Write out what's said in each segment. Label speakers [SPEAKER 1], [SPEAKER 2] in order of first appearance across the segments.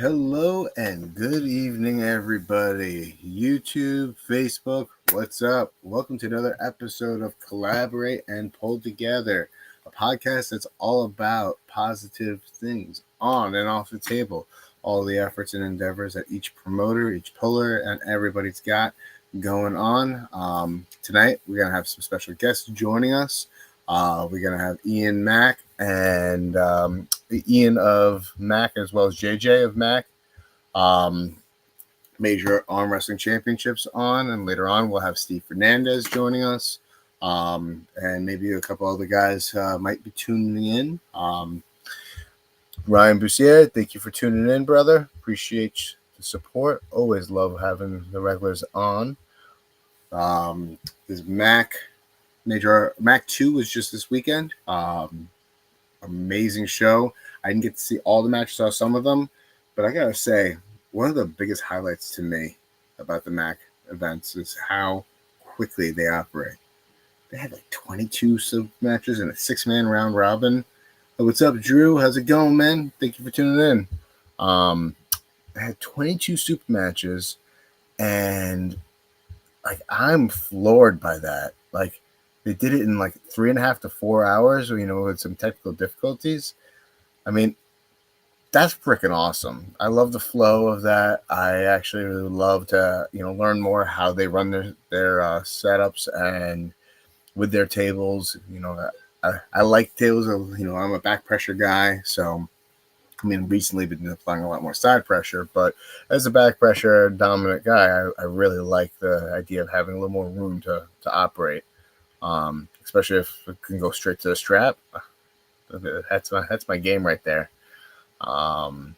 [SPEAKER 1] Hello and good evening, everybody. YouTube, Facebook, what's up? Welcome to another episode of Collaborate and Pull Together, a podcast that's all about positive things on and off the table. All the efforts and endeavors that each promoter, each puller, and everybody's got going on. Tonight, we're going to have some special guests joining us. We're going to have Ian Mack and Ian of Mac as well as JJ of Mac. Major Armwrestling Championships on, and later on we'll have Steve Fernandez joining us, and maybe a couple other guys might be tuning in. Ryan Bussier, thank you for tuning in, brother. Appreciate the support. Always love having the regulars on. This Major Mac 2 was just this weekend. Amazing show. I didn't get to see all the matches, saw some of them, but I gotta say, one of the biggest highlights to me about the Mac events is how quickly they operate. They had like 22 sub matches and a 6-man round robin. Hey, what's up, Drew? How's it going, man? Thank you for tuning in. I had 22 super matches, and like I'm floored by that. Like they did it in like 3.5 to 4 hours, with some technical difficulties. I mean, that's freaking awesome. I love the flow of that. I actually really love to, learn more how they run their setups and with their tables. I like tables. I'm a back pressure guy, so recently been applying a lot more side pressure. But as a back pressure dominant guy, I really like the idea of having a little more room to operate, especially if it can go straight to the strap. That's my game right there. But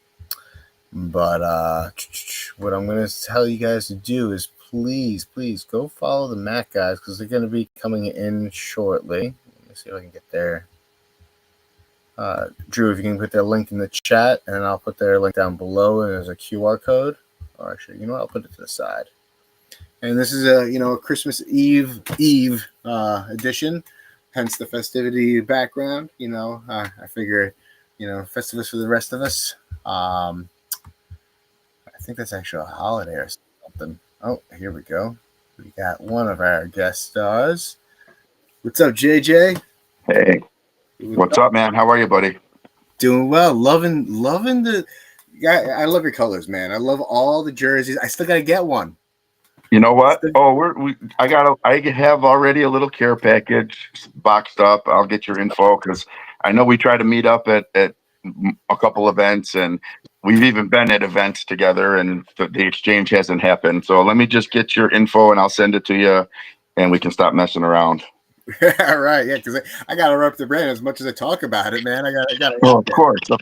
[SPEAKER 1] what I'm going to tell you guys to do is please go follow the Mac guys, because they're going to be coming in shortly. Let me see if I can get there. Drew, if you can put their link in the chat, and I'll put their link down below, and there's a QR code. Or actually, I'll put it to the side. And this is a Christmas Eve edition, hence the festivity background. I figure, Festivus for the rest of us. I think that's actually a holiday or something. Oh, here we go. We got one of our guest stars. What's up, JJ?
[SPEAKER 2] Hey, what's up, man? How are you, buddy?
[SPEAKER 1] Doing well. Loving the. I love your colors, man. I love all the jerseys. I still gotta get one.
[SPEAKER 2] You know what? I have already a little care package boxed up. I'll get your info, because I know we try to meet up at a couple events, and we've even been at events together, and the exchange hasn't happened. So let me just get your info, and I'll send it to you, and we can stop messing around.
[SPEAKER 1] All right, yeah, because I gotta rep the brand as much as I talk about it, man. I got.
[SPEAKER 2] Oh, of course. Look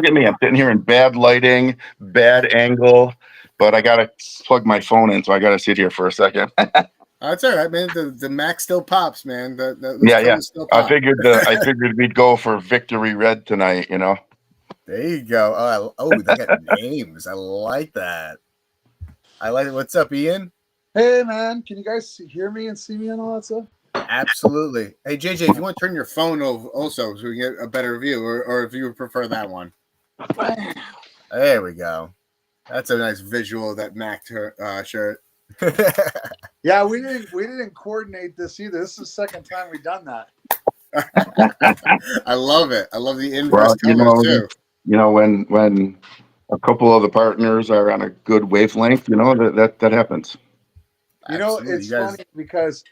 [SPEAKER 2] at me. I'm sitting here in bad lighting, bad angle, but I gotta plug my phone in, so I gotta sit here for a second.
[SPEAKER 1] That's all right, man. The Mac still pops, man.
[SPEAKER 2] Yeah.
[SPEAKER 1] Still pop.
[SPEAKER 2] I figured we'd go for Victory Red tonight.
[SPEAKER 1] There you go. They got names. I like that. I like it. What's up, Ian?
[SPEAKER 3] Hey, man. Can you guys hear me and see me and all that stuff?
[SPEAKER 1] Absolutely. Hey, JJ, if you want to turn your phone over also so we can get a better view, or if you would prefer that one. There we go. That's a nice visual of that Mac shirt.
[SPEAKER 3] Yeah, we didn't coordinate this either. This is the second time we've done that.
[SPEAKER 1] I love it. I love the inverse colors too.
[SPEAKER 2] When a couple of the partners are on a good wavelength, that happens.
[SPEAKER 1] Absolutely.
[SPEAKER 3] It's funny because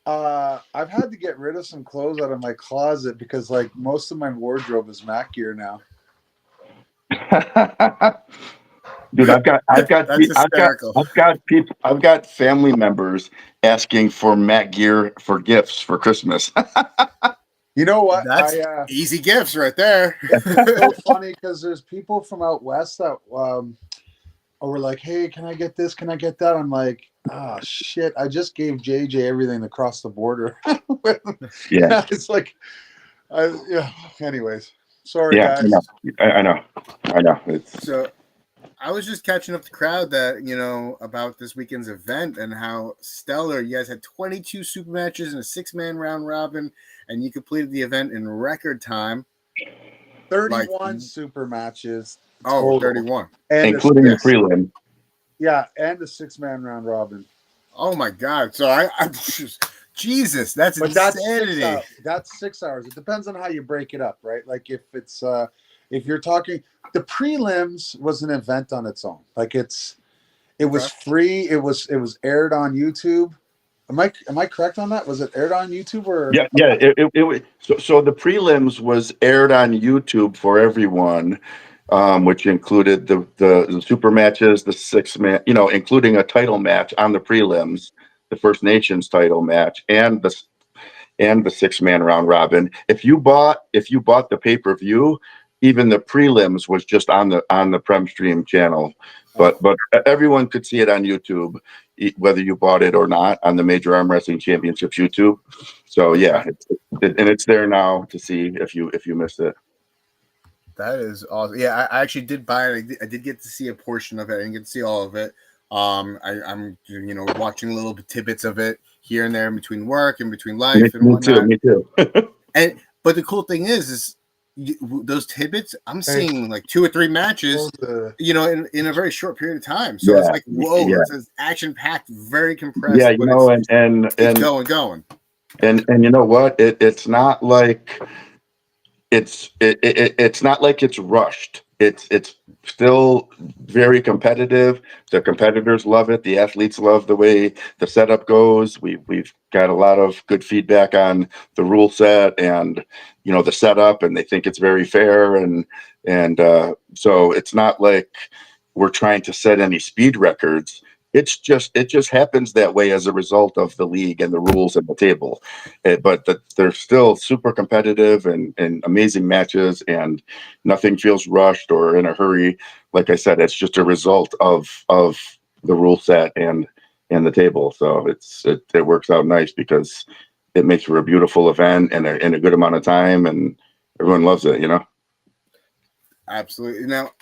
[SPEAKER 3] I've had to get rid of some clothes out of my closet because like most of my wardrobe is Mac gear now.
[SPEAKER 2] Dude, I've got family members asking for Mac gear for gifts for Christmas.
[SPEAKER 3] You know what?
[SPEAKER 1] That's easy gifts right there.
[SPEAKER 3] It's so funny because there's people from out west that were like, "Hey, can I get this? Can I get that?" I'm like, "Oh shit! I just gave JJ everything across the border."
[SPEAKER 2] Yeah,
[SPEAKER 3] it's like, Anyways, sorry, guys.
[SPEAKER 2] I know.
[SPEAKER 1] So I was just catching up the crowd that, about this weekend's event and how stellar. You guys had 22 super matches and a 6-man round robin, and you completed the event in record time.
[SPEAKER 3] 31 super matches
[SPEAKER 1] Oh,
[SPEAKER 3] total.
[SPEAKER 1] 31.
[SPEAKER 3] And
[SPEAKER 2] including the prelim.
[SPEAKER 3] Yeah, and the 6-man round robin.
[SPEAKER 1] Oh my God! So I Jesus, that's
[SPEAKER 3] But that's
[SPEAKER 1] insanity.
[SPEAKER 3] That's 6 hours. It depends on how you break it up, right? Like if you're talking, the prelims was an event on its own. Like it was free. It was aired on YouTube. Am I correct on that? Was it aired on YouTube or?
[SPEAKER 2] Yeah. So the prelims was aired on YouTube for everyone, which included the super matches, the 6-man, including a title match on the prelims, the First Nations title match, and the 6-man round robin. If you bought the pay-per-view, even the prelims was just on the Prem Stream channel, but everyone could see it on YouTube, whether you bought it or not, on the Major Armwrestling Championships YouTube. So yeah, it's there now to see if you missed it.
[SPEAKER 1] That is awesome. Yeah, I actually did buy it. I did get to see a portion of it. I didn't get to see all of it. I'm watching little tidbits of it here and there in between work and between life and whatnot.
[SPEAKER 2] Me too.
[SPEAKER 1] But the cool thing is those tidbits. I'm seeing like 2 or 3 matches, in a very short period of time. So it's like, whoa, it's action packed, very compressed.
[SPEAKER 2] Yeah,
[SPEAKER 1] and it's going.
[SPEAKER 2] And you know what? It's not like it's not like it's rushed. It's still very competitive. The competitors love it. The athletes love the way the setup goes. We've got a lot of good feedback on the rule set and the setup, and they think it's very fair. And so it's not like we're trying to set any speed records. It just happens that way as a result of the league and the rules and the table. But they're still super competitive and amazing matches, and nothing feels rushed or in a hurry. Like I said, it's just a result of the rule set and the table. So it works out nice because it makes for a beautiful event and in a good amount of time, and everyone loves it.
[SPEAKER 1] Absolutely. Now,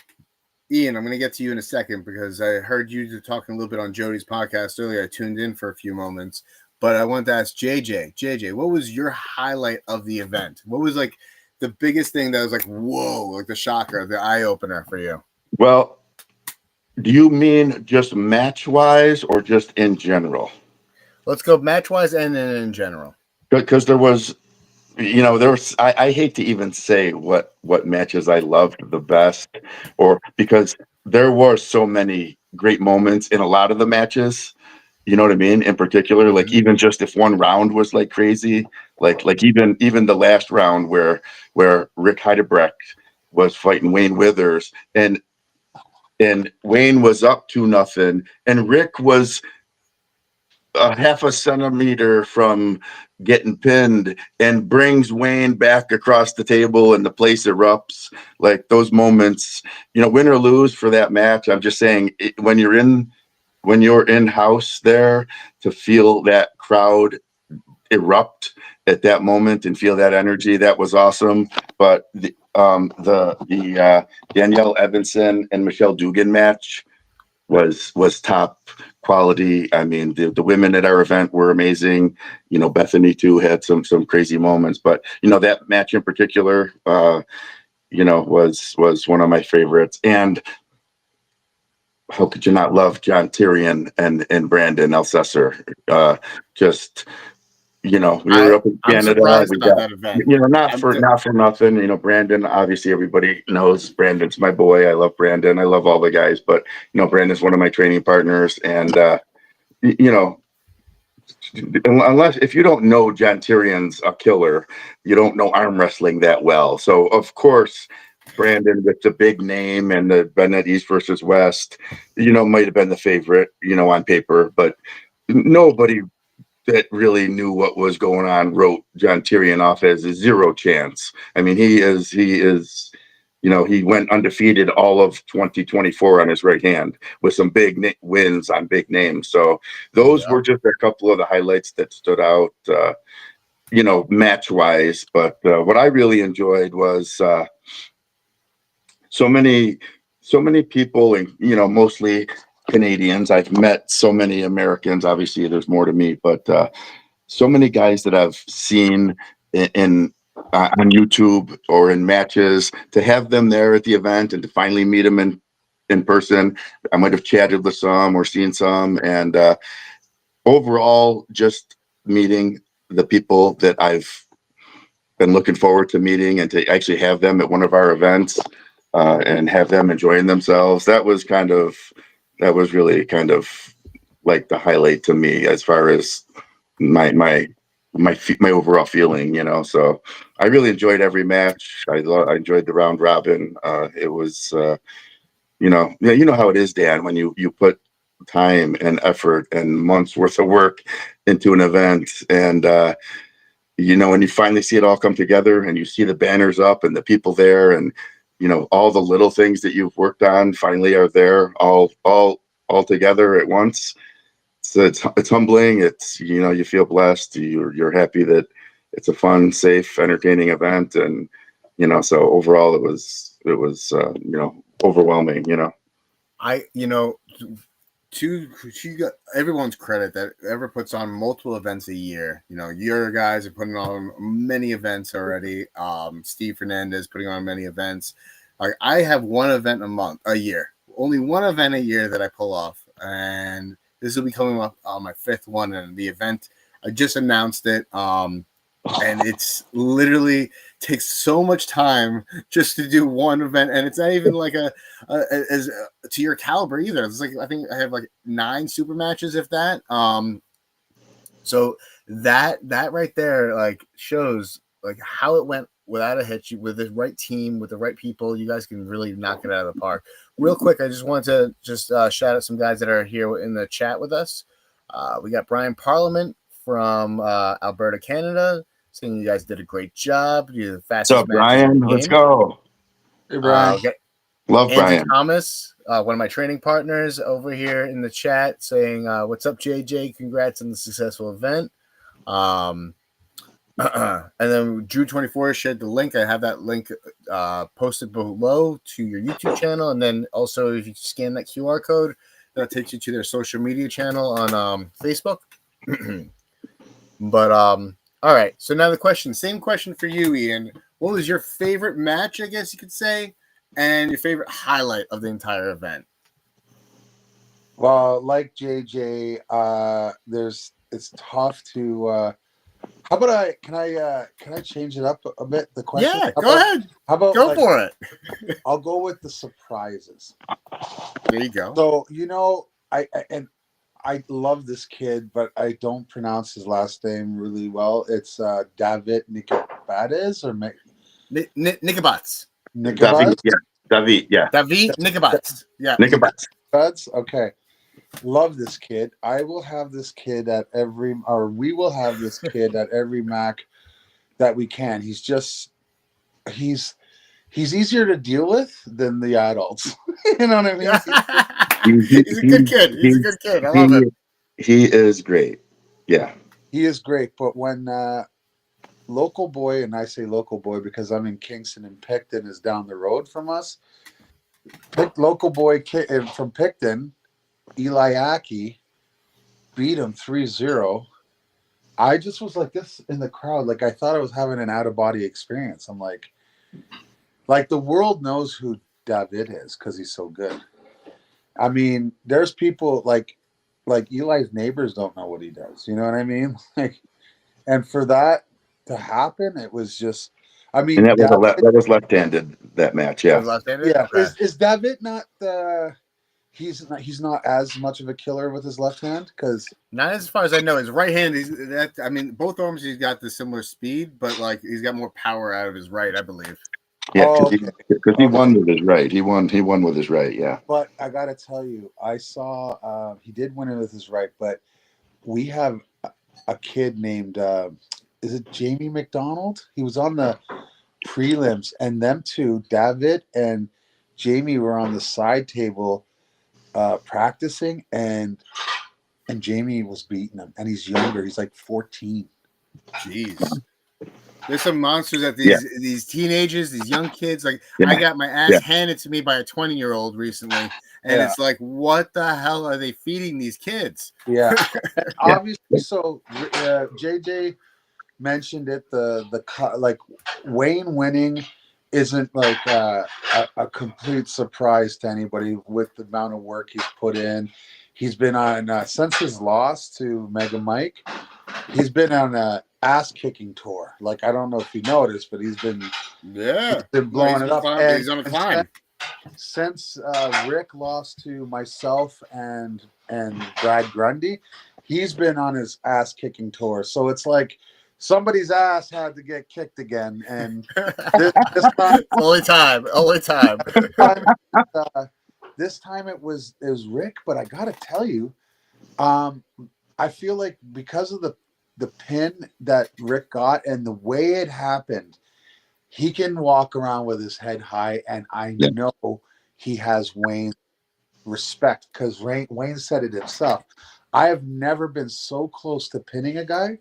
[SPEAKER 1] Ian, I'm going to get to you in a second because I heard you talking a little bit on Jody's podcast earlier. I tuned in for a few moments, but I wanted to ask JJ. JJ, what was your highlight of the event? What was like the biggest thing that was like, whoa, like the shocker, the eye opener for you?
[SPEAKER 2] Well, do you mean just match wise or just in general?
[SPEAKER 1] Let's go match wise and then in general.
[SPEAKER 2] Because there was. I hate to even say what matches I loved the best, or because there were so many great moments in a lot of the matches. You know what I mean? In particular, like even just if one round was like crazy, like even the last round where Rick Heidebrecht was fighting Wayne Withers, and Wayne was up 2-0, and Rick was a half a centimeter from getting pinned and brings Wayne back across the table and the place erupts. Like those moments, win or lose for that match. I'm just saying when you're in house there, to feel that crowd erupt at that moment and feel that energy, that was awesome. But the Danielle Evanson and Michelle Dugan match was top quality. I mean, the women at our event were amazing. Bethany too had some crazy moments, but that match in particular, was one of my favorites. And how could you not love John Tyrion and Brandon Elsesser? We were up in Canada.
[SPEAKER 1] We got that event.
[SPEAKER 2] Not for nothing. Brandon, obviously everybody knows Brandon's my boy. I love Brandon. I love all the guys, but Brandon's one of my training partners, and unless if you don't know John Tyrion's a killer, you don't know arm wrestling that well. So of course, Brandon with the big name and the Bennett East versus West, might have been the favorite, on paper, but nobody that really knew what was going on wrote John Tyrion off as a zero chance. I mean, he is, he went undefeated all of 2024 on his right hand with some big wins on big names. So those were just a couple of the highlights that stood out, match wise. But what I really enjoyed was so many people, and mostly Canadians. I've met so many Americans. Obviously, there's more to meet, but so many guys that I've seen in on YouTube or in matches, to have them there at the event and to finally meet them in person. I might have chatted with some or seen some, and overall, just meeting the people that I've been looking forward to meeting, and to actually have them at one of our events and have them enjoying themselves. That was really kind of like the highlight to me as far as my overall feeling, So I really enjoyed every match. I enjoyed the round robin. It was, yeah, you know how it is, Dan, when you put time and effort and months worth of work into an event, and when you finally see it all come together and you see the banners up and the people there, and all the little things that you've worked on finally are there all together at once. So it's humbling. It's, you feel blessed. You're happy that it's a fun, safe, entertaining event, and so overall it was overwhelming.
[SPEAKER 1] To everyone's credit that ever puts on multiple events a year, your guys are putting on many events already. Steve Fernandez putting on many events. Like, I have one event a year, only one event a year that I pull off, and this will be coming up on my fifth one. And the event, I just announced it. And it's literally takes so much time just to do one event, and it's not even like as to your caliber either. It's like, I think I have like 9 super matches, if that. So that right there like shows like how it went without a hitch. With the right team, with the right people, you guys can really knock it out of the park. Real quick, I just wanted to just shout out some guys that are here in the chat with us. We got Brian Parliament from Alberta, Canada, saying you guys did a great job. You're the fastest.
[SPEAKER 2] What's up, Brian? Let's go.
[SPEAKER 3] Hey, Brian.
[SPEAKER 2] Love
[SPEAKER 1] Andrew
[SPEAKER 2] Brian.
[SPEAKER 1] Thomas, one of my training partners over here in the chat, saying, what's up, JJ? Congrats on the successful event. And then Drew24 shared the link. I have that link posted below to your YouTube channel. And then also, if you scan that QR code, that takes you to their social media channel on Facebook. But all right, so now same question for you, Ian. What was your favorite match, I guess you could say, and your favorite highlight of the entire event?
[SPEAKER 3] Well, like JJ, it's tough to how about can I change it up a bit, the question?
[SPEAKER 1] Yeah, go ahead.
[SPEAKER 3] How about
[SPEAKER 1] go for it?
[SPEAKER 3] I'll go with the surprises.
[SPEAKER 1] There you go.
[SPEAKER 3] So, I love this kid, but I don't pronounce his last name really well. It's David Nicabades or
[SPEAKER 1] Nicabats.
[SPEAKER 3] Nicabades?
[SPEAKER 2] David, yeah.
[SPEAKER 1] David Nicabats. Yeah.
[SPEAKER 3] Nicabats. Okay. Love this kid. We will have this kid at every MAC that we can. He's easier to deal with than the adults. You know what I mean?
[SPEAKER 1] He's a good kid. He's a good kid. I love him.
[SPEAKER 2] He is great. Yeah.
[SPEAKER 3] He is great. But when local boy, and I say local boy because I'm in Kingston and Picton is down the road from us. Local boy from Picton, Eli Aki, beat him 3-0. I just was like this in the crowd. Like, I thought I was having an out-of-body experience. I'm like the world knows who David is because he's so good. I mean, there's people like Eli's neighbors don't know what he does. You know what I mean? Like, and for that to happen, it was just, I mean,
[SPEAKER 2] and that was left-handed, that match. Yeah.
[SPEAKER 1] Left-handed?
[SPEAKER 3] Yeah.
[SPEAKER 1] Okay.
[SPEAKER 3] Is David not he's not as much of a killer with his left hand? Because
[SPEAKER 1] not as far as I know, his right hand both arms he's got the similar speed, but like he's got more power out of his right, I believe.
[SPEAKER 2] Yeah, because he won with his right. He won with his right. Yeah.
[SPEAKER 3] But I gotta tell you, I saw he did win it with his right, but we have a kid named is it Jamie McDonald? He was on the prelims, and them two, David and Jamie, were on the side table practicing, and Jamie was beating him, and he's younger. He's like 14.
[SPEAKER 1] Jeez. There's some monsters at these teenagers, these young kids. Like, I got my ass handed to me by a 20-year-old recently, and it's like, what the hell are they feeding these kids?
[SPEAKER 3] Yeah. Obviously, so JJ mentioned it. Like Wayne winning isn't like a complete surprise to anybody with the amount of work he's put in. He's been on since his loss to Mega Mike. He's been on a ass kicking tour. Like I don't know if you noticed, but he's been blowing it up. And
[SPEAKER 1] he's on a climb.
[SPEAKER 3] Since Rick lost to myself and Brad Grundy, he's been on his ass kicking tour. So it's like somebody's ass had to get kicked again, and this time,
[SPEAKER 1] only time.
[SPEAKER 3] This time it was Rick. But I gotta tell you, I feel like because of the pin that Rick got and the way it happened, he can walk around with his head high, and I know he has Wayne's respect because Wayne said it himself. I have never been so close to pinning a guy.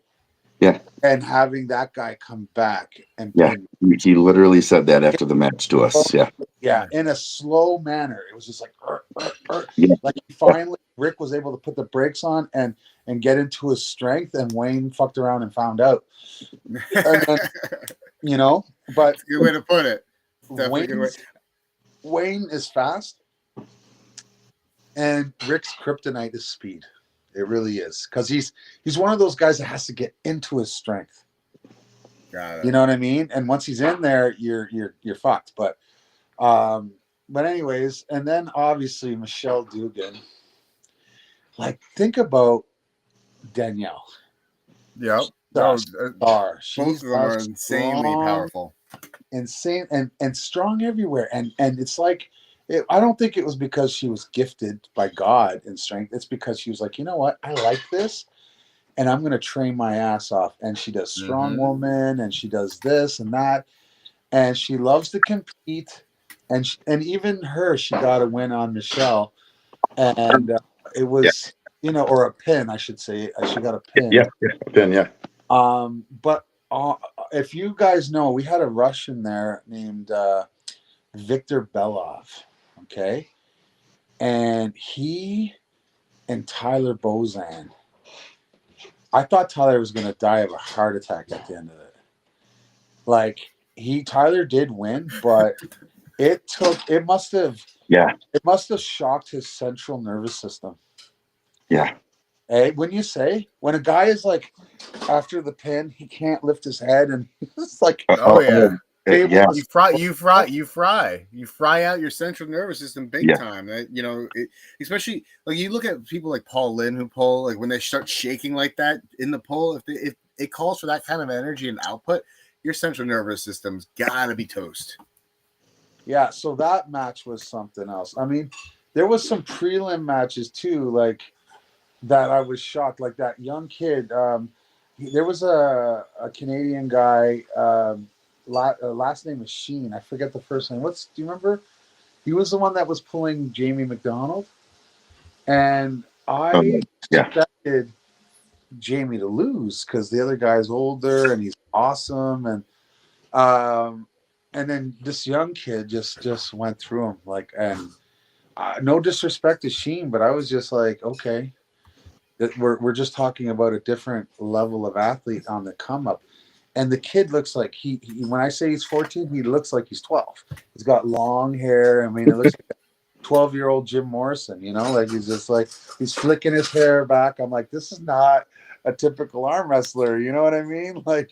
[SPEAKER 2] Yeah.
[SPEAKER 3] And having that guy come back and
[SPEAKER 2] pin. He literally said that after the match to us. Yeah.
[SPEAKER 3] Yeah, in a slow manner. It was just like,
[SPEAKER 2] Yeah.
[SPEAKER 3] like finally Rick was able to put the brakes on and get into his strength, and Wayne fucked around and found out. And then, you know, but
[SPEAKER 1] good way to put it. Definitely good way.
[SPEAKER 3] Wayne is fast, and Rick's kryptonite is speed. It really is, because he's one of those guys that has to get into his strength.
[SPEAKER 1] Got it.
[SPEAKER 3] You know what I mean? And once he's in there, you're fucked. But anyways, and then obviously Michelle Dugan. Like, think about Danielle.
[SPEAKER 1] Yep.
[SPEAKER 3] Star.
[SPEAKER 1] Both of them are insanely powerful.
[SPEAKER 3] Insane and strong everywhere. And it's like, I don't think it was because she was gifted by God in strength. It's because she was like, you know what? I like this, and I'm going to train my ass off. And she does strong woman, and she does this and that, and she loves to compete. And even her, she got a win on Michelle, and it was or a pin, I should say. She got a pin.
[SPEAKER 2] Yeah, a pin. Yeah.
[SPEAKER 3] But if you guys know, we had a Russian there named Victor Belov. Okay. And he and Tyler Bozan. I thought Tyler was going to die of a heart attack at the end of it. Like, Tyler did win, but it must have shocked his central nervous system.
[SPEAKER 2] Yeah.
[SPEAKER 3] Hey, when a guy is like, after the pin, he can't lift his head, and it's like,
[SPEAKER 1] you fry out your central nervous system big time. Especially like you look at people like Paul Lynn who pull, like when they start shaking like that in the pull, if it calls for that kind of energy and output, your central nervous system's gotta be toast.
[SPEAKER 3] Yeah, so that match was something else. I mean, there was some prelim matches too, like that I was shocked. Like that young kid. There was a Canadian guy. Last name is Sheen. I forget the first name. Do you remember? He was the one that was pulling Jamie McDonald, and I expected Jamie to lose because the other guy's older and he's awesome, and then this young kid just went through him like, and no disrespect to Sheen, but I was just like, okay, we're just talking about a different level of athlete on the come up. And the kid looks like he when I say he's 14, he looks like he's 12. He's got long hair. I mean, it looks like a 12-year-old Jim Morrison, like he's just like, he's flicking his hair back. I'm like, this is not a typical arm wrestler. You know what I mean? Like,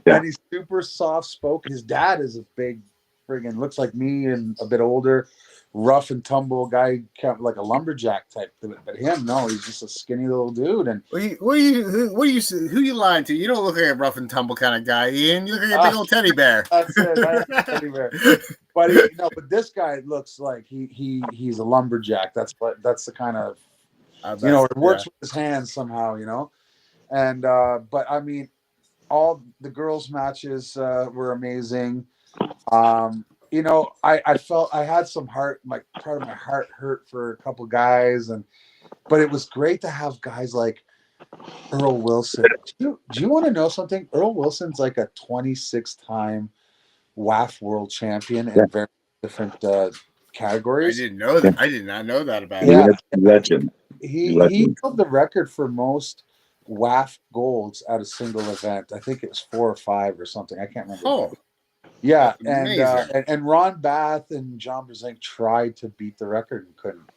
[SPEAKER 3] and he's super soft spoken. His dad is a big friggin' looks like me and a bit older, rough and tumble guy, kind of like a lumberjack type. But him, no, he's just a skinny little dude. And
[SPEAKER 1] who you lying to? You don't look like a rough and tumble kind of guy, Ian. You look like a big old teddy bear.
[SPEAKER 3] That's it, teddy bear. But but this guy looks like he's a lumberjack. That's the kind of it works with his hands somehow, And but I mean, all the girls' matches were amazing. I felt I had some heart, like part of my heart hurt for a couple guys, but it was great to have guys like Earl Wilson. Do you want to know something? Earl Wilson's like a 26-time WAF world champion in very different categories.
[SPEAKER 1] I didn't know that. I did not know that about
[SPEAKER 3] him.
[SPEAKER 2] Legend.
[SPEAKER 3] He held the record for most WAF golds at a single event. I think it was 4 or 5 or something. I can't remember.
[SPEAKER 1] Oh,
[SPEAKER 3] yeah,
[SPEAKER 1] that's amazing.
[SPEAKER 3] and Ron Bath and John Brzenk tried to beat the record and couldn't.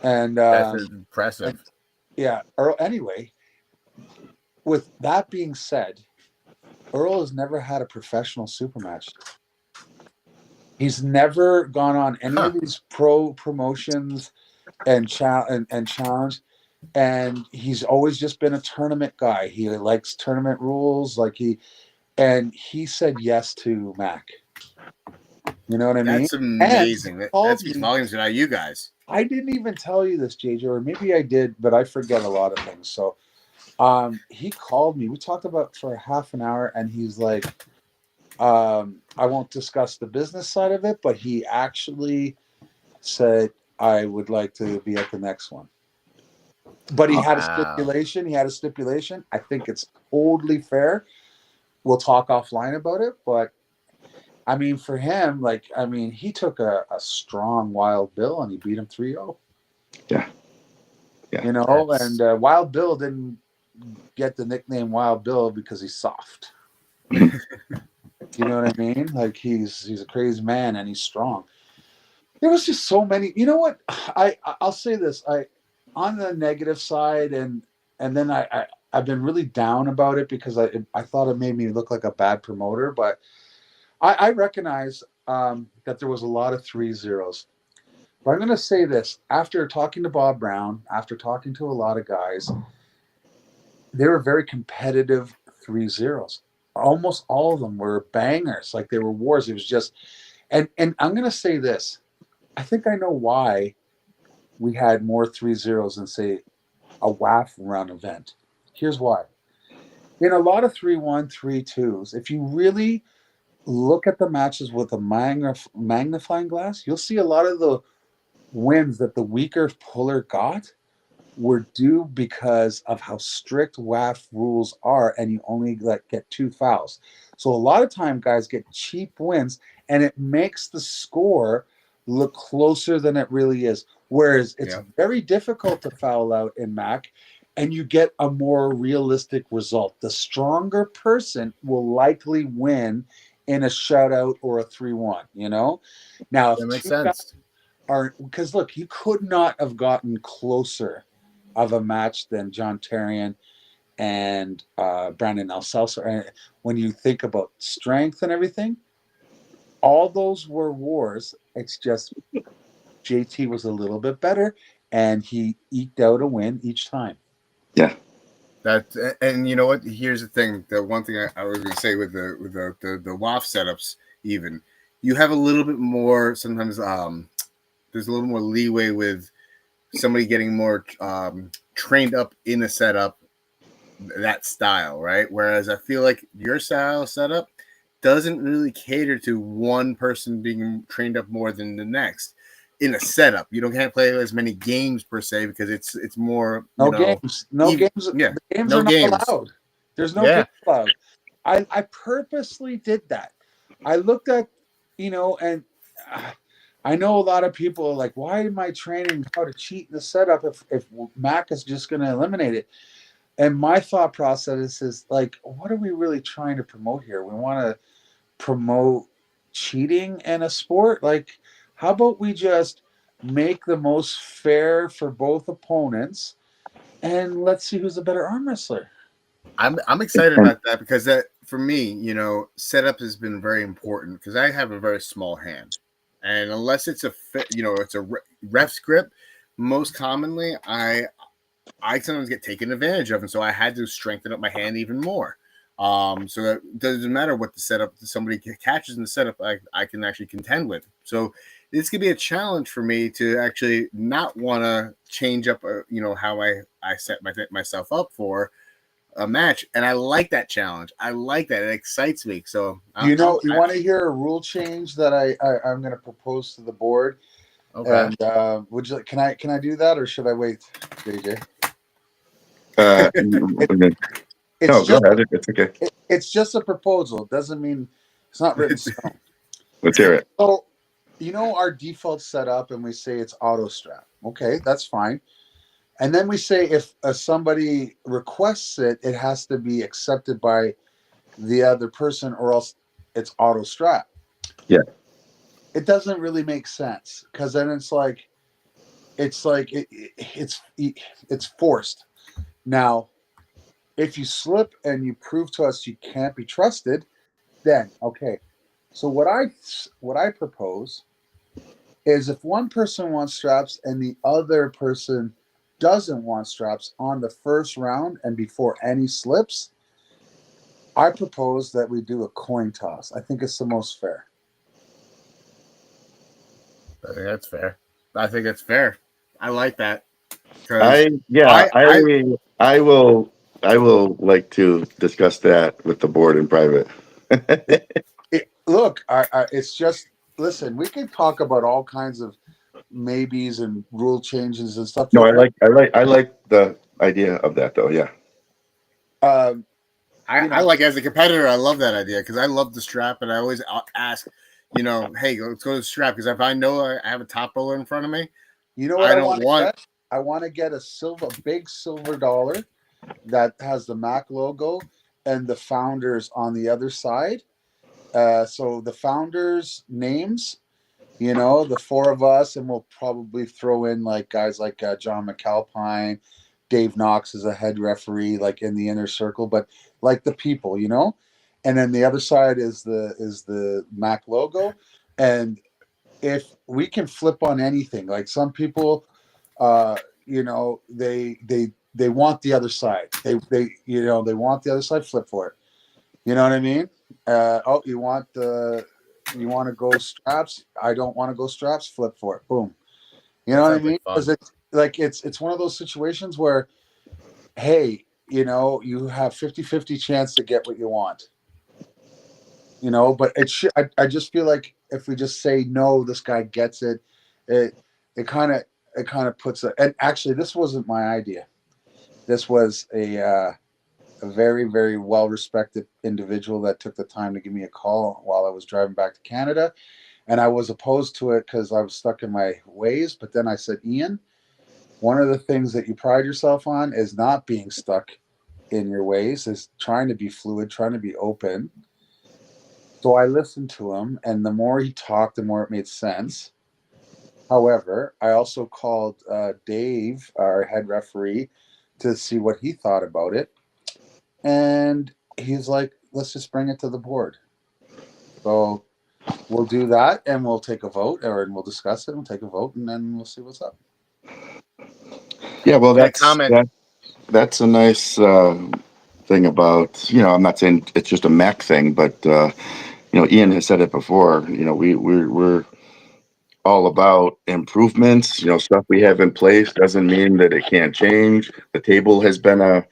[SPEAKER 3] And
[SPEAKER 1] That's impressive.
[SPEAKER 3] yeah, Earl. Anyway, with that being said, Earl has never had a professional super match. He's never gone on any of these pro promotions and challenge, and he's always just been a tournament guy. He likes tournament rules, and he said yes to Mac. You know what I mean?
[SPEAKER 1] That's amazing. That speaks volumes about you guys.
[SPEAKER 3] I didn't even tell you this, JJ, or maybe I did, but I forget a lot of things. So he called me. We talked about for half an hour, and he's like, I won't discuss the business side of it, but he actually said, I would like to be at the next one. But he had a stipulation. I think it's totally fair. We'll talk offline about it. But, I mean, for him, he took a strong Wild Bill, and he beat him 3-0.
[SPEAKER 2] Yeah.
[SPEAKER 3] You know, and Wild Bill didn't get the nickname Wild Bill because he's soft. You know what I mean? Like he's a crazy man and he's strong. There was just so many. You know what? I'll say this. On the negative side, and then I've been really down about it because I thought it made me look like a bad promoter. But I recognize that there was a lot of 3-0s. But I'm going to say this: after talking to Bob Brown, after talking to a lot of guys, they were very competitive 3-0s. Almost all of them were bangers, like they were wars. It was just, and I'm going to say this. I think I know why we had more 3-0s than, say, a WAF run event. Here's why. In a lot of 3-1, 3-2s, if you really look at the matches with a magnifying glass, you'll see a lot of the wins that the weaker puller got were due because of how strict WAF rules are, and you only get 2 fouls. So a lot of time guys get cheap wins, and it makes the score look closer than it really is. Whereas it's very difficult to foul out in MAC, and you get a more realistic result. The stronger person will likely win in a shutout or a 3-1, you know? Now, if
[SPEAKER 1] that makes
[SPEAKER 3] sense.
[SPEAKER 1] Because
[SPEAKER 3] look, you could not have gotten closer of a match than John Therrien and Brandon Elselser. When you think about strength and everything, all those were wars. It's just JT was a little bit better, and he eked out a win each time.
[SPEAKER 2] Yeah.
[SPEAKER 1] And you know what? Here's the thing. The one thing I was going to say with the WAF setups, even you have a little bit more sometimes. There's a little more leeway with somebody getting more trained up in a setup, that style, right? Whereas I feel like your style setup doesn't really cater to one person being trained up more than the next in a setup. You can't play as many games per se because it's more
[SPEAKER 3] games. Games.
[SPEAKER 1] Yeah,
[SPEAKER 3] the games are not allowed. There's no games allowed. I purposely did that. I looked at, and I know a lot of people are like, why am I training how to cheat in the setup if Mac is just going to eliminate it? And my thought process is like, what are we really trying to promote here? We want to promote cheating in a sport? Like, how about we just make the most fair for both opponents, and let's see who's the better arm wrestler?
[SPEAKER 1] I'm excited about that because that for me, setup has been very important because I have a very small hand. And unless it's it's a ref's grip, most commonly I sometimes get taken advantage of, and so I had to strengthen up my hand even more. So that it doesn't matter what the setup somebody catches in the setup, I can actually contend with. So this could be a challenge for me to actually not want to change up, how I set myself up for a match, and I like that challenge. I like that; it excites me. So
[SPEAKER 3] you want to hear a rule change that I'm going to propose to the board?
[SPEAKER 1] Okay.
[SPEAKER 3] And would you? Can I do that, or should I wait, JJ?
[SPEAKER 2] Go ahead. It's okay.
[SPEAKER 3] It's just a proposal. It doesn't mean it's not written in stone.
[SPEAKER 2] Let's hear it.
[SPEAKER 3] So, our default setup, and we say it's auto strap. Okay, that's fine. And then we say if somebody requests it, it has to be accepted by the other person, or else it's auto strap.
[SPEAKER 2] Yeah.
[SPEAKER 3] It doesn't really make sense, because then it's forced. Now, if you slip and you prove to us you can't be trusted, then okay. So what I propose is, if one person wants straps and the other person doesn't want straps on the first round and before any slips, I propose that we do a coin toss. I think it's the most fair.
[SPEAKER 1] I think that's fair. I think it's fair. I like that.
[SPEAKER 2] I will like to discuss that with the board in private.
[SPEAKER 3] Look, it's just, listen, we can talk about all kinds of maybes and rule changes and stuff.
[SPEAKER 2] No, I like the idea of that though. Yeah.
[SPEAKER 1] I like, as a competitor, I love that idea, because I love the strap, and I always ask, hey, let's go to the strap, because if I know I have a top roller in front of me,
[SPEAKER 3] you know what I want to get a big silver dollar that has the Mac logo and the founders on the other side. So the founders' names, the four of us, and we'll probably throw in like guys like John McAlpine, Dave Knox is a head referee, like in the inner circle, but like the people, and then the other side is the Mac logo. And if we can flip on anything, like some people, they want the other side. They want the other side, flip for it. You know what I mean? You want to go straps? I don't want to go straps, flip for it. Boom. You know what I mean? Because it's one of those situations where, hey, you have 50-50 chance to get what you want. But I just feel like if we just say no, this guy gets it. It kind of puts it. And actually, this wasn't my idea. This was a very, very well-respected individual that took the time to give me a call while I was driving back to Canada. And I was opposed to it because I was stuck in my ways. But then I said, Ian, one of the things that you pride yourself on is not being stuck in your ways, is trying to be fluid, trying to be open. So I listened to him, and the more he talked, the more it made sense. However, I also called Dave, our head referee, to see what he thought about it. And he's like, let's just bring it to the board. So we'll do that, and we'll take a vote, and we'll discuss it, and we'll take a vote, and then we'll see what's up.
[SPEAKER 2] Yeah, well, that's a nice thing about, I'm not saying it's just a Mac thing, but Ian has said it before. We're all about improvements. Stuff we have in place doesn't mean that it can't change. The table has been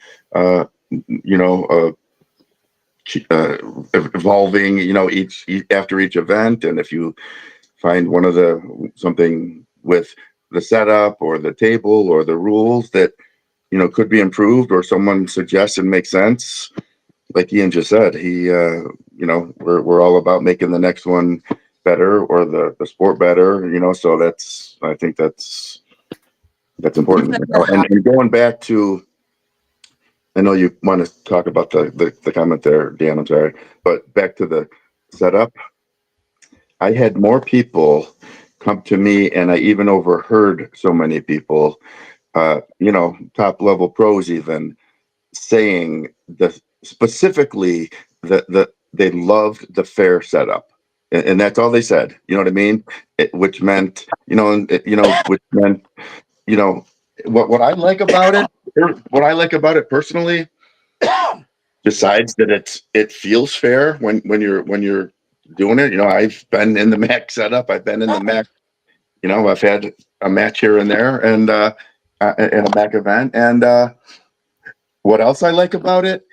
[SPEAKER 2] evolving, each after each event. And if you find something with the setup or the table or the rules that could be improved, or someone suggests and makes sense, like Ian just said, we're all about making the next one better, or the sport better, so I think that's important. And going back to, I know you want to talk about the comment there, Dan, I'm sorry, but back to the setup, I had more people come to me, and I even overheard so many people, top level pros even, saying specifically that they loved the fair setup, and that's all they said. You know what I mean? Which meant, what I like about it. What I like about it personally, besides that it feels fair when you're doing it. I've been in the MAC setup. I've been in the MAC. I've had a match here and there, and in a MAC event, and what else I like about it?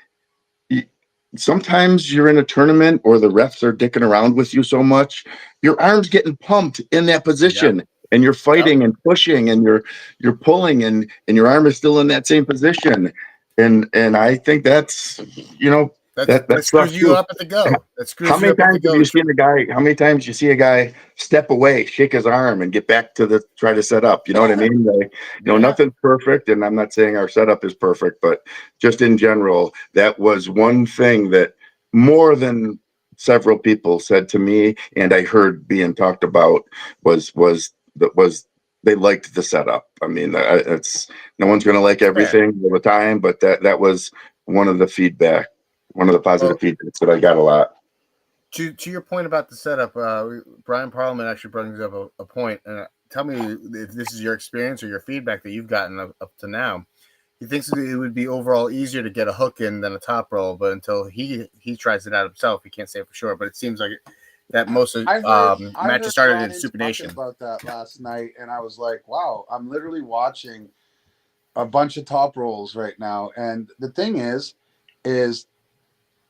[SPEAKER 2] Sometimes you're in a tournament, or the refs are dicking around with you so much, your arm's getting pumped in that position, and you're fighting and pushing, and you're pulling, and your arm is still in that same position. And I think that's
[SPEAKER 1] That screws you up at the go. That screws
[SPEAKER 2] How
[SPEAKER 1] you
[SPEAKER 2] many
[SPEAKER 1] up at the
[SPEAKER 2] times have
[SPEAKER 1] go.
[SPEAKER 2] you seen a guy? How many times you see a guy step away, shake his arm, and get back to try to set up? You know what I mean? Like, nothing's perfect, and I'm not saying our setup is perfect, but just in general, that was one thing that more than several people said to me, and I heard being talked about was they liked the setup. I mean, it's no one's going to like everything all the time, but that was one of the positive feedbacks that I got a lot.
[SPEAKER 1] To your point about the setup, Brian Parliament actually brings up a point, and tell me if this is your experience or your feedback that you've gotten up to now. He thinks it would be overall easier to get a hook in than a top roll, but until he tries it out himself, he can't say for sure. But it seems like that most of matches started in Super Nation.
[SPEAKER 3] About that last night, and I was like, "Wow, I'm literally watching a bunch of top rolls right now." And the thing is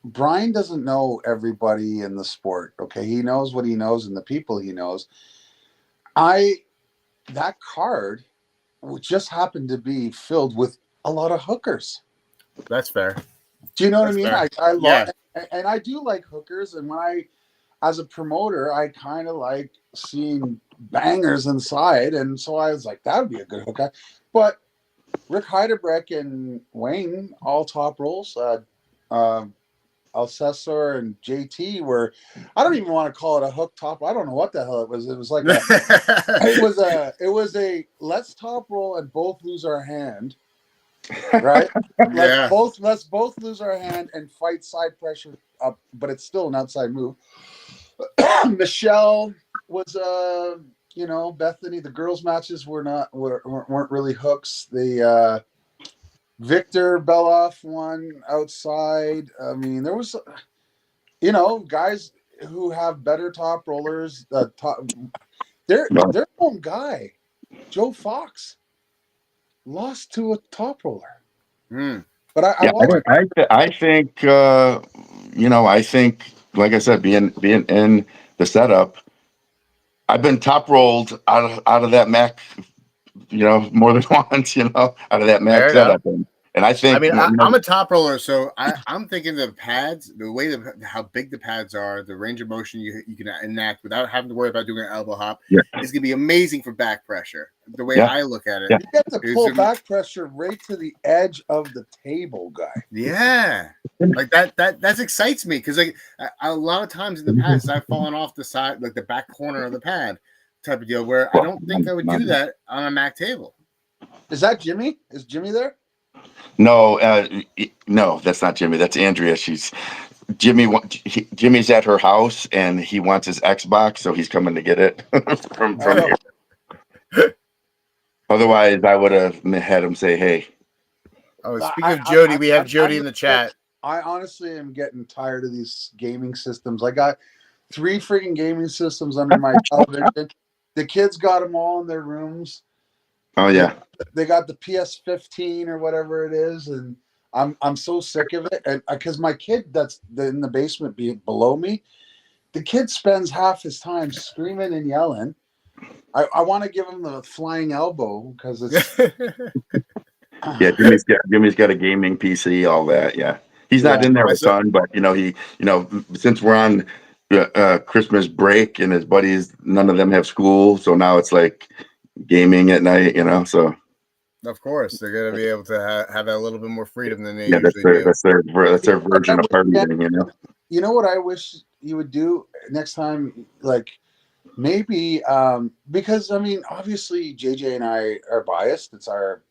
[SPEAKER 3] Brian doesn't know everybody in the sport. Okay, he knows what he knows and the people he knows. That card just happened to be filled with a lot of hookers.
[SPEAKER 1] That's fair.
[SPEAKER 3] Do you know what I mean? I love, and I do like hookers. And when as a promoter, I kind of like seeing bangers inside, and so I was like, that would be a good hooker. But Rick Heidebrecht and Wayne, all top rolls. Alcessor and JT were, I don't even want to call it a hook top. I don't know what the hell it was. It was like it was a let's top roll and both lose our hand. Right? Let's both lose our hand and fight side pressure up, but it's still an outside move. Michelle was Bethany, the girls matches weren't really hooks. The Victor Beloff won outside. I mean, there was, guys who have better top rollers. Their own guy, Joe Fox, lost to a top roller. But
[SPEAKER 2] I think, like I said, being in the setup, I've been top rolled out of that Mac, more than once, out of that Mac setup. And I think,
[SPEAKER 1] I'm a top roller, so I'm thinking the pads, the way how big the pads are, the range of motion you can enact without having to worry about doing an elbow hop is going to be amazing for back pressure. The way I look at it,
[SPEAKER 3] you get to pull back pressure right to the edge of the table, guy.
[SPEAKER 1] Yeah, like that excites me because like a lot of times in the past I've fallen off the side, like the back corner of the pad type of deal, where I don't think I would do that on a Mac table.
[SPEAKER 3] Is that Jimmy? Is Jimmy there?
[SPEAKER 2] No, no, that's not Jimmy. That's Andrea. Jimmy's at her house and he wants his Xbox, so he's coming to get it from here. Otherwise, I would have had him say, "Hey."
[SPEAKER 1] Oh, speaking of Jody, we have Jody in the chat.
[SPEAKER 3] I honestly am getting tired of these gaming systems. I got 3 freaking gaming systems under my television. The kids got them all in their rooms.
[SPEAKER 2] Oh yeah,
[SPEAKER 3] they got the PS15 or whatever it is, and I'm so sick of it. And because my kid that's in the basement below me, the kid spends half his time screaming and yelling. I want to give him the flying elbow because it's
[SPEAKER 2] yeah. Jimmy's got a gaming PC, all that. Yeah, he's not in there with son, but since we're on Christmas break and his buddies, none of them have school, so now it's like gaming at night, so
[SPEAKER 1] of course they're going to be able to have a little bit more freedom than they usually do.
[SPEAKER 2] That's their version of partying.
[SPEAKER 3] You know what I wish you would do next time, like maybe because I mean obviously JJ and I are biased. It's our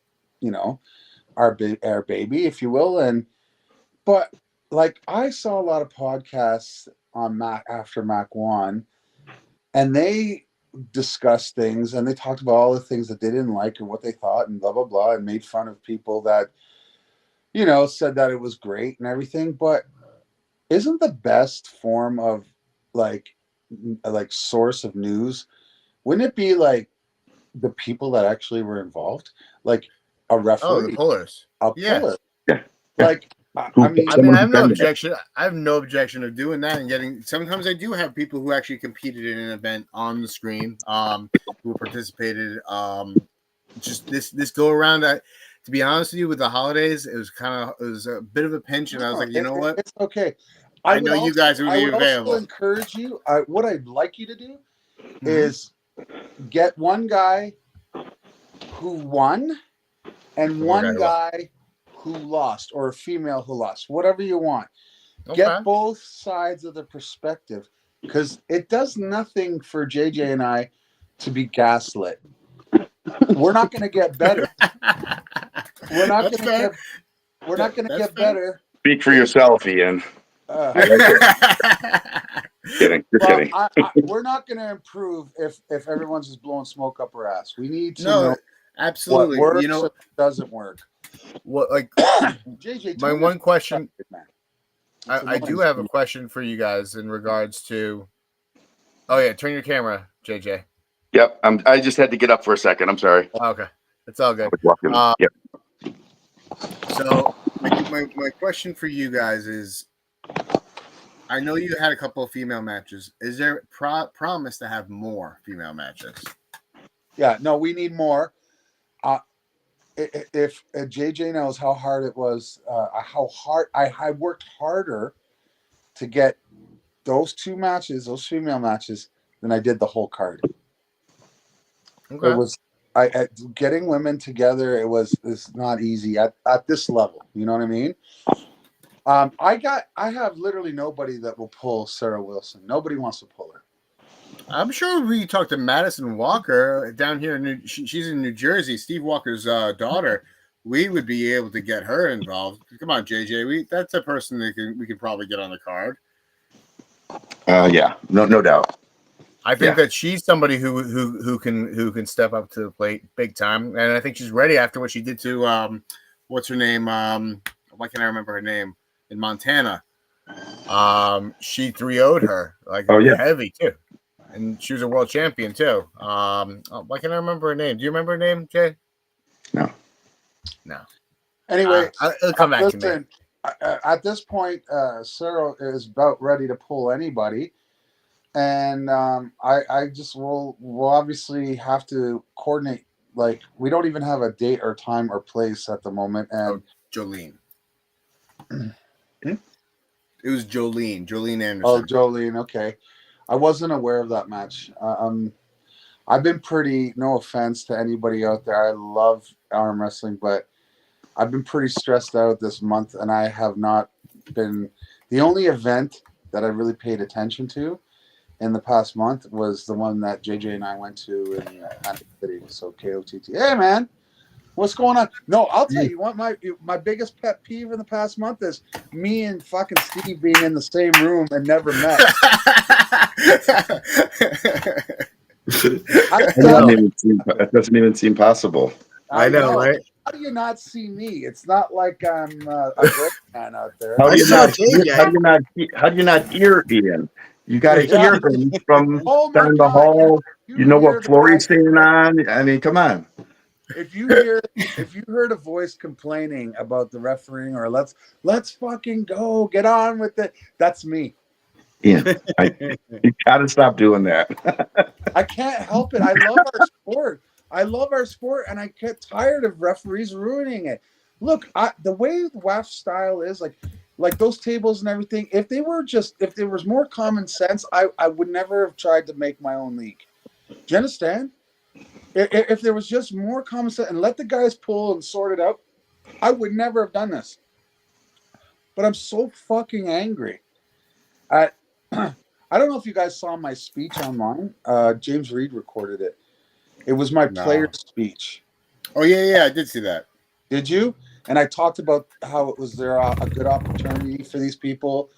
[SPEAKER 3] our baby, if you will, but like I saw a lot of podcasts on Mac after Mac 1, and they discussed things and they talked about all the things that they didn't like and what they thought and blah blah blah, and made fun of people that said that it was great and everything. But isn't the best form of like source of news, wouldn't it be like the people that actually were involved, like a referee,
[SPEAKER 1] the pullers,
[SPEAKER 3] puller? Like I
[SPEAKER 1] have no objection. I have no objection of doing that and getting. Sometimes I do have people who actually competed in an event on the screen, who participated. Just this go around. To to be honest with you, with the holidays, it was a bit of a pinch, and I was like, you know what?
[SPEAKER 3] It's okay.
[SPEAKER 1] I know you guys will be available.
[SPEAKER 3] I would also encourage you. What I'd like you to do is get one guy who won and one guy who lost, or a female who lost, whatever you want. Okay. Get both sides of the perspective, because it does nothing for JJ and I to be gaslit. We're not going to get better. We're not going to get better.
[SPEAKER 2] Speak for yourself, Ian. Kidding. Just kidding.
[SPEAKER 3] We're not going to improve if everyone's just blowing smoke up our ass. We need to know
[SPEAKER 1] absolutely
[SPEAKER 3] what works and doesn't work.
[SPEAKER 1] What, like, JJ, my one question, I do have a question for you guys in regards to. Oh yeah, turn your camera, JJ.
[SPEAKER 2] Yep, I just had to get up for a second. I'm sorry.
[SPEAKER 1] Okay, it's all good.
[SPEAKER 2] Yep.
[SPEAKER 1] So my question for you guys is, I know you had a couple of female matches. Is there promise to have more female matches?
[SPEAKER 3] Yeah, no, we need more. If JJ knows how hard it was, how hard I worked harder to get those two matches, those female matches, than I did the whole card. Okay. It was getting women together. It's not easy at this level. You know what I mean? I have literally nobody that will pull Sarah Wilson. Nobody wants to pull her.
[SPEAKER 1] I'm sure we talked to Madison Walker down here. She's in New Jersey. Steve Walker's daughter. We would be able to get her involved. Come on, JJ. That's a person that we could probably get on the card.
[SPEAKER 2] Yeah, no doubt.
[SPEAKER 1] I think that she's somebody who can step up to the plate big time, and I think she's ready after what she did to what's her name? Why can't I remember her name? In Montana, she 3-0'd her heavy too, and she was a world champion too. Why can't I remember her name? Do you remember her name, Jay? No.
[SPEAKER 3] Anyway,
[SPEAKER 1] it'll come back to me.
[SPEAKER 3] At this point, Sarah is about ready to pull anybody, and I just will obviously have to coordinate. Like, we don't even have a date or time or place at the moment. And
[SPEAKER 1] Jolene. It was Jolene Anderson.
[SPEAKER 3] Oh, Jolene. Okay. I wasn't aware of that match. I've been pretty, no offense to anybody out there, I love arm wrestling, but I've been pretty stressed out this month, and I have not been. The only event that I really paid attention to in the past month was the one that JJ and I went to in Atlantic City. So KOTT. Hey, man. What's going on? No, I'll tell you what my biggest pet peeve in the past month is me and fucking Steve being in the same room and never met.
[SPEAKER 2] That doesn't even seem possible.
[SPEAKER 1] I know, right?
[SPEAKER 3] How do you not see me? It's not like I'm a great man out there.
[SPEAKER 2] How do you not hear Ian? You got to hear him from down the hall. You know what floor he's staying on? I mean, come on.
[SPEAKER 3] If you heard a voice complaining about the refereeing or let's fucking go, get on with it, that's me.
[SPEAKER 2] Yeah, you gotta stop doing that.
[SPEAKER 3] I can't help it. I love our sport, and I get tired of referees ruining it. Look, the way the WAF style is, like those tables and everything. If there was more common sense, I would never have tried to make my own league. Do you understand? If there was just more common sense and let the guys pull and sort it out, I would never have done this. But I'm so fucking angry. I don't know if you guys saw my speech online. James Reed recorded it. It was my player speech.
[SPEAKER 1] Oh, yeah, I did see that.
[SPEAKER 3] Did you? And I talked about how it was there a good opportunity for these people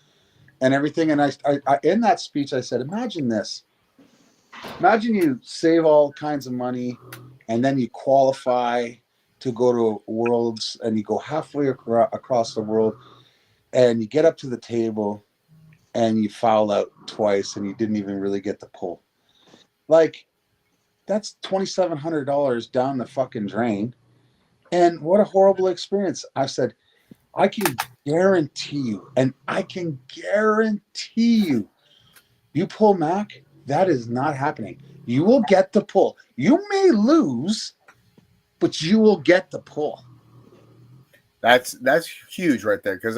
[SPEAKER 3] and everything. And I in that speech, I said, imagine this. Imagine you save all kinds of money and then you qualify to go to Worlds and you go halfway across the world and you get up to the table and you foul out twice and you didn't even really get the pull. Like, that's $2,700 down the fucking drain. And what a horrible experience. I said, I can guarantee you, you pull Mac, that is not happening. You will get the pull. You may lose, but you will get the pull.
[SPEAKER 1] That's huge right there, because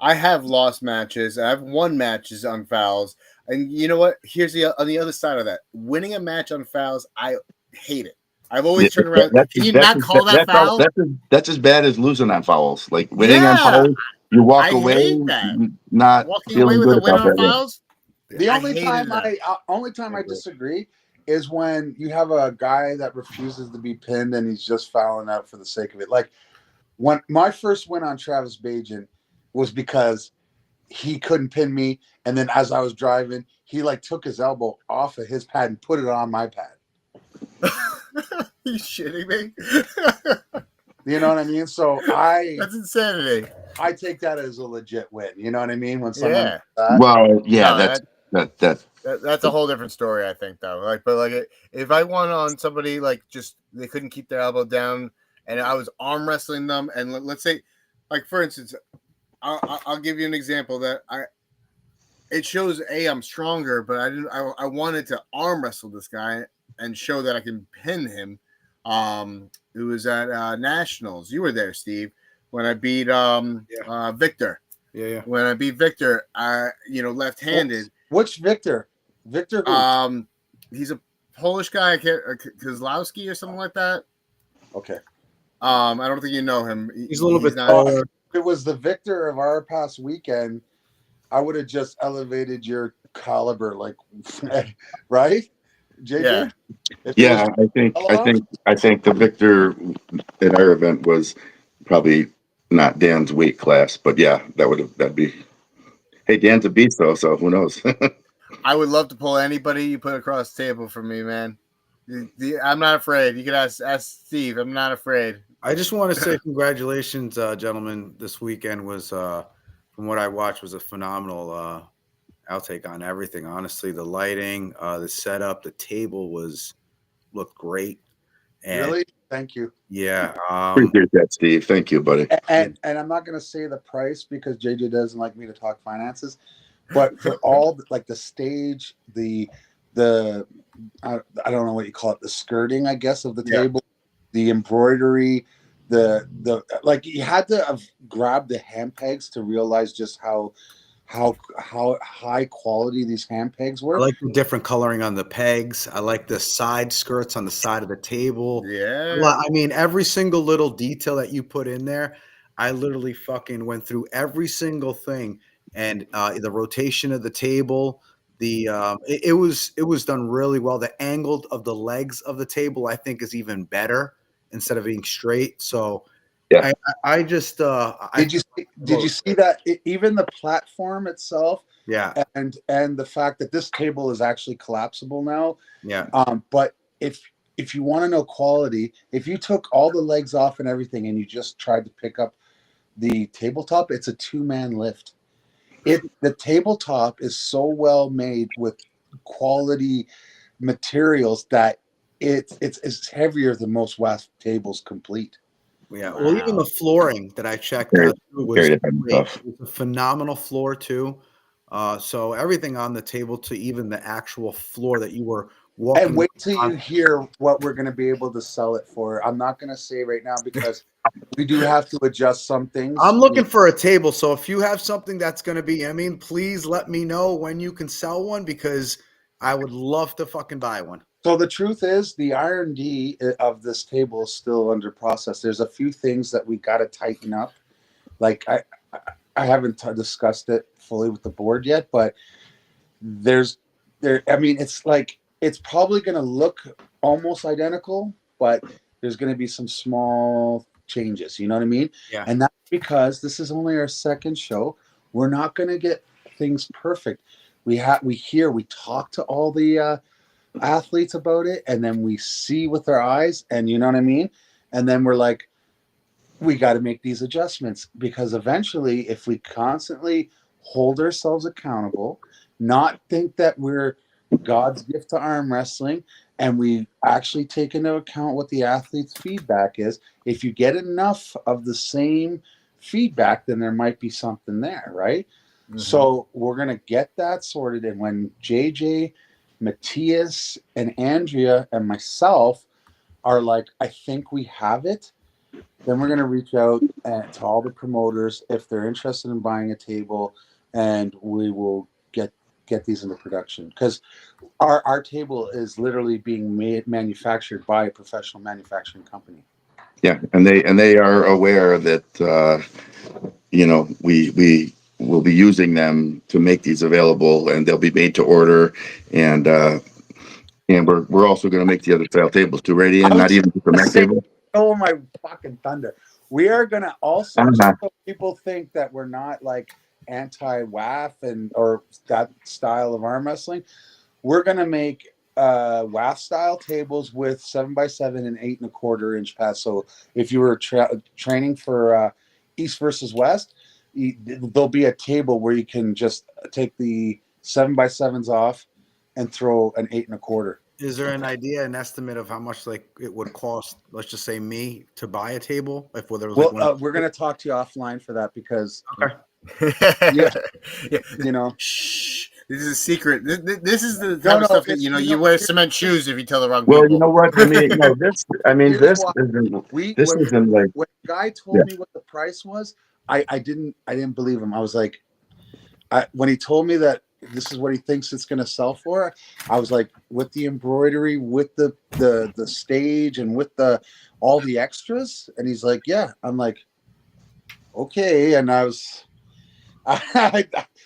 [SPEAKER 1] I have lost matches. I've won matches on fouls, and you know what? Here's on the other side of that. Winning a match on fouls, I hate it. I've always turned around. Can you not call that foul?
[SPEAKER 2] That's as bad as losing on fouls. Like winning on
[SPEAKER 1] Yeah,
[SPEAKER 2] fouls, you walk
[SPEAKER 1] I
[SPEAKER 2] away
[SPEAKER 1] hate that.
[SPEAKER 2] not
[SPEAKER 1] Walking away
[SPEAKER 2] feeling
[SPEAKER 1] with
[SPEAKER 2] good
[SPEAKER 1] a win
[SPEAKER 2] about
[SPEAKER 1] on
[SPEAKER 2] that one.
[SPEAKER 1] fouls.
[SPEAKER 3] The only time
[SPEAKER 1] that.
[SPEAKER 3] only time I disagree is when you have a guy that refuses to be pinned and he's just fouling out for the sake of it. Like when my first win on Travis Bajan was because he couldn't pin me, and then as I was driving, he like took his elbow off of his pad and put it on my pad.
[SPEAKER 1] You shitting me?
[SPEAKER 3] You know what I mean? So
[SPEAKER 1] that's insanity.
[SPEAKER 3] I take that as a legit win. You know what I mean? When someone
[SPEAKER 1] Yeah.
[SPEAKER 2] Well, yeah,
[SPEAKER 1] No,
[SPEAKER 2] that's
[SPEAKER 1] that's a whole different story, I think, though. Like, but like, if I won on somebody like just they couldn't keep their elbow down, and I was arm wrestling them, and let's say, like for instance, I'll give you an example that it shows I'm stronger, but I wanted to arm wrestle this guy and show that I can pin him. It was at Nationals. You were there, Steve, when I beat Victor.
[SPEAKER 4] Yeah.
[SPEAKER 1] When I beat Victor, left-handed.
[SPEAKER 3] Which Victor? Victor who?
[SPEAKER 1] He's a Polish guy, Kozlowski or something like that.
[SPEAKER 3] Okay.
[SPEAKER 1] I don't think you know him.
[SPEAKER 4] He's a little bit
[SPEAKER 3] taller. If it was the Victor of our past weekend, I would have just elevated your caliber, like, right, JJ?
[SPEAKER 2] Yeah, I think the Victor at our event was probably not Dan's weight class, but yeah, that'd be. Hey, Dan's a beast though, so who knows?
[SPEAKER 1] I would love to pull anybody you put across the table for me, man. I'm not afraid. You can ask Steve. I'm not afraid.
[SPEAKER 4] I just want to say congratulations, gentlemen. This weekend was, from what I watched, was a phenomenal outtake on everything. Honestly, the lighting, the setup, the table looked great. And
[SPEAKER 3] really? Thank you.
[SPEAKER 4] Yeah.
[SPEAKER 2] Appreciate that, Steve. Thank you, buddy.
[SPEAKER 3] And I'm not going to say the price because JJ doesn't like me to talk finances, but for all like the stage, the I don't know what you call it, the skirting, I guess, of the table, the embroidery, the like you had to have grabbed the hand pegs to realize just how high quality these hand pegs were.
[SPEAKER 4] I like the different coloring on the pegs. I like the side skirts on the side of the table.
[SPEAKER 1] Yeah.
[SPEAKER 4] I mean, every single little detail that you put in there, I literally fucking went through every single thing. And the rotation of the table, it was done really well. The angle of the legs of the table, I think, is even better instead of being straight. So
[SPEAKER 2] yeah,
[SPEAKER 4] I just
[SPEAKER 3] did you see that even the platform itself?
[SPEAKER 4] Yeah,
[SPEAKER 3] and the fact that this table is actually collapsible now.
[SPEAKER 4] Yeah.
[SPEAKER 3] But if you want to know quality, if you took all the legs off and everything and you just tried to pick up the tabletop, it's a 2-man lift. The tabletop is so well made with quality materials that it's heavier than most WASP tables complete.
[SPEAKER 4] Yeah, well, even the flooring that I checked out was great. It was a phenomenal floor too. So everything on the table to even the actual floor that you were walking.
[SPEAKER 3] And wait till you hear what we're going to be able to sell it for. I'm not going to say right now because we do have to adjust some things.
[SPEAKER 4] I'm looking for a table. So if you have something that's going to be, please let me know when you can sell one because I would love to fucking buy one.
[SPEAKER 3] So the truth is the R&D of this table is still under process. There's a few things that we got to tighten up. Like I haven't discussed it fully with the board yet, but it's probably going to look almost identical, but there's going to be some small changes. You know what I mean?
[SPEAKER 4] Yeah.
[SPEAKER 3] And that's because this is only our second show. We're not going to get things perfect. We talk to all the athletes about it, and then we see with our eyes, and you know what I mean? And then we're like, we got to make these adjustments because eventually, if we constantly hold ourselves accountable, not think that we're God's gift to arm wrestling, and we actually take into account what the athlete's feedback is. If you get enough of the same feedback, then there might be something there, right? Mm-hmm. So we're going to get that sorted. And when JJ, Matthias, and Andrea and myself are like, I think we have it, Then we're going to reach out to all the promoters if they're interested in buying a table, and we will get these into production, because our table is literally being manufactured by a professional manufacturing company.
[SPEAKER 2] Yeah, and they are aware that we will be using them to make these available, and they'll be made to order, and we're also going to make the other style tables too, right, Ian? Not even just a Mac table.
[SPEAKER 3] Oh my fucking thunder! We are going to also, just so people think that we're not like anti-WAF or that style of arm wrestling, we're going to make WAF style tables with 7x7 and 8 1/4 inch pads. So if you were training for East versus West, there'll be a table where you can just take the 7x7s off and throw an 8 1/4.
[SPEAKER 4] Is there an estimate of how much like it would cost? Let's just say me to buy a table. If whether it was
[SPEAKER 3] we're going to talk to you offline for that, because
[SPEAKER 1] Yeah.
[SPEAKER 3] you know.
[SPEAKER 1] Shh. This is a secret. This is the type of stuff that you wear cement shoes if you tell the wrong people.
[SPEAKER 2] Well, you know what? This isn't like,
[SPEAKER 3] when the guy told me what the price was, I didn't believe him. I was like, when he told me that this is what he thinks it's going to sell for, I was like, with the embroidery, with the stage, and with all the extras, and he's like, yeah. I'm like, okay, and I was.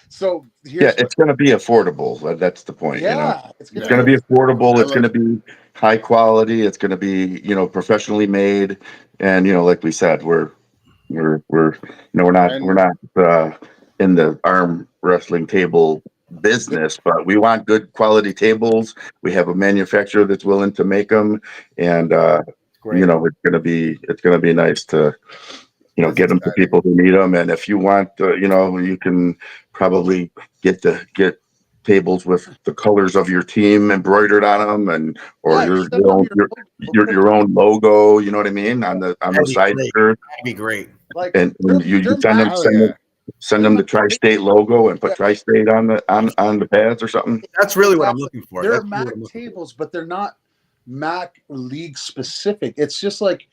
[SPEAKER 3] So
[SPEAKER 2] it's going to be affordable. That's the point.
[SPEAKER 3] Yeah,
[SPEAKER 2] it's going to be affordable. It's going to be high quality. It's going to be professionally made, and like we said, we're not in the arm wrestling table business, but we want good quality tables. We have a manufacturer that's willing to make them, and it's going to be nice to. Get them to people who need them, and if you want, you can probably get tables with the colors of your team embroidered on them, or your own logo. You know what I mean, on the side shirt.
[SPEAKER 4] That'd be great.
[SPEAKER 3] Like,
[SPEAKER 2] and you send them the Tristate logo and put Tristate on the pads or something.
[SPEAKER 4] That's really what I'm looking for.
[SPEAKER 3] They're Mac tables, but they're not Mac league specific. It's just like.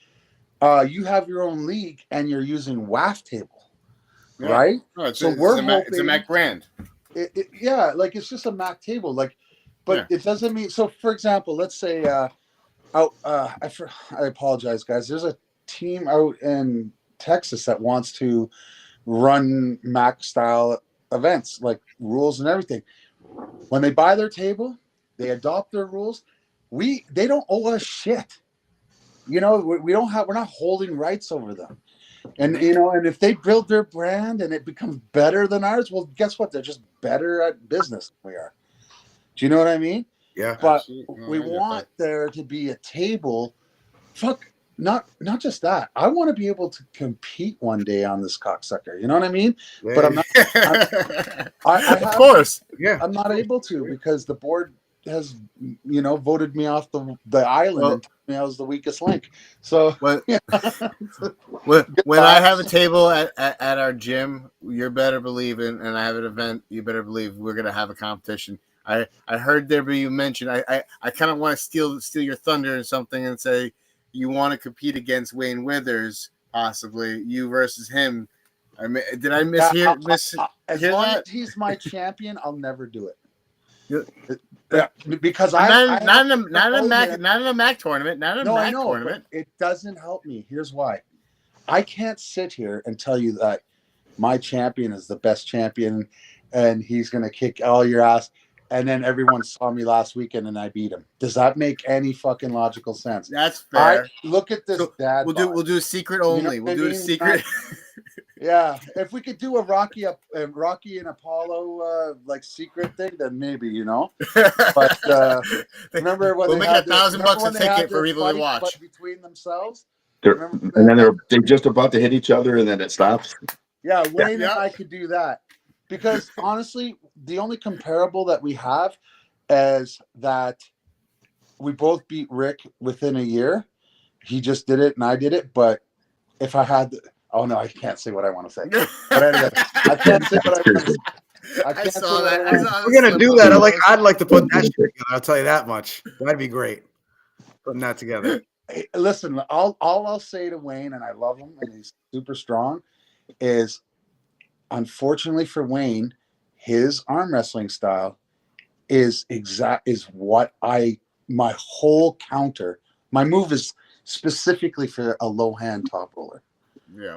[SPEAKER 3] You have your own league and you're using WAF table, right?
[SPEAKER 1] No, it's a Mac brand.
[SPEAKER 3] It's just a Mac table. It doesn't mean. So, for example, let's say, I apologize, guys. There's a team out in Texas that wants to run Mac style events, like rules and everything. When they buy their table, they adopt their rules. They don't owe us shit. We don't have. We're not holding rights over them, and and if they build their brand and it becomes better than ours, well, guess what? They're just better at business than we are. Do you know what I mean?
[SPEAKER 4] Yeah.
[SPEAKER 3] But we want there to be a table. Fuck, not just that. I want to be able to compete one day on this cocksucker. You know what I mean? Yeah. But I'm not. Of course. Yeah. I'm not able to because the board has voted me off the island and told me I was the weakest link. So
[SPEAKER 1] when I have a table at our gym, you better believe it, and I have an event, you better believe we're gonna have a competition. I heard there you mentioned I kind of want to steal your thunder and something and say you want to compete against Wayne Withers, possibly you versus him. Did I mishear?
[SPEAKER 3] As long as he's my champion, I'll never do it. Yeah, because not in
[SPEAKER 1] a Mac tournament, tournament.
[SPEAKER 3] It doesn't help me. Here's why: I can't sit here and tell you that my champion is the best champion, and he's gonna kick all your ass. And then everyone saw me last weekend and I beat him. Does that make any fucking logical sense?
[SPEAKER 1] That's fair.
[SPEAKER 3] Look at this, Dad.
[SPEAKER 1] We'll do a secret only. We'll do a secret.
[SPEAKER 3] Yeah, if we could do a Rocky and Apollo secret thing, then maybe But remember when
[SPEAKER 1] we'll make $1,000 a ticket for people to watch
[SPEAKER 3] between themselves.
[SPEAKER 2] And then they're just about to hit each other, and then it stops.
[SPEAKER 3] Yeah, Wayne and I could do that because honestly, the only comparable that we have is that we both beat Rick within a year. He just did it, and I did it. But if I had oh no, I can't say what I want to say. But anyway, I can't say what I want to say.
[SPEAKER 1] I saw that.
[SPEAKER 4] We're gonna do that. I'd like to put that shit together. I'll tell you that much. That'd be great. Putting that together.
[SPEAKER 3] Hey, listen, all I'll say to Wayne, and I love him, and he's super strong, is unfortunately for Wayne, his arm wrestling style is what my whole counter. My move is specifically for a low hand top roller.
[SPEAKER 1] Yeah.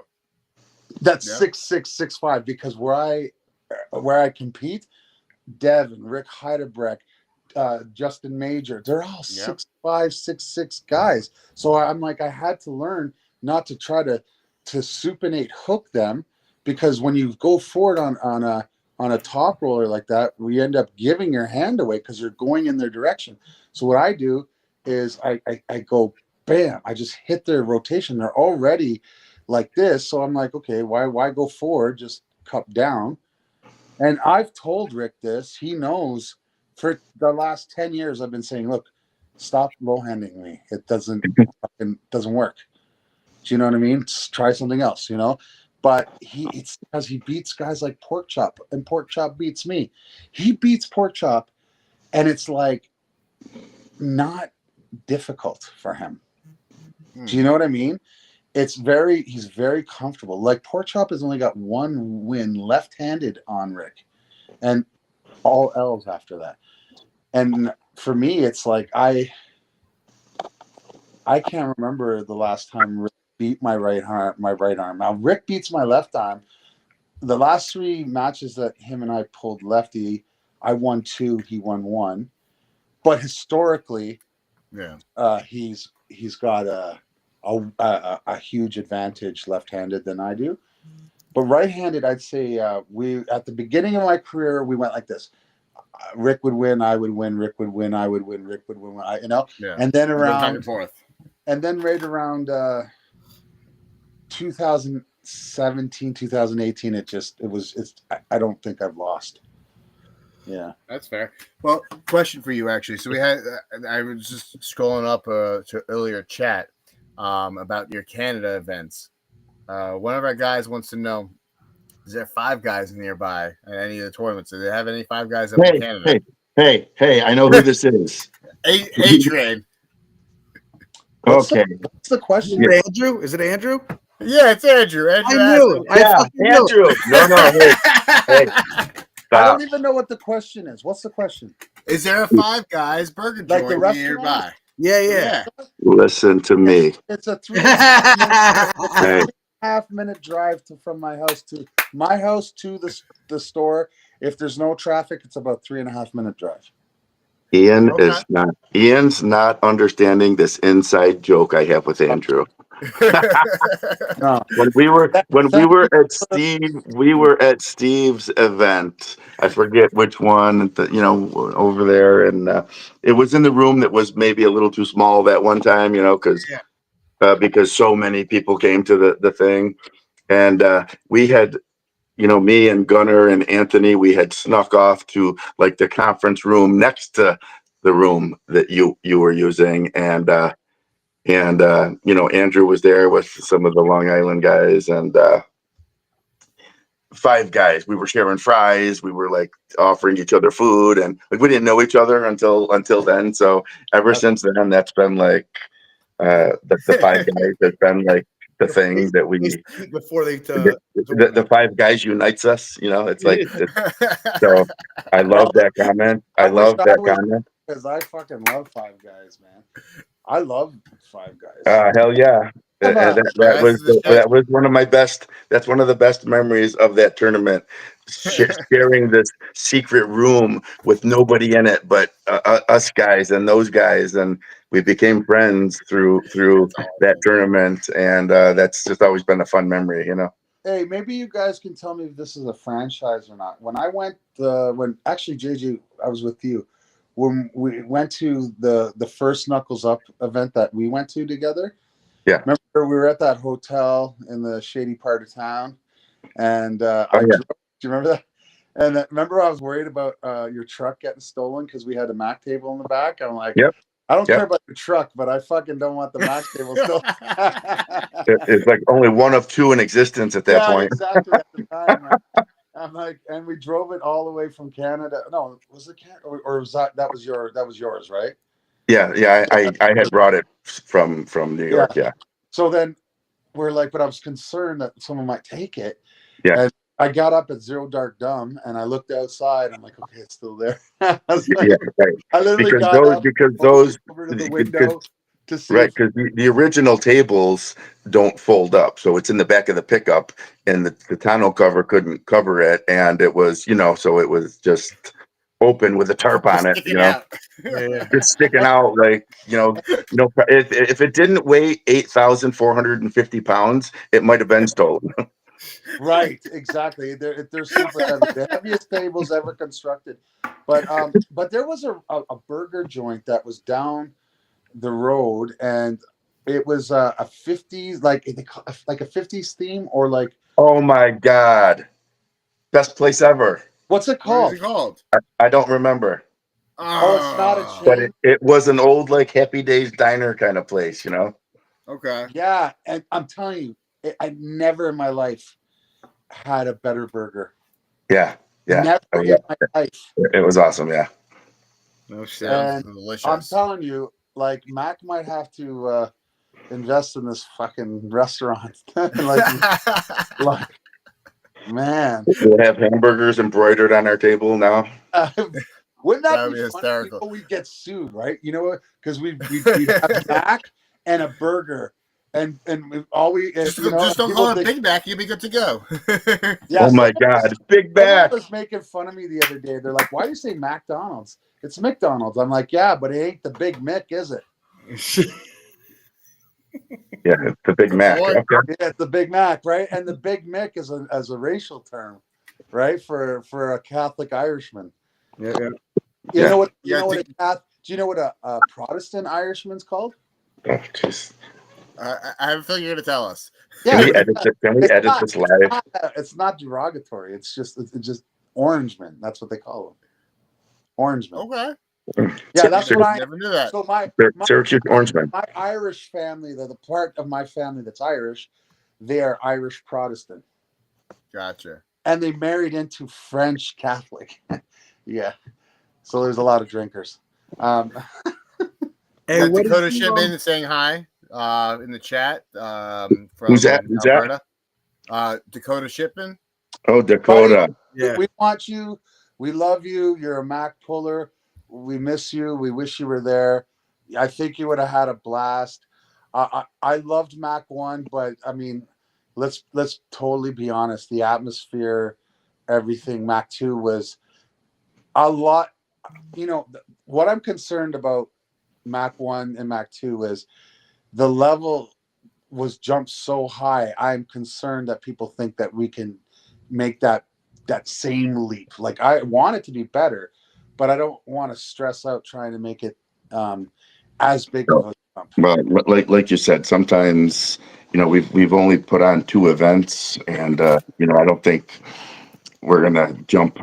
[SPEAKER 3] That's 6'6", 6'5", because where I compete, Devin, Rick Heidebrecht, Justin Major, they're all 6'5", 6'6" guys. So I'm like, I had to learn not to try to supinate hook them, because when you go forward on a top roller like that, we end up giving your hand away because you're going in their direction. So what I do is I go bam, I just hit their rotation. They're already like this, so I'm like, okay, why go forward? Just cup down. And I've told Rick this. He knows. For the last 10 years, I've been saying, look, stop low-handing me. It doesn't work. Do you know what I mean? Just try something else, you know? But it's because he beats guys like Pork Chop, and Pork Chop beats me. He beats Pork Chop, and it's like not difficult for him. Do you know what I mean? He's very comfortable. Like Pork Chop has only got one win left-handed on Rick, and all L's after that. And for me, it's like I can't remember the last time Rick beat my right arm. Now Rick beats my left arm. The last 3 matches that him and I pulled lefty, I won 2, he won 1. But historically, he's got a huge advantage left-handed than I do. But right-handed, I'd say we at the beginning of my career, we went like this. Rick would win, I would win. Rick would win, I would win. Rick would win, you know. Yeah. And then back and forth. And then right around 2017, 2018, I don't think I've lost. Yeah,
[SPEAKER 1] that's fair. Well, question for you actually. So we had I was just scrolling up to earlier chat about your Canada events. One of our guys wants to know, is there 5 guys nearby at any of the tournaments? Do they have any 5 guys up in Canada?
[SPEAKER 2] Hey, I know who this is.
[SPEAKER 1] Adrian.
[SPEAKER 2] Okay.
[SPEAKER 3] What's the question?
[SPEAKER 4] Andrew? Is it Andrew?
[SPEAKER 1] Yeah, it's Andrew.
[SPEAKER 4] I knew it.
[SPEAKER 2] Andrew. No. Hey.
[SPEAKER 3] I don't even know what the question is. What's the question?
[SPEAKER 1] Is there a 5 guys burger joint
[SPEAKER 3] the restaurant
[SPEAKER 1] nearby?
[SPEAKER 4] Yeah.
[SPEAKER 2] Listen to me.
[SPEAKER 3] It's a 3.5 minute drive from my house to the store. If there's no traffic, it's about 3.5 minute drive.
[SPEAKER 2] Ian's not understanding this inside joke I have with Andrew.
[SPEAKER 3] No.
[SPEAKER 2] When we were at Steve's event. I forget which one, over there, and it was in the room that was maybe a little too small that one time, because so many people came to the thing, and we had. Me and Gunnar and Anthony, we had snuck off to like the conference room next to the room that you were using. And Andrew was there with some of the Long Island guys, and 5 guys. We were sharing fries. We were like offering each other food, and like we didn't know each other until then. So ever since then, that's been like the 5 guys has been like the thing that we
[SPEAKER 4] before they
[SPEAKER 2] the 5 guys unites us. It's like so. I love that comment. I love that comment
[SPEAKER 3] because I fucking love 5 guys, man. I love 5 guys.
[SPEAKER 2] Hell yeah. That was one of my best. That's one of the best memories of that tournament. Sharing this secret room with nobody in it but us guys and those guys, and we became friends through that tournament, and that's just always been a fun memory,
[SPEAKER 3] Hey, maybe you guys can tell me if this is a franchise or not. When I went, when actually JJ, I was with you when we went to the first Knuckles Up event that we went to together.
[SPEAKER 2] Yeah.
[SPEAKER 3] Remember we were at that hotel in the shady part of town, and do you remember that? And remember I was worried about your truck getting stolen because we had a Mac table in the back. I'm like,
[SPEAKER 2] yep.
[SPEAKER 3] I don't care about your truck, but I fucking don't want the Mac table stolen.
[SPEAKER 2] It's like only one of 2 in existence at that point.
[SPEAKER 3] Exactly at the time. I'm like, and we drove it all the way from Canada. No, was it Canada or was that was yours, right?
[SPEAKER 2] Yeah. I had brought it from New York. Yeah.
[SPEAKER 3] So then we're like, but I was concerned that someone might take it.
[SPEAKER 2] Yeah.
[SPEAKER 3] And I got up at Zero Dark Dumb and I looked outside. I'm like, okay, it's still there. I was like,
[SPEAKER 2] Yeah. Right.
[SPEAKER 3] I literally
[SPEAKER 2] Because
[SPEAKER 3] got up,
[SPEAKER 2] those
[SPEAKER 3] over to the
[SPEAKER 2] because
[SPEAKER 3] window to see
[SPEAKER 2] right,
[SPEAKER 3] if.
[SPEAKER 2] because the original tables don't fold up, so it's in the back of the pickup, and the tonneau cover couldn't cover it, and it was, so it was just open with a tarp on it,
[SPEAKER 1] Sticking out.
[SPEAKER 4] Yeah.
[SPEAKER 2] just sticking out like, if it didn't weigh 8,450 pounds, it might have been stolen.
[SPEAKER 3] Right, exactly. They're super heavy, the heaviest tables ever constructed. But there was a burger joint that was down the road, and it was a 50s, like a 50s theme, or like,
[SPEAKER 2] Oh my God, best place ever.
[SPEAKER 3] what's it
[SPEAKER 1] What is it
[SPEAKER 3] called?
[SPEAKER 1] called?
[SPEAKER 2] I don't remember,
[SPEAKER 3] Oh, it's not a
[SPEAKER 2] but
[SPEAKER 3] chain.
[SPEAKER 2] it was an old like Happy Days diner kind of place.
[SPEAKER 1] Okay.
[SPEAKER 3] Yeah, and I'm telling you, I never in my life had a better burger.
[SPEAKER 2] Yeah.
[SPEAKER 3] Never
[SPEAKER 2] Yeah.
[SPEAKER 3] in my life.
[SPEAKER 2] It was awesome. Yeah.
[SPEAKER 4] No shit.
[SPEAKER 1] Sounds
[SPEAKER 3] And
[SPEAKER 1] delicious.
[SPEAKER 3] I'm telling you, like, Mac might have to invest in this fucking restaurant. like, man,
[SPEAKER 2] We'll have hamburgers embroidered on our table now.
[SPEAKER 3] wouldn't that
[SPEAKER 1] That would
[SPEAKER 3] be
[SPEAKER 1] be
[SPEAKER 3] funny?
[SPEAKER 1] hysterical.
[SPEAKER 3] We'd get sued, right? You know what? Because we'd have Mac and a burger, and all we,
[SPEAKER 1] just don't
[SPEAKER 3] people
[SPEAKER 1] call it a
[SPEAKER 3] think,
[SPEAKER 1] Big Mac. You'll be good to go.
[SPEAKER 3] yeah.
[SPEAKER 2] Oh my God, Big
[SPEAKER 3] Someone
[SPEAKER 2] Mac.
[SPEAKER 3] was making fun of me the other day. They're like, "Why do you say McDonald's? It's McDonald's." I'm like, "Yeah, but it ain't the Big Mick, is it?"
[SPEAKER 2] Yeah, it's the Big
[SPEAKER 1] Good
[SPEAKER 2] Mac.
[SPEAKER 1] point.
[SPEAKER 2] Okay.
[SPEAKER 3] Yeah, it's the Big Mac, right? And the Big Mick is as a racial term, right? For a Catholic Irishman.
[SPEAKER 4] Yeah.
[SPEAKER 3] You
[SPEAKER 2] Yeah.
[SPEAKER 3] know what?
[SPEAKER 1] Yeah,
[SPEAKER 3] Do you know what a Protestant Irishman's called?
[SPEAKER 2] Oh, jeez.
[SPEAKER 1] I have a feeling you're going to tell us.
[SPEAKER 2] Can
[SPEAKER 3] Yeah,
[SPEAKER 2] we edit this? Can we edit this live?
[SPEAKER 3] it's not derogatory. It's just Orangeman. That's what they call them. Orangeman.
[SPEAKER 1] Okay.
[SPEAKER 3] Yeah, that's what I.
[SPEAKER 1] Never knew that.
[SPEAKER 3] So
[SPEAKER 2] Syracuse Orangeman.
[SPEAKER 3] my Irish family, the part of my family that's Irish, they are Irish Protestant,
[SPEAKER 1] Gotcha.
[SPEAKER 3] and they married into French Catholic. Yeah, so there's a lot of drinkers.
[SPEAKER 4] Hey,
[SPEAKER 1] Got
[SPEAKER 4] what
[SPEAKER 1] Dakota
[SPEAKER 4] did you,
[SPEAKER 1] Shipman saying hi in the chat from
[SPEAKER 2] Who's that? Who's that?
[SPEAKER 1] Alberta. Dakota Shipman.
[SPEAKER 2] Oh, Dakota.
[SPEAKER 4] Yeah.
[SPEAKER 3] We want you. We love you. You're a Mac puller. We miss you. We wish you were there. I think you would have had a blast. I loved Mac 1, but I mean, let's totally be honest. The atmosphere, everything. Mac 2 was a lot. What I'm concerned about Mac 1 and Mac 2 is the level was jumped so high. I'm concerned that people think that we can make that same leap. Like, I want it to be better, but I don't want to stress out trying to make it as big of a jump.
[SPEAKER 2] Well, like you said, sometimes we've only put on 2 events, and I don't think we're gonna jump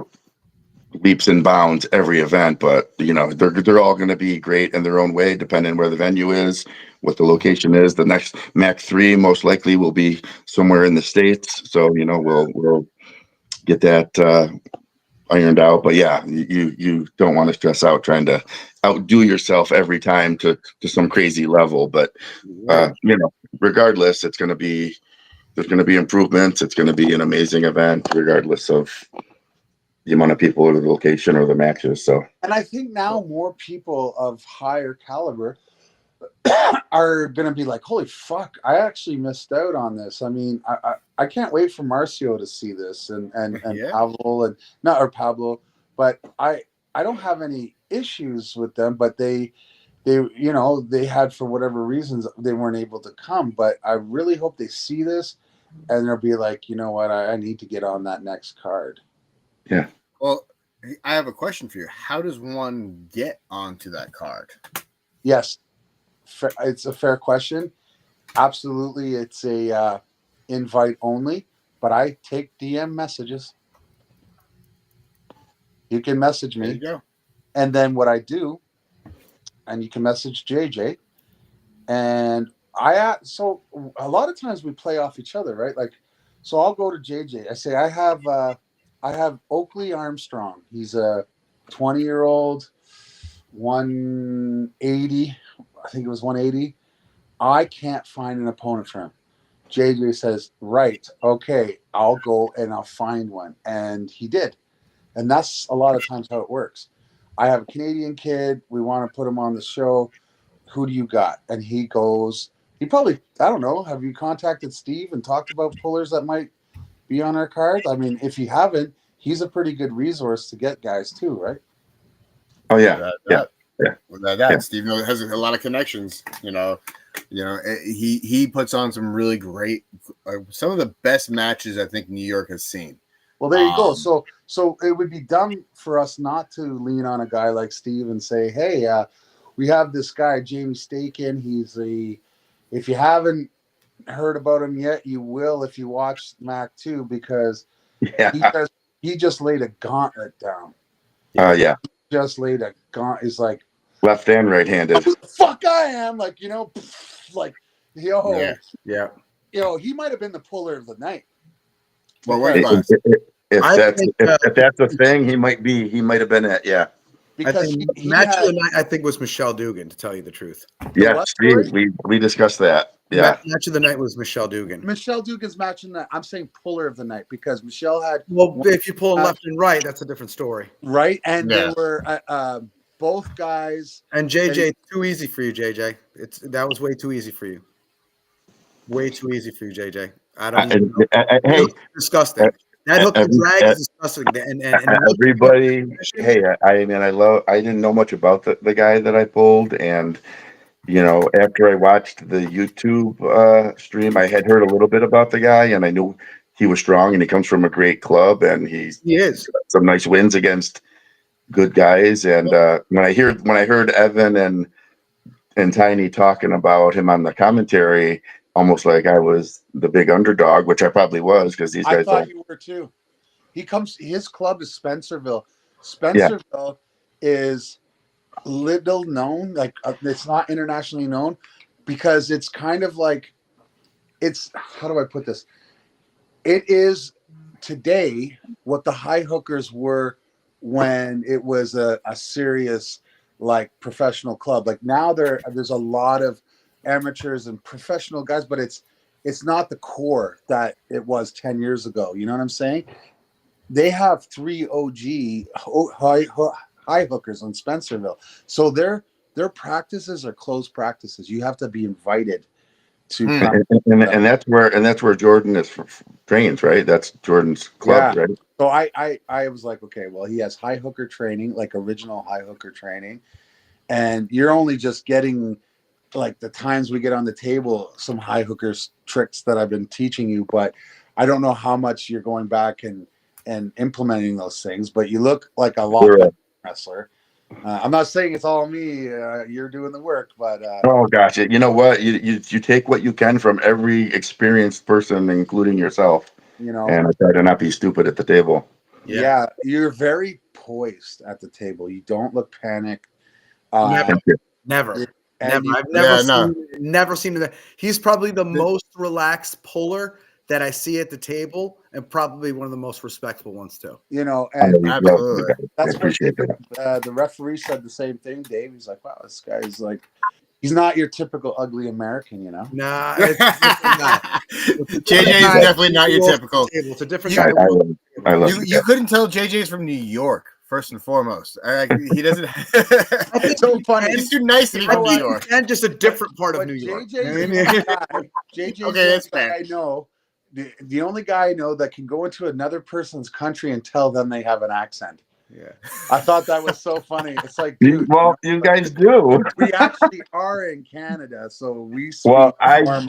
[SPEAKER 2] leaps and bounds every event, but they're all going to be great in their own way, depending where the venue is, what the location is. The next Mac 3 most likely will be somewhere in the States, so we'll get that ironed out. But yeah, you don't want to stress out trying to outdo yourself every time to some crazy level. But regardless, there's going to be improvements. It's going to be an amazing event, regardless of the amount of people or the location or the matches. So,
[SPEAKER 3] and I think now more people of higher caliber are going to be like, holy fuck, I actually missed out on this. I mean, I can't wait for Marcio to see this, and
[SPEAKER 1] Yeah.
[SPEAKER 3] Pablo, but I don't have any issues with them, but they had, for whatever reasons, they weren't able to come. But I really hope they see this and they'll be like, you know what, I need to get on that next card.
[SPEAKER 2] Yeah.
[SPEAKER 1] Well, I have a question for you. How does one get onto that card?
[SPEAKER 3] Yes, it's a fair question. Absolutely, it's a invite only, but I take DM messages. You can message me.
[SPEAKER 1] There you go.
[SPEAKER 3] And then what I do, and you can message JJ, and so a lot of times we play off each other, right? Like, so I'll go to JJ. I say, I have Oakley Armstrong. He's a 20-year-old 180. I think it was 180. I can't find an opponent for him. JJ says, right, okay, I'll go and I'll find one. And he did. And that's a lot of times how it works. I have a Canadian kid. We want to put him on the show. Who do you got? And he goes, he probably, I don't know, have you contacted Steve and talked about pullers that might be on our card? I mean, if you haven't, he's a pretty good resource to get guys too, right?
[SPEAKER 2] Oh, yeah.
[SPEAKER 1] Without that, Steve has a lot of connections. He puts on some really great, some of the best matches I think New York has seen.
[SPEAKER 3] Well, there you go. So it would be dumb for us not to lean on a guy like Steve and say, hey, we have this guy, Jamie Staken. If you haven't heard about him yet, you will if you watch Mac 2, because he just laid a gauntlet down. He just laid a gauntlet. He's like,
[SPEAKER 2] left and right-handed.
[SPEAKER 3] Who the fuck I am? Like, he might have been the puller of the night.
[SPEAKER 1] Well, what about
[SPEAKER 2] if that's a thing, he might have been it. Yeah.
[SPEAKER 3] Because
[SPEAKER 4] match of the night, I think, was Michelle Dugan, to tell you the truth.
[SPEAKER 2] Yeah, we discussed that. Yeah.
[SPEAKER 4] Match of the night was Michelle Dugan.
[SPEAKER 3] Michelle Dugan's match of the night. I'm saying puller of the night because Michelle had.
[SPEAKER 4] Well, if you pull left and right, that's a different story.
[SPEAKER 3] Right, and there were both guys.
[SPEAKER 4] And JJ, too easy for you, JJ. That was way too easy for you. Way too easy for you, JJ. I don't.
[SPEAKER 2] Hey,
[SPEAKER 4] disgusting. That hook and drag is disgusting. And
[SPEAKER 2] everybody, hey, I didn't know much about the guy that I pulled, and after I watched the YouTube stream, I had heard a little bit about the guy, and I knew he was strong, and he comes from a great club, and he is some nice wins against good guys. And when I heard Evan and Tiny talking about him on the commentary, almost like I was the big underdog, which I probably was, because these guys.
[SPEAKER 3] I thought you were too. His club is Spencerville. Spencerville is little known, like it's not internationally known, because it's kind of like how do I put this? It is today what the high hookers were when it was a serious like professional club. Like now there's a lot of amateurs and professional guys, but it's not the core that it was 10 years ago. You know what I'm saying? They have 3 OG high hookers on Spencerville. So their practices are closed practices. You have to be invited to
[SPEAKER 2] and that's where Jordan trains, right? That's Jordan's club, right?
[SPEAKER 3] So I was like, okay, well, he has high hooker training, like original high hooker training, and you're only just getting like the times we get on the table, some high hookers tricks that I've been teaching you, but I don't know how much you're going back and implementing those things, but you look like a lot better wrestler. I'm not saying it's all me. You're doing the work, but
[SPEAKER 2] oh, gotcha. You know what? You take what you can from every experienced person, including yourself. And I try to not be stupid at the table.
[SPEAKER 3] Yeah, you're very poised at the table. You don't look panicked.
[SPEAKER 4] Never. I've never seen that. He's probably the most relaxed puller that I see at the table, and probably one of the most respectful ones too.
[SPEAKER 3] And
[SPEAKER 1] absolutely.
[SPEAKER 3] That's what the referee said the same thing, Dave. He's like, wow, this guy's like, he's not your typical ugly American,
[SPEAKER 4] Nah,
[SPEAKER 1] JJ is definitely not your typical.
[SPEAKER 4] It's a different guy.
[SPEAKER 2] I love
[SPEAKER 1] you couldn't tell JJ's from New York. First and foremost, he doesn't.
[SPEAKER 3] It's so funny.
[SPEAKER 1] He's too nice to be from New York,
[SPEAKER 4] and just a different part of New York.
[SPEAKER 3] JJ's
[SPEAKER 1] okay, that's fair.
[SPEAKER 3] I know the only guy I know that can go into another person's country and tell them they have an accent.
[SPEAKER 1] Yeah,
[SPEAKER 3] I thought that was so funny. It's like, dude,
[SPEAKER 2] you guys do.
[SPEAKER 3] We actually are in Canada, so we speak.
[SPEAKER 2] Well,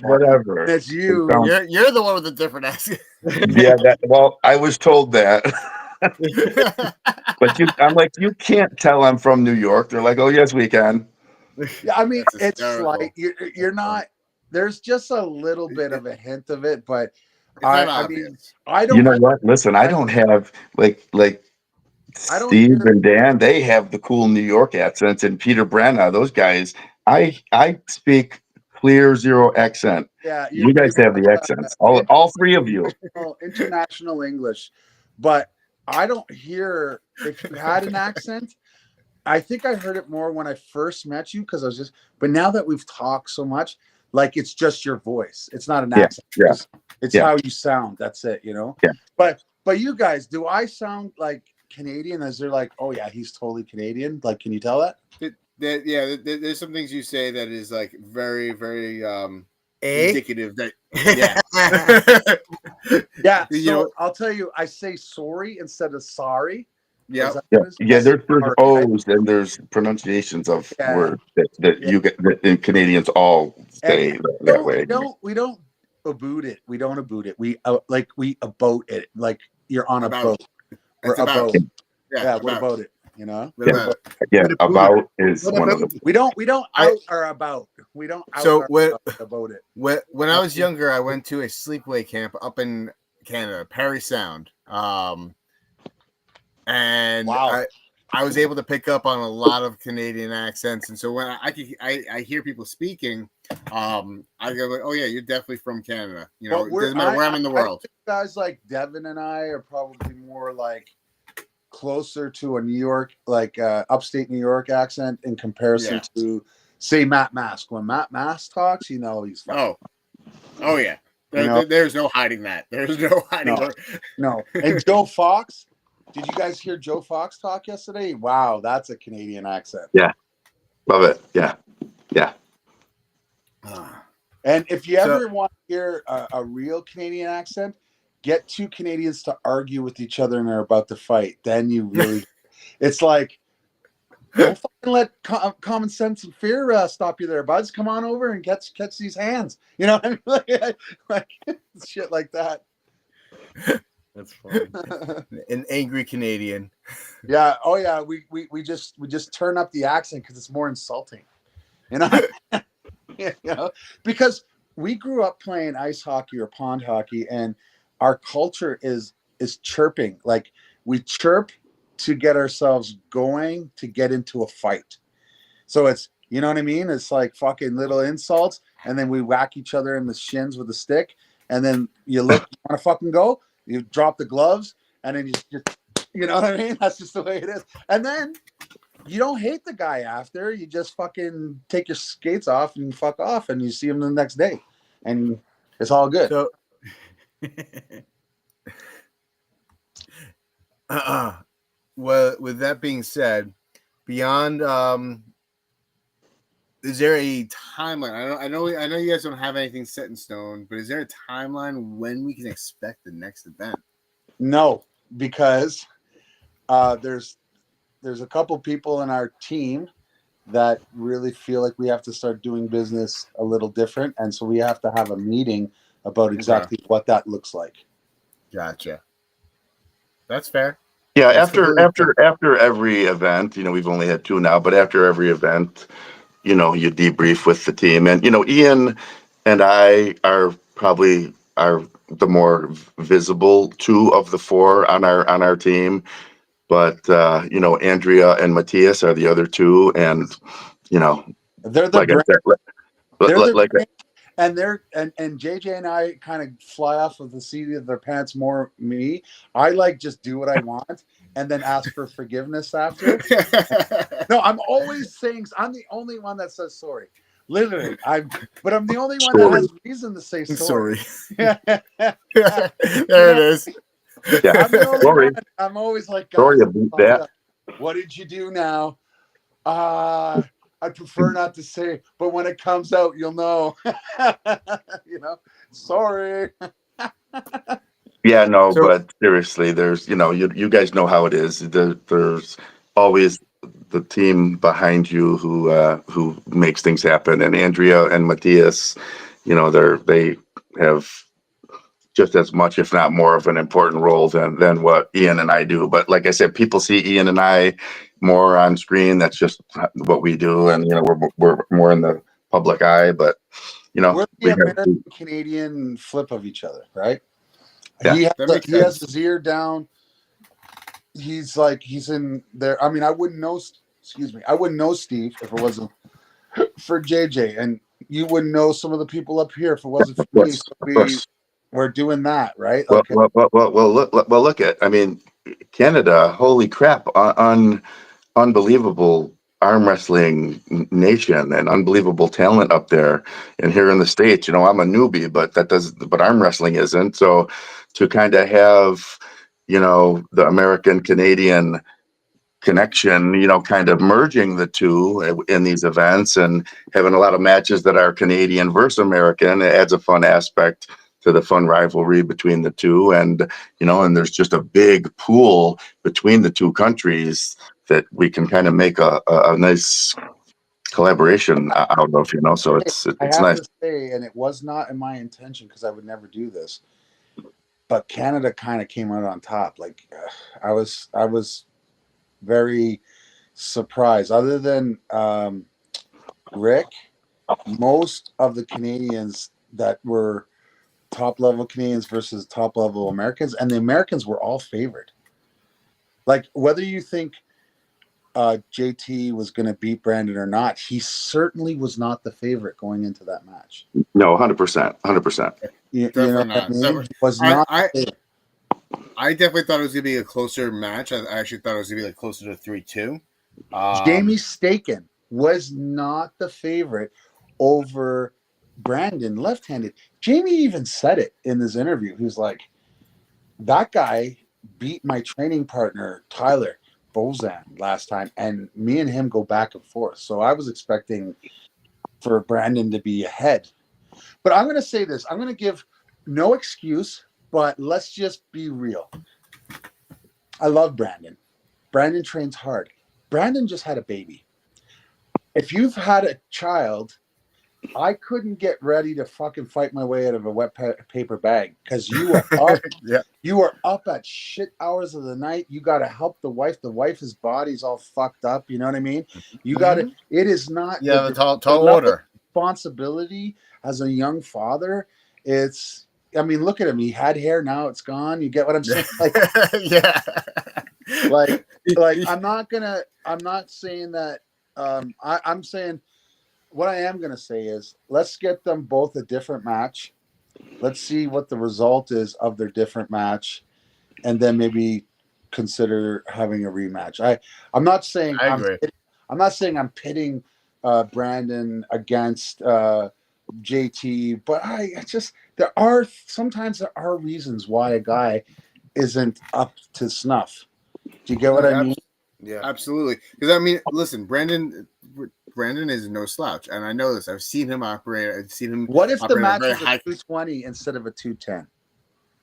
[SPEAKER 2] whatever.
[SPEAKER 3] That's you.
[SPEAKER 1] You're the one with the different accent.
[SPEAKER 2] Yeah. I was told that. But I'm like, you can't tell I'm from New York. They're like, oh yes, we can.
[SPEAKER 3] Yeah, I mean, it's like you're not. There's just a little bit of a hint of it, but I mean, I don't.
[SPEAKER 2] You know what? Listen, I don't have like Steve and Dan. They have the cool New York accents, and Peter Branna. Those guys. I speak clear zero accent.
[SPEAKER 3] Yeah,
[SPEAKER 2] you guys have the accents. All three of you.
[SPEAKER 3] International English, but I don't hear if you had an accent. I think I heard it more when I first met you because I was just. But now that we've talked so much, like it's just your voice. It's not an accent.
[SPEAKER 2] Yeah.
[SPEAKER 3] It's
[SPEAKER 2] Yeah.
[SPEAKER 3] how you sound. That's it. You know.
[SPEAKER 2] Yeah.
[SPEAKER 3] But you guys, do I sound like Canadian? Is there like, oh yeah, he's totally Canadian? Like, can you tell that?
[SPEAKER 1] There's some things you say that is like very, very indicative that
[SPEAKER 3] Yeah.
[SPEAKER 1] You
[SPEAKER 3] So
[SPEAKER 1] know-
[SPEAKER 3] I'll tell you, I say sorry instead of sorry.
[SPEAKER 1] Yeah.
[SPEAKER 2] There's
[SPEAKER 3] Sorry, right?
[SPEAKER 2] O's and there's pronunciations of
[SPEAKER 3] Yeah.
[SPEAKER 2] words that you get that Canadians all say that way.
[SPEAKER 3] We don't aboot it. We don't aboot it. We we aboat it. Like you're on a
[SPEAKER 1] About.
[SPEAKER 3] boat. We're
[SPEAKER 1] It's about.
[SPEAKER 3] about.
[SPEAKER 1] Yeah,
[SPEAKER 3] Yeah, we're about it. You know.
[SPEAKER 1] What about?
[SPEAKER 2] Yeah,
[SPEAKER 4] What
[SPEAKER 2] about is
[SPEAKER 1] what
[SPEAKER 2] one
[SPEAKER 1] about-
[SPEAKER 2] of the.
[SPEAKER 3] We don't out or about. We don't out
[SPEAKER 1] So
[SPEAKER 3] or about it.
[SPEAKER 1] When I was younger, I went to a sleepaway camp up in Canada, Parry Sound, and
[SPEAKER 3] Wow.
[SPEAKER 1] I was able to pick up on a lot of Canadian accents, and so when I hear people speaking, I go like, oh yeah, you're definitely from Canada. You know, it doesn't matter where I'm in the world.
[SPEAKER 3] Guys like Devin and I are probably more like closer to a New York, like upstate New York accent in comparison to say Matt Mask. When Matt Mask talks, you know he's fine.
[SPEAKER 1] Oh yeah. There's no hiding that. There's no hiding.
[SPEAKER 3] No. And Joe Fox. Did you guys hear Joe Fox talk yesterday? Wow, that's a Canadian accent.
[SPEAKER 2] Yeah, love it. Yeah.
[SPEAKER 3] And if you ever want to hear a real Canadian accent, get two Canadians to argue with each other and they're about to fight. Then you really, it's like, don't fucking let common sense and fear stop you there, buds. Come on over and catch these hands. You know what I mean? like shit like that.
[SPEAKER 4] That's funny.
[SPEAKER 1] An angry Canadian.
[SPEAKER 3] Yeah. Oh yeah. We just turn up the accent because it's more insulting. You know? You know, because we grew up playing ice hockey or pond hockey, and our culture is chirping. Like we chirp to get ourselves going to get into a fight. So it's, you know what I mean? It's like fucking little insults, and then we whack each other in the shins with a stick, and then you look, you want to fucking go, you drop the gloves, and then you know what I mean? That's just the way it is. And then you don't hate the guy after. You just fucking take your skates off and fuck off, and you see him the next day, and it's all good.
[SPEAKER 1] So, well, with that being said, beyond, is there a timeline? I know you guys don't have anything set in stone, but is there a timeline when we can expect the next event?
[SPEAKER 3] No, because there's a couple people in our team that really feel like we have to start doing business a little different. And so we have to have a meeting about exactly what that looks like.
[SPEAKER 1] Gotcha. That's fair.
[SPEAKER 2] Yeah,
[SPEAKER 1] That's
[SPEAKER 2] after every event, you know, we've only had 2 now, but after every event, you know, you debrief with the team. And, you know, Ian and I are probably the more visible 2 of the 4 on our team. But you know, Andrea and Matthias are the other 2, and you know,
[SPEAKER 3] they're the
[SPEAKER 2] like
[SPEAKER 3] and JJ and I kind of fly off of the seat of their pants more. Me, I like just do what I want and then ask for forgiveness after. No, I'm always saying I'm the only one that says sorry. Literally, I'm the only one that has reason to say sorry.
[SPEAKER 1] There it is.
[SPEAKER 2] Yeah.
[SPEAKER 3] I'm always like,
[SPEAKER 2] sorry about that.
[SPEAKER 3] What did you do now? I prefer not to say, but when it comes out, you'll know. You know, sorry.
[SPEAKER 2] Yeah, no, but seriously, there's, you know, you guys know how it is. There's always the team behind you who makes things happen. And Andrea and Matthias, you know, they have just as much, if not more, of an important role than what Ian and I do. But like I said, people see Ian and I more on screen. That's just what we do, and you know, we're more in the public eye. But you know,
[SPEAKER 3] we're the American Canadian flip of each other, right?
[SPEAKER 2] Yeah,
[SPEAKER 3] he has his ear down. He's in there. I mean, I wouldn't know Steve if it wasn't for JJ, and you wouldn't know some of the people up here if it wasn't for me. So we're doing that, right?
[SPEAKER 2] Well, look at, I mean, Canada, holy crap, on unbelievable arm wrestling nation and unbelievable talent up there. And here in the States, I'm a newbie, but arm wrestling isn't. So to kind of have, the American Canadian connection, kind of merging the two in these events and having a lot of matches that are Canadian versus American, it adds a fun aspect to the fun rivalry between the two. And, and there's just a big pool between the two countries that we can kind of make a nice collaboration out of, so it's
[SPEAKER 3] I have
[SPEAKER 2] nice.
[SPEAKER 3] to say, and it was not in my intention because I would never do this, but Canada kind of came out on top. Like I was very surprised. Other than Rick, most of the Canadians that were top level Canadians versus top level Americans, and the Americans were all favored. Like whether you think JT was going to beat Brandon or not, he certainly was not the favorite going into that match.
[SPEAKER 2] No, 100%, 100%.
[SPEAKER 1] Definitely not.
[SPEAKER 3] He was not.
[SPEAKER 1] I definitely thought it was going to be a closer match. I actually thought it was going to be like closer to 3-2.
[SPEAKER 3] Jamie Staken was not the favorite over Brandon left-handed. Jamie even said it in his interview. He was like, that guy beat my training partner, Tyler Bozan, last time, and me and him go back and forth. So I was expecting for Brandon to be ahead. But I'm going to say this. I'm going to give no excuse, but let's just be real. I love Brandon. Brandon trains hard. Brandon just had a baby. If you've had a child, I couldn't get ready to fucking fight my way out of a wet paper bag because you are up.
[SPEAKER 1] Yeah.
[SPEAKER 3] You are up at shit hours of the night. You got to help the wife. The wife's body's all fucked up. You know what I mean? You got to. It is not.
[SPEAKER 1] Yeah, the tall order.
[SPEAKER 3] Responsibility as a young father. It's. I mean, look at him. He had hair. Now it's gone. You get what I'm saying? Like,
[SPEAKER 1] yeah.
[SPEAKER 3] Like I'm not saying that. I'm saying. What I am going to say is let's get them both a different match. Let's see what the result is of their different match, and then maybe consider having a rematch. I'm not saying
[SPEAKER 1] I agree.
[SPEAKER 3] I'm not saying I'm pitting Brandon against JT, but there are reasons why a guy isn't up to snuff. Do you get what I mean?
[SPEAKER 1] Yeah, absolutely. Because I mean, listen, Brandon is no slouch, and I know this. I've seen him operate. I've seen him.
[SPEAKER 3] What if the match was a
[SPEAKER 1] high
[SPEAKER 3] 220 instead of a 210?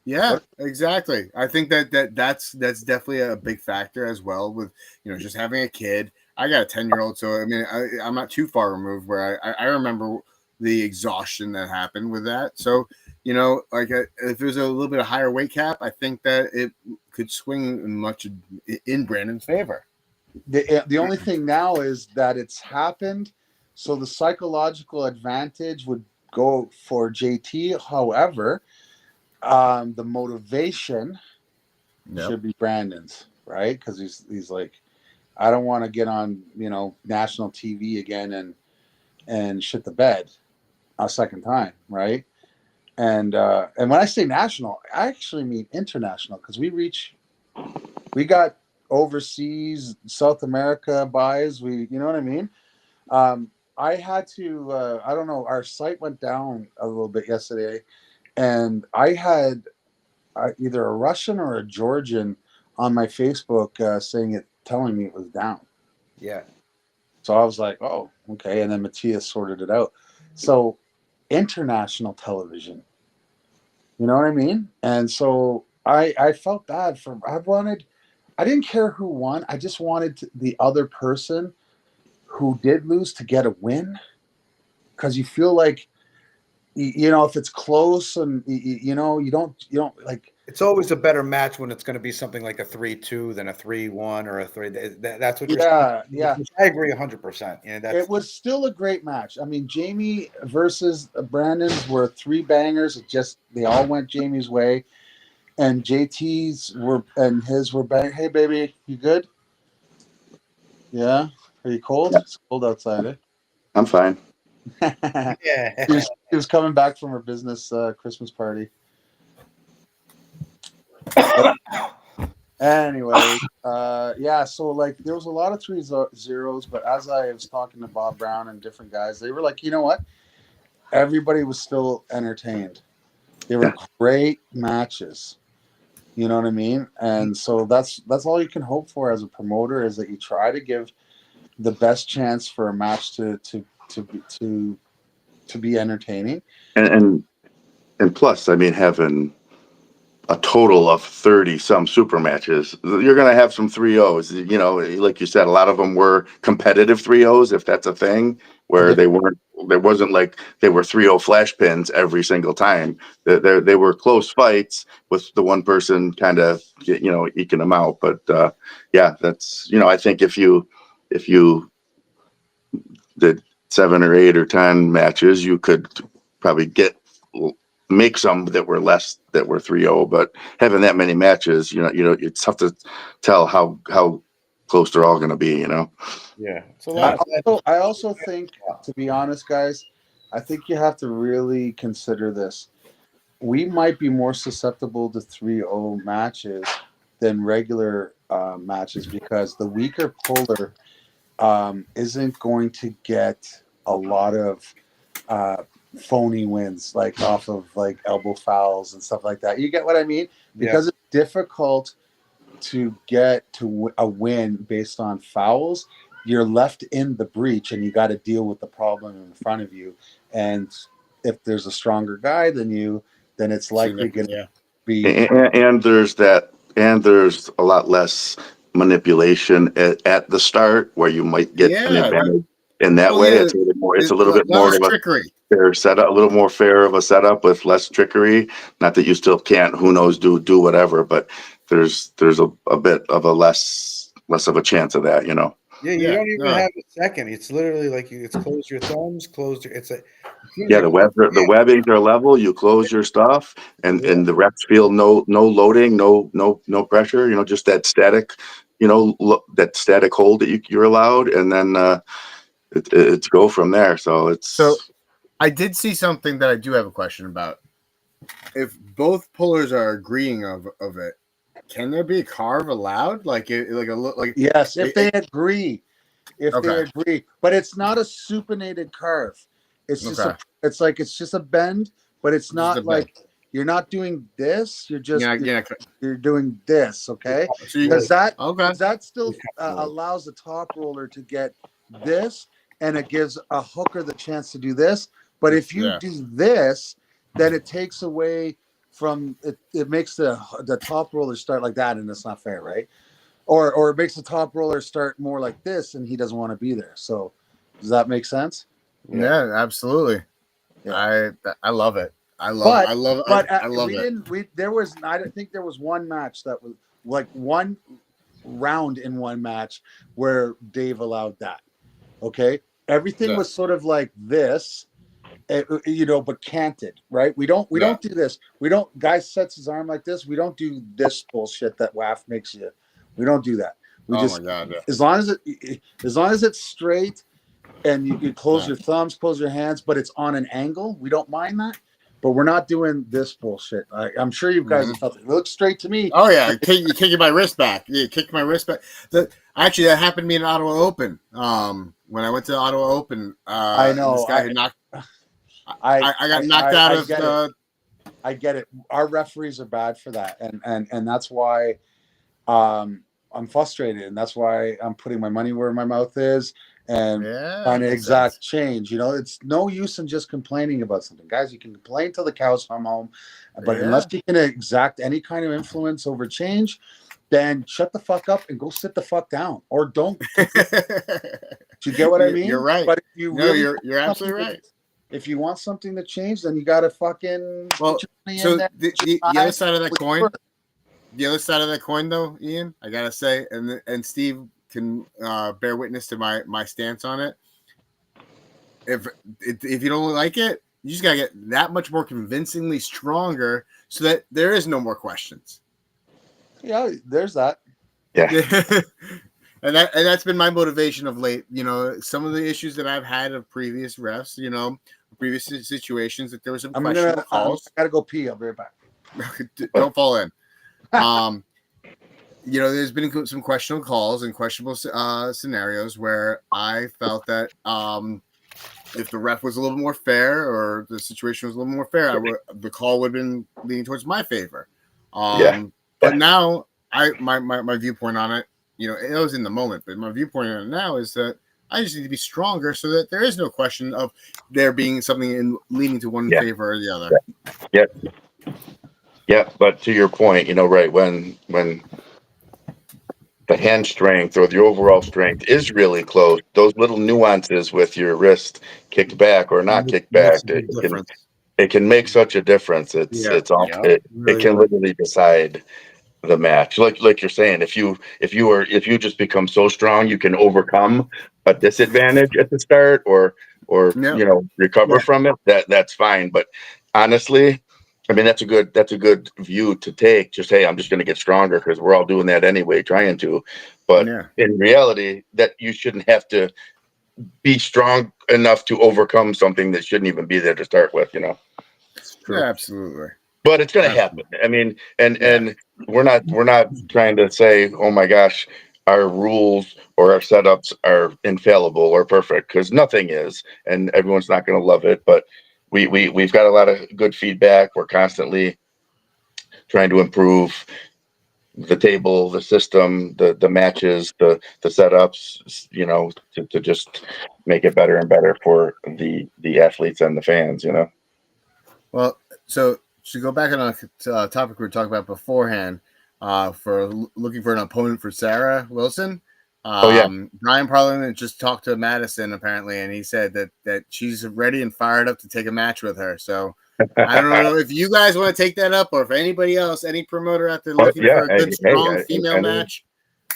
[SPEAKER 1] Yeah, exactly. I think that's definitely a big factor as well. With just having a kid. I got a 10-year-old, so I mean, I'm not too far removed. Where I remember the exhaustion that happened with that. So like if there's a little bit of higher weight cap, I think that it could swing much in Brandon's favor.
[SPEAKER 3] The only thing now is that it's happened, so the psychological advantage would go for JT. However, the motivation should be Brandon's, right? Because he's like, I don't want to get on national TV again and shit the bed a second time, right? And when I say national, I actually mean international because we got overseas South America buys. You know what I mean? I had to I don't know, our site went down a little bit yesterday, and I had either a Russian or a Georgian on my Facebook telling me it was down.
[SPEAKER 4] Yeah.
[SPEAKER 3] So I was like, oh, okay. And then Matthias sorted it out. So international television, you know what I mean? And so I felt bad I didn't care who won. I just wanted the other person who did lose to get a win. Because you feel like, if it's close and, you don't like.
[SPEAKER 4] It's always a better match when it's going to be something like a 3-2 than a 3-1 or a 3. That's what you're saying.
[SPEAKER 3] Yeah.
[SPEAKER 4] I agree 100%.
[SPEAKER 3] It was still a great match. I mean, Jamie versus Brandon's were 3 bangers. They all went Jamie's way. And JT's his were bang. Hey, baby, you good? Yeah. Are you cold? It's cold outside, eh?
[SPEAKER 2] I'm fine.
[SPEAKER 4] Yeah.
[SPEAKER 3] He was coming back from her business Christmas party. Anyway, yeah. So like, there was a lot of 3-0s, but as I was talking to Bob Brown and different guys, they were like, you know what? Everybody was still entertained. They were great matches. You know what I mean? And so that's all you can hope for as a promoter, is that you try to give the best chance for a match to be entertaining.
[SPEAKER 2] And plus, I mean, having a total of 30 some super matches, you're going to have some 3-0s. You know, like you said, a lot of them were competitive 3-0s, if that's a thing, where there wasn't like they were 3-0 flash pins every single time. They were close fights with the one person kind of, you know, eking them out. But yeah, that's, you know, I think if you did 7 or 8 or 10 matches, you could probably make some that were 3-0, but having that many matches, you know, it's tough to tell how close they're all going to be, you know?
[SPEAKER 4] Yeah. It's a lot.
[SPEAKER 3] I also think, to be honest, guys, I think you have to really consider this. We might be more susceptible to 3-0 matches than regular matches, because the weaker puller isn't going to get a lot of phony wins, like off of like elbow fouls and stuff like that. You get what I mean? Because it's difficult to get to a win based on fouls. You're left in the breach, and you got to deal with the problem in front of you. And if there's a stronger guy than you, then it's likely going to be.
[SPEAKER 2] And there's a lot less manipulation at the start, where you might get an advantage in that way.
[SPEAKER 1] Yeah.
[SPEAKER 2] It's a little bit more of
[SPEAKER 1] trickery.
[SPEAKER 2] Fair setup, a little more fair of a setup with less trickery. Not that you still can't, who knows, do whatever, but there's a bit of a less of a chance of that, you know.
[SPEAKER 4] Yeah, you don't even have a second. It's literally like it's close your thumbs,
[SPEAKER 2] The webbings are level. You close your stuff, and the reps feel no loading, no pressure. You know, just that static, you know, that static hold that you're allowed, and then it's go from there. So
[SPEAKER 1] I did see something that I do have a question about. If both pullers are agreeing of it, can there be a carve allowed?
[SPEAKER 3] Yes, if they agree. They agree, but it's not a supinated carve. It's just it's just a bend, but it's not like you're not doing this. You're just you're doing this. Okay, because that still allows the top roller to get this, and it gives a hooker the chance to do this. But if you do this, then it takes away from it. It makes the top roller start like that, and it's not fair, right? Or it makes the top roller start more like this, and he doesn't want to be there. So, does that make sense?
[SPEAKER 1] Yeah, absolutely. Yeah. I love it. I love it.
[SPEAKER 3] There was, I don't think there was one match that was like one round in one match where Dave allowed that. Okay, everything was sort of like this. You know, but canted, right? We don't do this. We don't. Guy sets his arm like this. We don't do this bullshit that WAF makes you. We don't do that. We as long as it's straight, and you close your thumbs, close your hands, but it's on an angle. We don't mind that, but we're not doing this bullshit. I'm sure you guys have felt it. It looks straight to me.
[SPEAKER 1] Oh yeah, you kicking my wrist back. Yeah, kick my wrist back. Actually, that happened to me in Ottawa Open. When I went to the Ottawa Open,
[SPEAKER 3] I know
[SPEAKER 1] this guy I got knocked out of the.
[SPEAKER 3] I get it. Our referees are bad for that, and that's why I'm frustrated, and that's why I'm putting my money where my mouth is and trying to exact change. You know, it's no use in just complaining about something, guys. You can complain till the cows come home, but unless you can exact any kind of influence over change, then shut the fuck up and go sit the fuck down, or don't. Do you get what I mean?
[SPEAKER 1] You're right.
[SPEAKER 3] But if you
[SPEAKER 1] you're absolutely right.
[SPEAKER 3] If you want something to change, then you got to fucking.
[SPEAKER 1] Well, so the other side of that coin. The other side of that coin, though, Ian, I gotta say, and Steve can bear witness to my stance on it. If you don't like it, you just gotta get that much more convincingly stronger, so that there is no more questions.
[SPEAKER 3] Yeah, there's that.
[SPEAKER 2] Yeah,
[SPEAKER 1] and that's been my motivation of late. You know, some of the issues that I've had of previous refs, you know, previous situations, that there was some questionable calls.
[SPEAKER 3] I gotta go pee. I'll be right back.
[SPEAKER 1] Don't fall in. there's been some questionable calls and questionable scenarios where I felt that if the ref was a little more fair or the situation was a little more fair, the call would have been leaning towards my favor. But now my viewpoint on it, it was in the moment, but my viewpoint on it now is that I just need to be stronger so that there is no question of there being something leaning to one favor or the other.
[SPEAKER 2] Yeah. But to your point, right, when the hand strength or the overall strength is really close, those little nuances with your wrist kicked back or not kicked back, it can make such a difference. It can literally decide the match. Like you're saying, if you just become so strong, you can overcome a disadvantage at the start or recover from it. That's fine. But honestly, I mean, that's a good view to take. Just, hey, I'm just going to get stronger because we're all doing that anyway, trying to. But in reality, that you shouldn't have to be strong enough to overcome something that shouldn't even be there to start with.
[SPEAKER 1] Yeah, absolutely.
[SPEAKER 2] But it's going to happen. I mean, and we're not trying to say, oh my gosh, our rules or our setups are infallible or perfect, because nothing is, and everyone's not going to love it. But we've got a lot of good feedback. We're constantly trying to improve the table, the system, the matches, the setups, to just make it better and better for the athletes and the fans,
[SPEAKER 1] Well, so to go back on a topic we were talking about beforehand, for looking for an opponent for Sarah Wilson. Brian Parliament just talked to Madison apparently, and he said that she's ready and fired up to take a match with her. So I don't know if you guys want to take that up, or if anybody else, any promoter out there looking for a good, strong female match.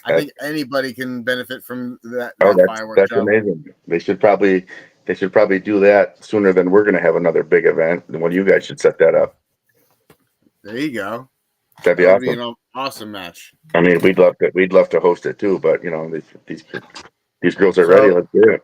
[SPEAKER 1] I think anybody can benefit from that fireworks.
[SPEAKER 2] That's
[SPEAKER 1] show.
[SPEAKER 2] Amazing. They should probably do that sooner than we're going to have another big event. When you guys should set that up.
[SPEAKER 1] There you go.
[SPEAKER 2] That'd be awesome.
[SPEAKER 1] Be an awesome match.
[SPEAKER 2] I mean, we'd love to host it too, but these girls are ready. Let's do it.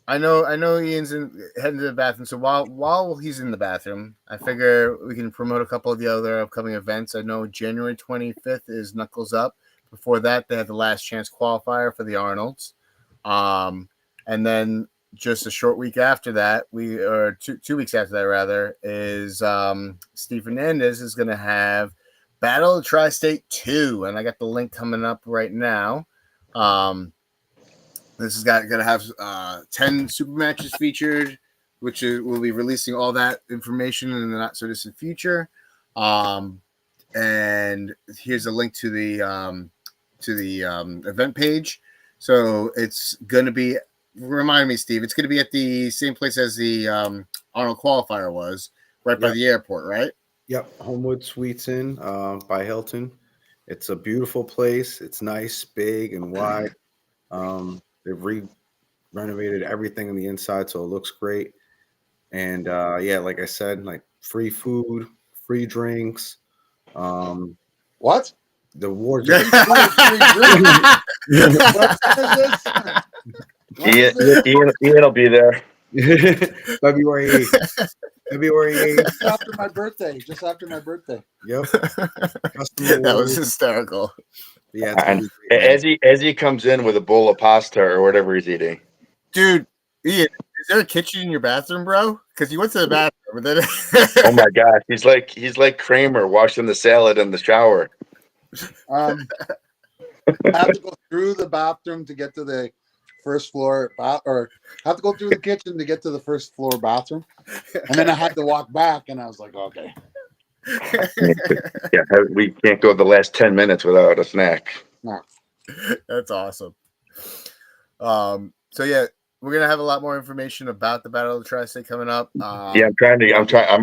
[SPEAKER 1] I know Ian's heading to the bathroom. So while he's in the bathroom, I figure we can promote a couple of the other upcoming events. I know January 25th is Knuckles Up. Before that, they had the last chance qualifier for the Arnolds. And then just a short week after that, two weeks after that rather, is Steve Fernandez is going to have Battle of Tristate 2, and I got the link coming up right now. This is going to have 10 super matches featured, which we'll be releasing all that information in the not so distant future. And here's a link to the event page. So it's going to be. Remind me, Steve. It's going to be at the same place as the Arnold qualifier was, right by the airport, right?
[SPEAKER 4] Yep, Homewood Suites Inn by Hilton. It's a beautiful place. It's nice, big, and wide. They've renovated everything on the inside, so it looks great. And like I said, like free food, free drinks.
[SPEAKER 3] What?
[SPEAKER 4] The awards.
[SPEAKER 2] Ian will be there.
[SPEAKER 4] February 8th.
[SPEAKER 3] Just after my birthday.
[SPEAKER 4] Yep.
[SPEAKER 1] That was hysterical.
[SPEAKER 4] Yeah.
[SPEAKER 2] And as he comes in with a bowl of pasta or whatever he's eating.
[SPEAKER 1] Dude, Ian, is there a kitchen in your bathroom, bro? Because you went to the bathroom. Then...
[SPEAKER 2] Oh my gosh, he's like Kramer washing the salad in the shower.
[SPEAKER 3] I have to go through the bathroom to get to the first floor, or have to go through the kitchen to get to the first floor bathroom, and then I had to walk back, and I was like, okay.
[SPEAKER 2] Yeah, we can't go the last 10 minutes without a snack.
[SPEAKER 3] No.
[SPEAKER 1] That's awesome. So yeah, we're gonna have a lot more information about the Battle of the Tri-State coming up.
[SPEAKER 2] I'm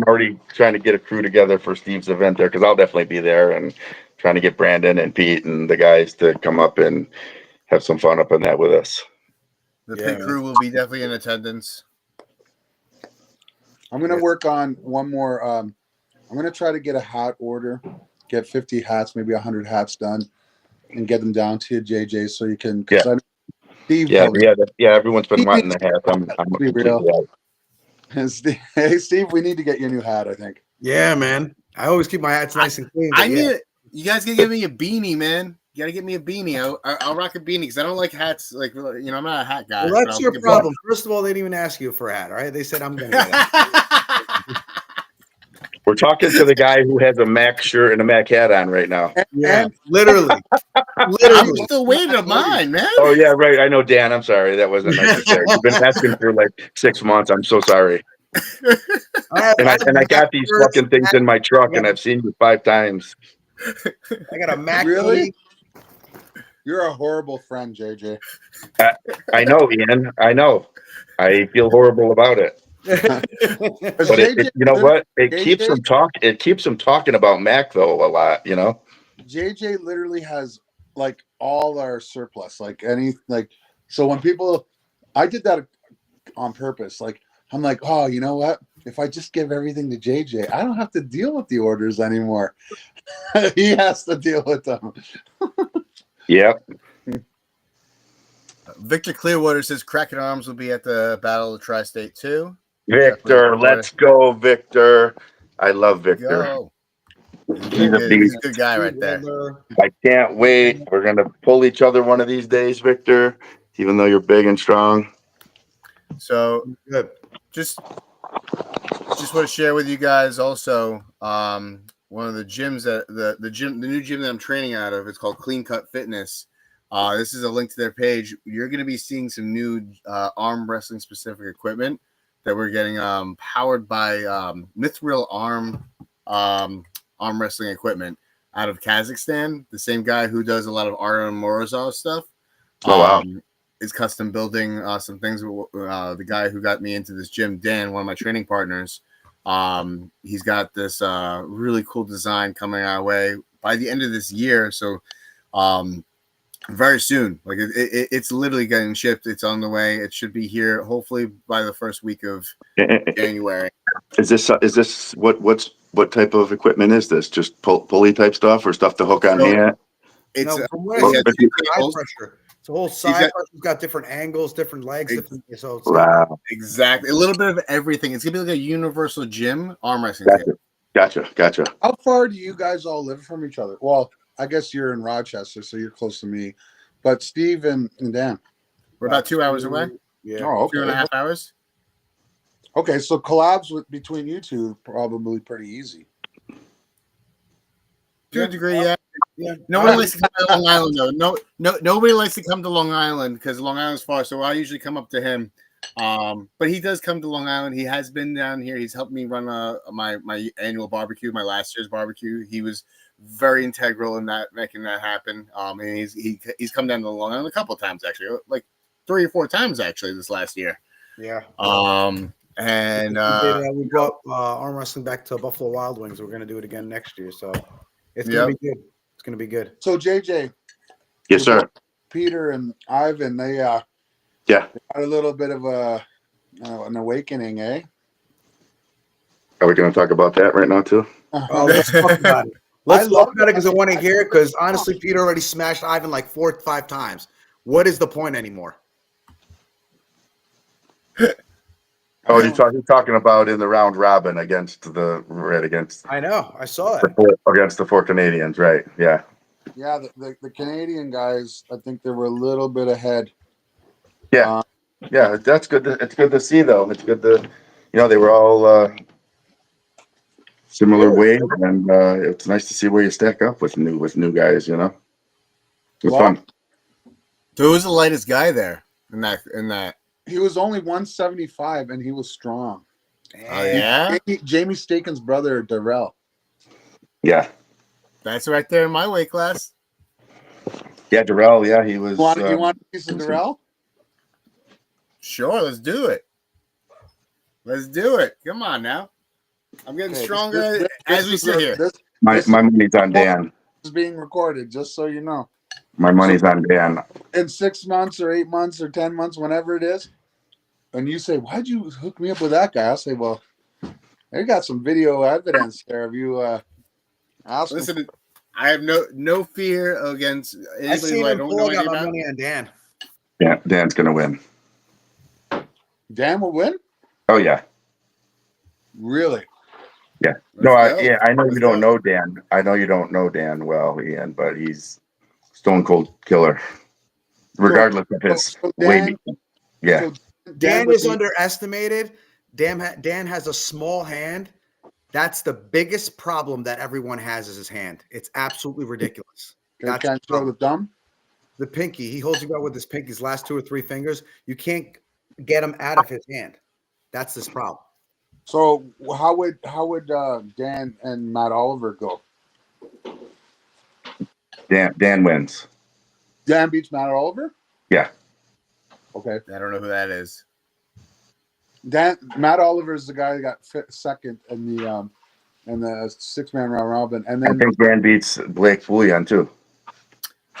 [SPEAKER 2] already trying to get a crew together for Steve's event there, because I'll definitely be there, and trying to get Brandon and Pete and the guys to come up and have some fun up in that with us.
[SPEAKER 1] The pit crew will be definitely in attendance.
[SPEAKER 3] I'm going to work on one more. I'm going to try to get a hat order, get 50 hats, maybe 100 hats done, and get them down to you, JJ, so you can. Steve,
[SPEAKER 2] everyone's been wanting the hat. I'm
[SPEAKER 3] be real. Hey, Steve, we need to get you a new hat, I think.
[SPEAKER 4] Yeah, man. I always keep my hats nice and clean.
[SPEAKER 1] I need You guys gotta give me a beanie, man. You gotta get me a beanie. I'll rock a beanie because I don't like hats. Like, I'm not a hat guy.
[SPEAKER 4] Well, that's your problem. First of all, they didn't even ask you for a hat, all right? They said, I'm going to get it.
[SPEAKER 2] We're talking to the guy who has a Mac shirt and a Mac hat on right now.
[SPEAKER 4] Yeah, literally.
[SPEAKER 1] I'm still waiting on mine, man.
[SPEAKER 2] Oh, yeah, right. I know, Dan. I'm sorry. That wasn't necessary. You've been asking for like 6 months. I'm so sorry. And I got these fucking things in my truck, and I've seen you 5 times.
[SPEAKER 4] I got a Mac.
[SPEAKER 3] Really? You're a horrible friend, JJ.
[SPEAKER 2] I know, Ian. I know. I feel horrible about it. But
[SPEAKER 3] JJ,
[SPEAKER 2] you know what? It
[SPEAKER 3] JJ,
[SPEAKER 2] keeps them talk. It keeps them talking about Mac though a lot. You know.
[SPEAKER 3] JJ literally has like all our surplus, so when people, I did that on purpose. Like I'm like, oh, you know what? If I just give everything to JJ, I don't have to deal with the orders anymore. He has to deal with them.
[SPEAKER 2] Yep.
[SPEAKER 1] Victor Clearwater says Kraken Arms will be at the Battle of Tri-State too.
[SPEAKER 2] Victor, let's go, Victor. I love Victor.
[SPEAKER 1] Go.
[SPEAKER 2] He's a
[SPEAKER 1] good guy right there.
[SPEAKER 2] I can't wait. We're gonna pull each other one of these days, Victor. Even though you're big and strong.
[SPEAKER 1] So good. Just want to share with you guys also. One of the gyms that the new gym that I'm training out of. It's called Clean Cut Fitness. This is a link to their page. You're going to be seeing some new arm wrestling specific equipment that we're getting powered by Mithril arm wrestling equipment out of Kazakhstan. The same guy who does a lot of Artem Morozov stuff.
[SPEAKER 2] Oh, wow.
[SPEAKER 1] Is custom building some things. The guy who got me into this gym, Dan, one of my training partners, he's got this really cool design coming our way by the end of this year. So very soon, like it's literally getting shipped. It's on the way. It should be here hopefully by the first week of January.
[SPEAKER 2] Is this what type of equipment is this? Just pulley type stuff or stuff to hook on hand?
[SPEAKER 4] It's high pressure. It's a whole side pressure. It's got different angles, different legs.
[SPEAKER 2] Wow.
[SPEAKER 1] Exactly. A little bit of everything. It's gonna be like a universal gym arm wrestling.
[SPEAKER 2] Gotcha.
[SPEAKER 3] How far do you guys all live from each other? Well, I guess you're in Rochester, so you're close to me. But Steve and Dan,
[SPEAKER 1] we're about 2 hours away.
[SPEAKER 3] Yeah. Oh, okay.
[SPEAKER 1] 2.5 hours.
[SPEAKER 3] Okay, so collabs between you two probably pretty easy.
[SPEAKER 1] To a degree, yeah. No one likes to come to Long Island though. Nobody likes to come to Long Island because Long Island's far. So I usually come up to him. But he does come to Long Island. He has been down here. He's helped me run my annual barbecue, my last year's barbecue. He was very integral in that, making that happen. And he's come down to Long Island a couple of times actually, like 3 or 4 times actually this last year.
[SPEAKER 4] Yeah.
[SPEAKER 1] And
[SPEAKER 4] we brought arm wrestling back to Buffalo Wild Wings. We're gonna do it again next year, so it's gonna be good. It's gonna be good.
[SPEAKER 3] So JJ,
[SPEAKER 2] yes, sir.
[SPEAKER 3] Peter and Ivan, they had a little bit of an awakening, eh?
[SPEAKER 2] Are we gonna talk about that right now too?
[SPEAKER 4] Let's talk about it. Let's talk about it because I want to hear it. Because honestly, Peter already smashed Ivan like 4 or 5 times. What is the point anymore?
[SPEAKER 2] Oh, you're talking about in the round robin against.
[SPEAKER 4] I know, I saw it
[SPEAKER 2] against the 4 Canadians, right? Yeah.
[SPEAKER 3] Yeah, the Canadian guys, I think they were a little bit ahead.
[SPEAKER 2] Yeah, yeah, that's good. It's good to see, though. It's good to, they were all similar weight, and it's nice to see where you stack up with new guys. It was fun.
[SPEAKER 1] Who was the lightest guy there in that?
[SPEAKER 3] He was only 175, and he was strong.
[SPEAKER 1] Oh yeah,
[SPEAKER 3] Jamie Staken's brother, Darrell.
[SPEAKER 2] Yeah,
[SPEAKER 1] that's right there in my weight class.
[SPEAKER 2] Yeah, Darrell. Yeah, he was.
[SPEAKER 3] You want a piece of Darrell?
[SPEAKER 1] Sure, let's do it. Let's do it. Come on now. I'm getting stronger as we sit here.
[SPEAKER 2] My money's on Dan.
[SPEAKER 3] This is being recorded, just so you know.
[SPEAKER 2] My money's on Dan.
[SPEAKER 3] In 6 months or 8 months or 10 months, whenever it is, and you say, "Why'd you hook me up with that guy?" I'll say, "Well, I got some video evidence there of you."
[SPEAKER 1] Listen, I have no fear against anybody who I don't know anything about.
[SPEAKER 4] Money on Dan.
[SPEAKER 2] Yeah, Dan's gonna win.
[SPEAKER 3] Dan will win?
[SPEAKER 2] Oh yeah.
[SPEAKER 3] Really?
[SPEAKER 2] Yeah. No, I know you don't know Dan. I know you don't know Dan well, Ian, but he's stone cold killer, regardless of his weight. Yeah.
[SPEAKER 3] So
[SPEAKER 4] Dan is underestimated. Dan has a small hand. That's the biggest problem that everyone has is his hand. It's absolutely ridiculous.
[SPEAKER 3] He can't throw the thumb?
[SPEAKER 4] The pinky. He holds you out with his pinky, his last 2 or 3 fingers. You can't get him out of his hand. That's this problem.
[SPEAKER 3] So how would Dan and Matt Oliver go?
[SPEAKER 2] Dan wins.
[SPEAKER 3] Dan beats Matt Oliver?
[SPEAKER 2] Yeah.
[SPEAKER 3] Okay.
[SPEAKER 1] I don't know who that is.
[SPEAKER 3] Matt Oliver is the guy that got second in the 6-man round robin, and then
[SPEAKER 2] I think Dan beats Blake Bullion too.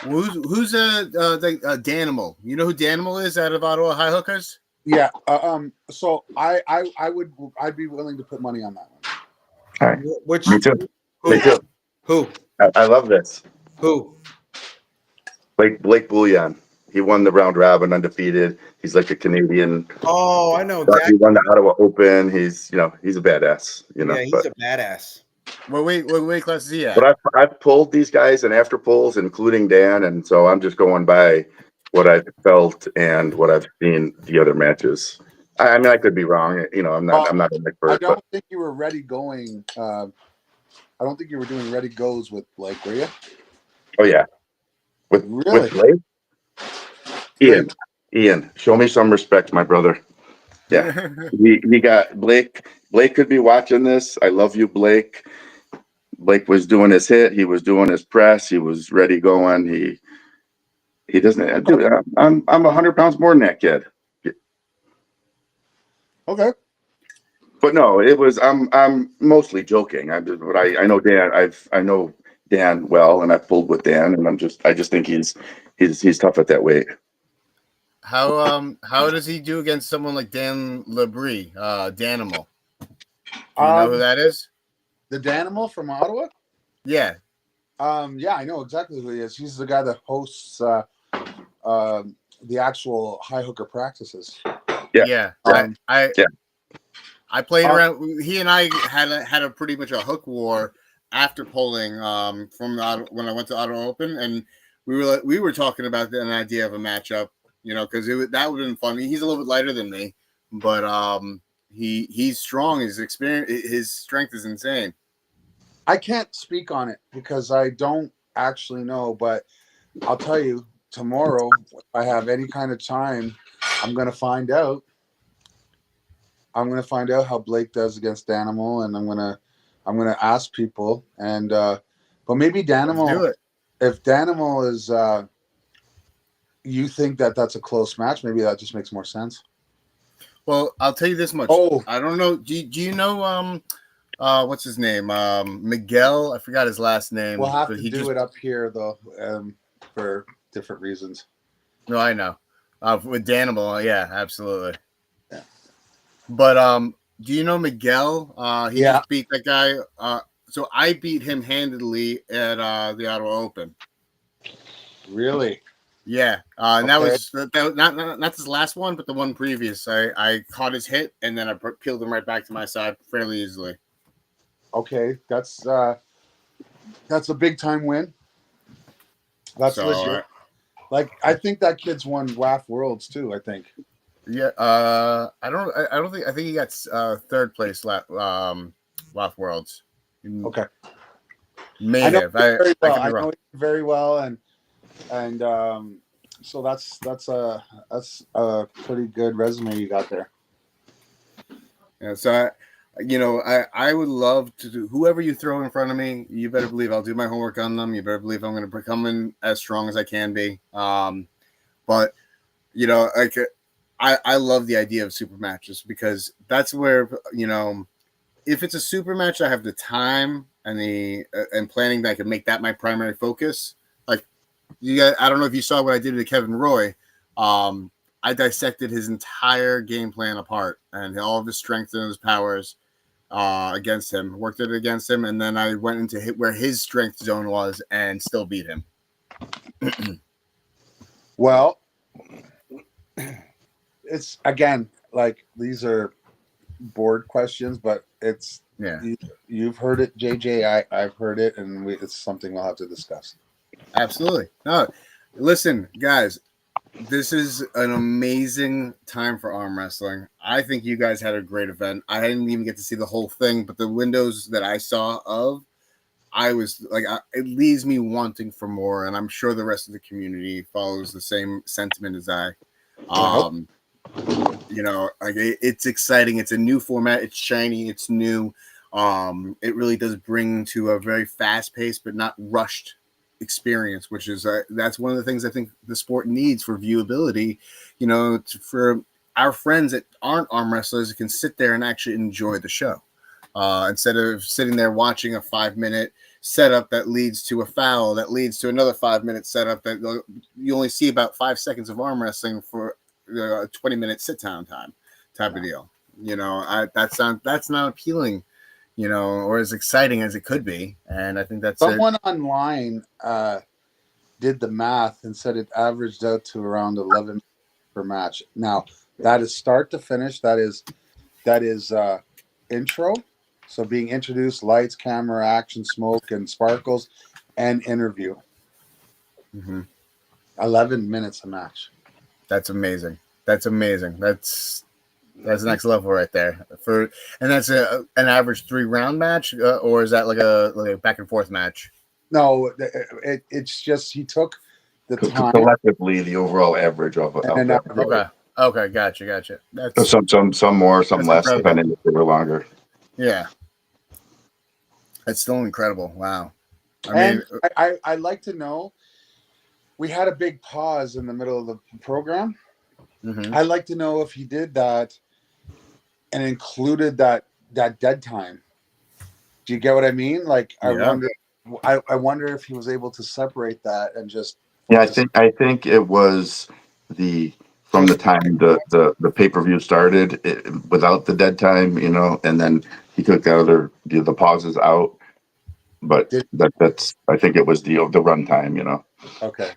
[SPEAKER 1] Who's Danimal? You know who Danimal is out of Ottawa High Hookers?
[SPEAKER 3] Yeah. So I'd be willing to put money on that one.
[SPEAKER 2] All right.
[SPEAKER 4] Which
[SPEAKER 2] Me too. Me too.
[SPEAKER 4] Who?
[SPEAKER 2] I love this.
[SPEAKER 4] Who?
[SPEAKER 2] Blake Bullion. He won the round robin undefeated. He's like a Canadian.
[SPEAKER 4] Oh, I know exactly.
[SPEAKER 2] He won the Ottawa Open. He's a badass.
[SPEAKER 4] Yeah, he's a badass.
[SPEAKER 1] What weight class is he at?
[SPEAKER 2] But I've pulled these guys and after pulls, including Dan, and so I'm just going by what I've felt and what I've seen the other matches. I mean, I could be wrong. I'm not an expert.
[SPEAKER 3] I don't think you were ready going. I don't think you were doing ready goes with Blake, were you?
[SPEAKER 2] Oh yeah, with Blake. Ian, show me some respect, my brother. Yeah, he got Blake. Blake could be watching this. I love you, Blake. Blake was doing his hit. He was doing his press. He was ready going. He doesn't. Dude, I'm 100 pounds more than that kid.
[SPEAKER 3] Okay.
[SPEAKER 2] But no, it was. I'm mostly joking. But I know Dan. I know Dan well, and I've pulled with Dan, and I just think he's tough at that weight.
[SPEAKER 1] How does he do against someone like Dan Labrie, Danimal? Do you know who that is?
[SPEAKER 3] The Danimal from Ottawa?
[SPEAKER 1] Yeah.
[SPEAKER 3] Yeah, I know exactly who he is. He's the guy that hosts the actual high hooker practices.
[SPEAKER 1] Yeah. I played around. He and I had a pretty much a hook war after polling from when I went to Ottawa Open, and we were talking about an idea of a matchup, because that would have been fun. He's a little bit lighter than me, but he's strong. His experience, his strength is insane.
[SPEAKER 3] I can't speak on it because I don't actually know, but I'll tell you tomorrow if I have any kind of time, I'm going to find out. I'm going to find out how Blake does against Danimal, and I'm going to ask people, and but maybe Danimal, if Danimal is you think that's a close match, maybe that just makes more sense.
[SPEAKER 1] Well, I'll tell you this much.
[SPEAKER 3] Oh,
[SPEAKER 1] I don't know. Do you know what's his name? Miguel. I forgot his last name.
[SPEAKER 3] We'll have to do it up here though, for different reasons.
[SPEAKER 1] No, I know. With Danimal, yeah, absolutely.
[SPEAKER 3] Yeah.
[SPEAKER 1] But do you know Miguel? He just beat that guy. So I beat him handedly at the Ottawa Open.
[SPEAKER 3] Really?
[SPEAKER 1] Yeah. And that was not this last one, but the one previous. I caught his hit and then I peeled him right back to my side fairly easily.
[SPEAKER 3] Okay, that's a big time win. That's legit. I think that kid's won WAF Worlds too. I think.
[SPEAKER 1] Yeah. I think he got third place WAF Worlds.
[SPEAKER 3] Okay.
[SPEAKER 1] May have.
[SPEAKER 3] I know him very well, and so that's a pretty good resume you got there.
[SPEAKER 1] Yeah. So I would love to do whoever you throw in front of me. You better believe I'll do my homework on them. You better believe I'm going to come in as strong as I can be. But I love the idea of super matches because that's where if it's a super match, I have the time and planning that I can make that my primary focus. Like I don't know if you saw what I did to Kevin Roy. I dissected his entire game plan apart and all of his strengths and his powers. Against him, worked it against him, and then I went into where his strength zone was and still beat him.
[SPEAKER 3] Well, it's again like these are board questions, but it's
[SPEAKER 1] Yeah,
[SPEAKER 3] You've heard it, JJ. I've heard it, and it's something we'll have to discuss.
[SPEAKER 1] absolutely. No, listen, guys, this is an amazing time for arm wrestling. I think you guys had a great event. I didn't even get to see the whole thing, but the windows that I saw of, I was like, it leaves me wanting for more, and I'm sure the rest of the community follows the same sentiment as I. Like it's exciting. It's a new format. It's shiny. It's new. It really does bring to a very fast paced but not rushed experience, which is that's one of the things I think the sport needs for viewability. For our friends that aren't arm wrestlers can sit there and actually enjoy the show instead of sitting there watching a 5-minute setup that leads to a foul that leads to another 5-minute setup that you only see about 5 seconds of arm wrestling for a 20-minute sit down time type of deal. That's not appealing, or as exciting as it could be. And I think that's
[SPEAKER 3] someone online did the math and said it averaged out to around 11 per match. Now that is start to finish. That is intro. So being introduced, lights, camera, action, smoke, and sparkles, and interview. 11 minutes a match.
[SPEAKER 1] That's amazing. That's next level right there. And that's an average 3-round match, or is that like a back and forth match?
[SPEAKER 3] No, it's just he took the time
[SPEAKER 2] collectively the overall average of that.
[SPEAKER 1] Okay, gotcha. That's
[SPEAKER 2] some more, some less,
[SPEAKER 1] incredible.
[SPEAKER 2] depending if they were longer.
[SPEAKER 1] Yeah, it's still incredible. Wow.
[SPEAKER 3] I'd like to know. We had a big pause in the middle of the program. I'd like to know if he did that and included that dead time. Do you get what I mean? Like, I wonder if he was able to separate that and just.
[SPEAKER 2] Yeah, I think it was from the time the pay-per-view started without the dead time, and then he took the pauses out. But that's I think it was the run time,
[SPEAKER 3] Okay.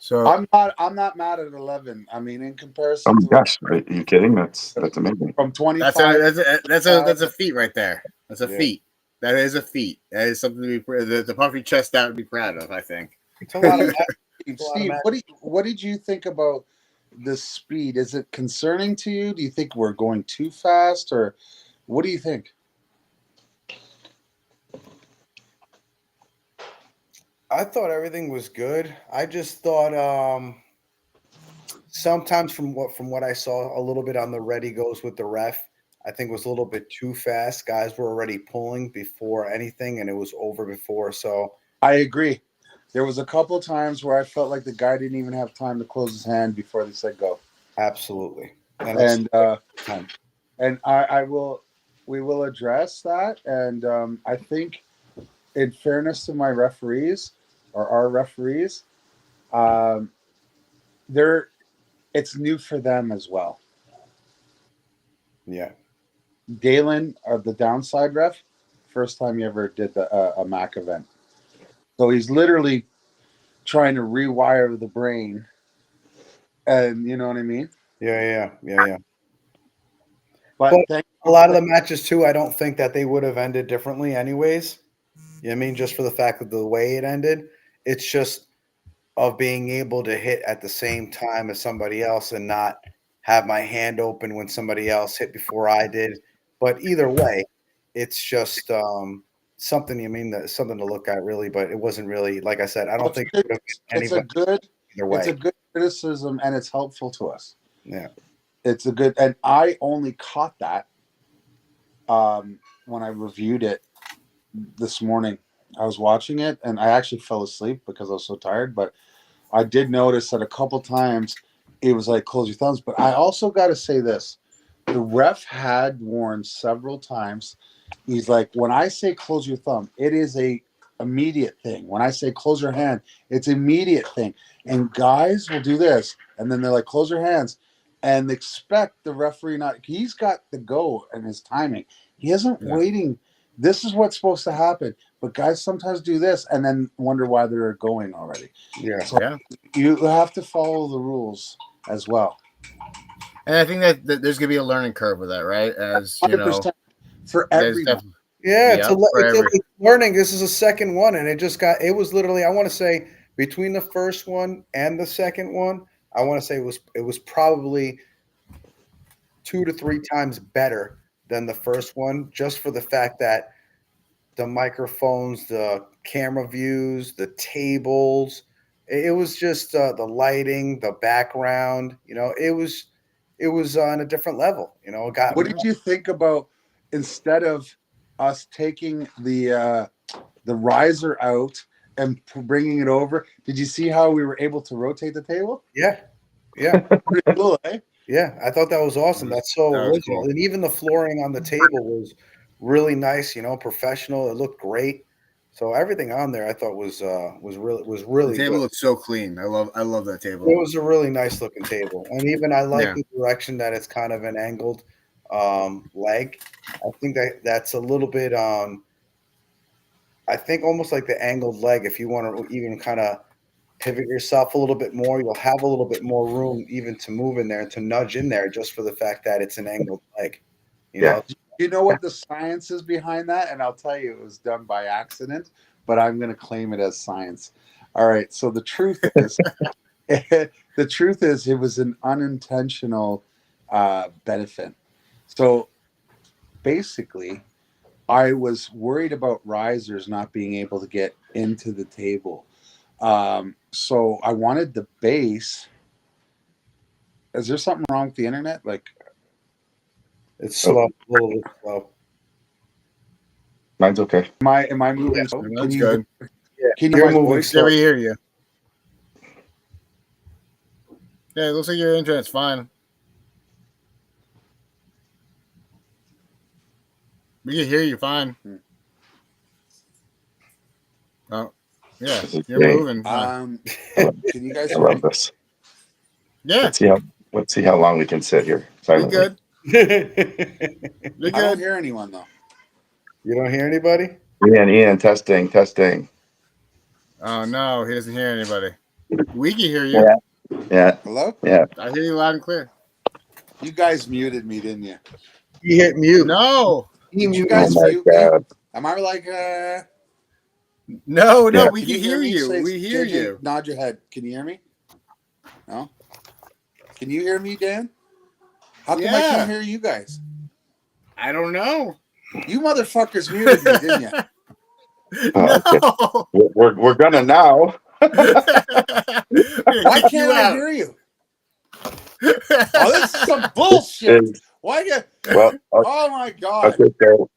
[SPEAKER 1] So
[SPEAKER 3] I'm not mad at 11. I mean, in comparison.
[SPEAKER 2] Oh my gosh, are you kidding? That's amazing.
[SPEAKER 3] From 25.
[SPEAKER 1] That's a feat right there. That's a feat. That is a feat. That is something to be the puffy chest out would be proud of, I think.
[SPEAKER 4] It's a lot of
[SPEAKER 3] Steve, what did you think about the speed? Is it concerning to you? Do you think we're going too fast, or what do you think?
[SPEAKER 4] I thought everything was good. I just thought sometimes from what I saw a little bit on the ready goes with the ref, I think was a little bit too fast. Guys were already pulling before anything, and it was over before. So
[SPEAKER 3] I agree. There was a couple of times where I felt like the guy didn't even have time to close his hand before they said go.
[SPEAKER 4] Absolutely.
[SPEAKER 3] And we will address that. And I think, in fairness to my referees or our referees, it's new for them as well.
[SPEAKER 4] Yeah.
[SPEAKER 3] Galen, the downside ref, first time he ever did a MAC event. So he's literally trying to rewire the brain. And you know what I mean?
[SPEAKER 4] Yeah.
[SPEAKER 3] But
[SPEAKER 4] a lot of the matches too, I don't think that they would have ended differently anyways. You know what I mean? Just for the fact of the way it ended. It's just of being able to hit at the same time as somebody else and not have my hand open when somebody else hit before I did. But either way, it's just something. Something to look at, really. But it wasn't really, like I said. I don't think
[SPEAKER 3] it's a good criticism, and it's helpful to us.
[SPEAKER 4] Yeah,
[SPEAKER 3] it's a good. And I only caught that when I reviewed it this morning. I was watching it, and I actually fell asleep because I was so tired. But I did notice that a couple times it was like close your thumbs. But I also got to say this: the ref had warned several times. He's like, when I say close your thumb, it is a immediate thing. When I say close your hand, it's immediate thing. And guys will do this, and then they're like, close your hands, and expect the referee not. He's got the go and his timing. He isn't waiting. This is what's supposed to happen. But guys sometimes do this and then wonder why they're going already.
[SPEAKER 4] Yeah.
[SPEAKER 3] So you have to follow the rules as well.
[SPEAKER 1] And I think that there's going to be a learning curve with that, right? As you 100%.
[SPEAKER 3] for everyone.
[SPEAKER 4] Yeah,
[SPEAKER 1] Yep,
[SPEAKER 4] it's learning. This is a second one, and it was literally, I want to say, between the first one and the second one, I want to say it was probably 2 to 3 times better than the first one, just for the fact that the microphones, the camera views, the tables, it was just the lighting, the background, it was on a different level,
[SPEAKER 3] What did you think about, instead of us taking the riser out and bringing it over, did you see how we were able to rotate the table?
[SPEAKER 4] Yeah.
[SPEAKER 3] Pretty cool, eh?
[SPEAKER 4] Yeah, I thought that was awesome. That's so
[SPEAKER 1] That was
[SPEAKER 4] original.
[SPEAKER 1] cool.
[SPEAKER 4] And even the flooring on the table was really nice, professional. It looked great. So everything on there I thought was really
[SPEAKER 1] The table
[SPEAKER 4] good.
[SPEAKER 1] looks so clean. I love that
[SPEAKER 4] It
[SPEAKER 1] table.
[SPEAKER 4] was a really nice looking table. And even I like
[SPEAKER 1] Yeah.
[SPEAKER 4] the direction that it's kind of an angled leg. I think that's a little bit I think almost like the angled leg, if you want to even kind of pivot yourself a little bit more, you'll have a little bit more room even to move in there and to nudge in there, just for the fact that it's an angled leg. You know,
[SPEAKER 3] You know what the science is behind that? And I'll tell you, it was done by accident, but I'm going to claim it as science. All right. So the truth is, it was an unintentional benefit. So basically, I was worried about risers not being able to get into the table. So I wanted the base. Is there something wrong with the internet? Like,
[SPEAKER 4] it's slow, a little bit slow.
[SPEAKER 2] Mine's okay.
[SPEAKER 3] am I moving?
[SPEAKER 1] Yes,
[SPEAKER 3] slow?
[SPEAKER 1] that's good.
[SPEAKER 3] Can you
[SPEAKER 4] You're
[SPEAKER 3] hear my
[SPEAKER 4] moving
[SPEAKER 3] voice?
[SPEAKER 1] Yeah, we hear you. Yeah, it looks like your internet's fine. We can hear you fine. Oh, yeah, you're
[SPEAKER 2] great.
[SPEAKER 1] moving.
[SPEAKER 3] Can you guys
[SPEAKER 2] I
[SPEAKER 3] hear me?
[SPEAKER 2] love this.
[SPEAKER 1] Yeah,
[SPEAKER 2] Let's see how long we can sit here
[SPEAKER 1] you're
[SPEAKER 2] silently.
[SPEAKER 1] good. You're
[SPEAKER 3] I don't
[SPEAKER 1] good.
[SPEAKER 3] hear anyone though.
[SPEAKER 4] You don't hear anybody?
[SPEAKER 2] Ian, testing.
[SPEAKER 1] Oh no, he doesn't hear anybody. We can hear you.
[SPEAKER 2] Yeah.
[SPEAKER 3] Hello?
[SPEAKER 2] Yeah.
[SPEAKER 1] I hear you loud and clear.
[SPEAKER 3] You guys muted me, didn't you?
[SPEAKER 4] You hit mute.
[SPEAKER 1] No,
[SPEAKER 3] Did you
[SPEAKER 2] Oh
[SPEAKER 3] guys
[SPEAKER 2] my
[SPEAKER 3] mute me?
[SPEAKER 2] God.
[SPEAKER 3] Am I like
[SPEAKER 1] no,
[SPEAKER 2] Yeah.
[SPEAKER 1] we
[SPEAKER 3] can
[SPEAKER 1] can hear
[SPEAKER 3] me?
[SPEAKER 1] you.
[SPEAKER 3] Say,
[SPEAKER 1] We hear
[SPEAKER 3] JJ,
[SPEAKER 1] you.
[SPEAKER 3] nod your head. Can you hear me? No? Can you hear me, Dan? How come I can't hear you guys?
[SPEAKER 1] I don't know.
[SPEAKER 3] You motherfuckers muted me, didn't you?
[SPEAKER 1] No.
[SPEAKER 2] We're gonna now.
[SPEAKER 3] Why can't I hear you? Oh, this is some bullshit. Why you?
[SPEAKER 2] Well,
[SPEAKER 3] Oh my God.
[SPEAKER 2] okay, so,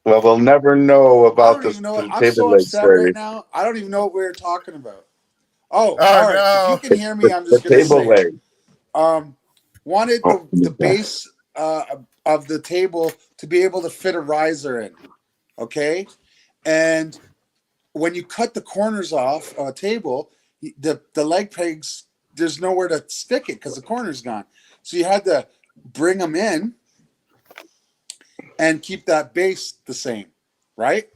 [SPEAKER 2] well, we'll never know
[SPEAKER 3] I
[SPEAKER 2] about
[SPEAKER 3] don't even know
[SPEAKER 2] the
[SPEAKER 3] what I'm
[SPEAKER 2] table
[SPEAKER 3] so
[SPEAKER 2] leg
[SPEAKER 3] upset
[SPEAKER 2] story.
[SPEAKER 3] right now. I don't even know what we were talking about. Oh,
[SPEAKER 1] Oh,
[SPEAKER 3] all right.
[SPEAKER 1] no.
[SPEAKER 3] If you can hear me, I'm just
[SPEAKER 2] The
[SPEAKER 3] gonna
[SPEAKER 2] table
[SPEAKER 3] say
[SPEAKER 2] leg.
[SPEAKER 3] wanted
[SPEAKER 2] Oh,
[SPEAKER 3] the base of the table to be able to fit a riser in. Okay. And when you cut the corners off a table, the leg pegs, there's nowhere to stick it because the corner's gone. So you had to bring them in and keep that base the same, right?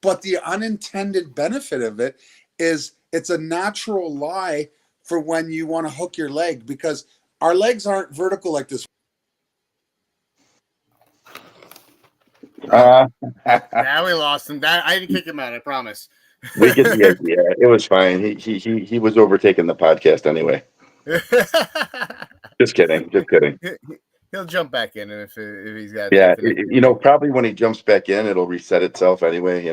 [SPEAKER 3] But the unintended benefit of it is it's a natural lie for when you want to hook your leg, because our legs aren't vertical like this.
[SPEAKER 1] Now we lost him. I didn't kick him out. I promise.
[SPEAKER 2] We get the idea. It was fine. He was overtaking the podcast anyway. Just kidding.
[SPEAKER 1] He'll jump back in if he's got.
[SPEAKER 2] Yeah, probably when he jumps back in, it'll reset itself anyway.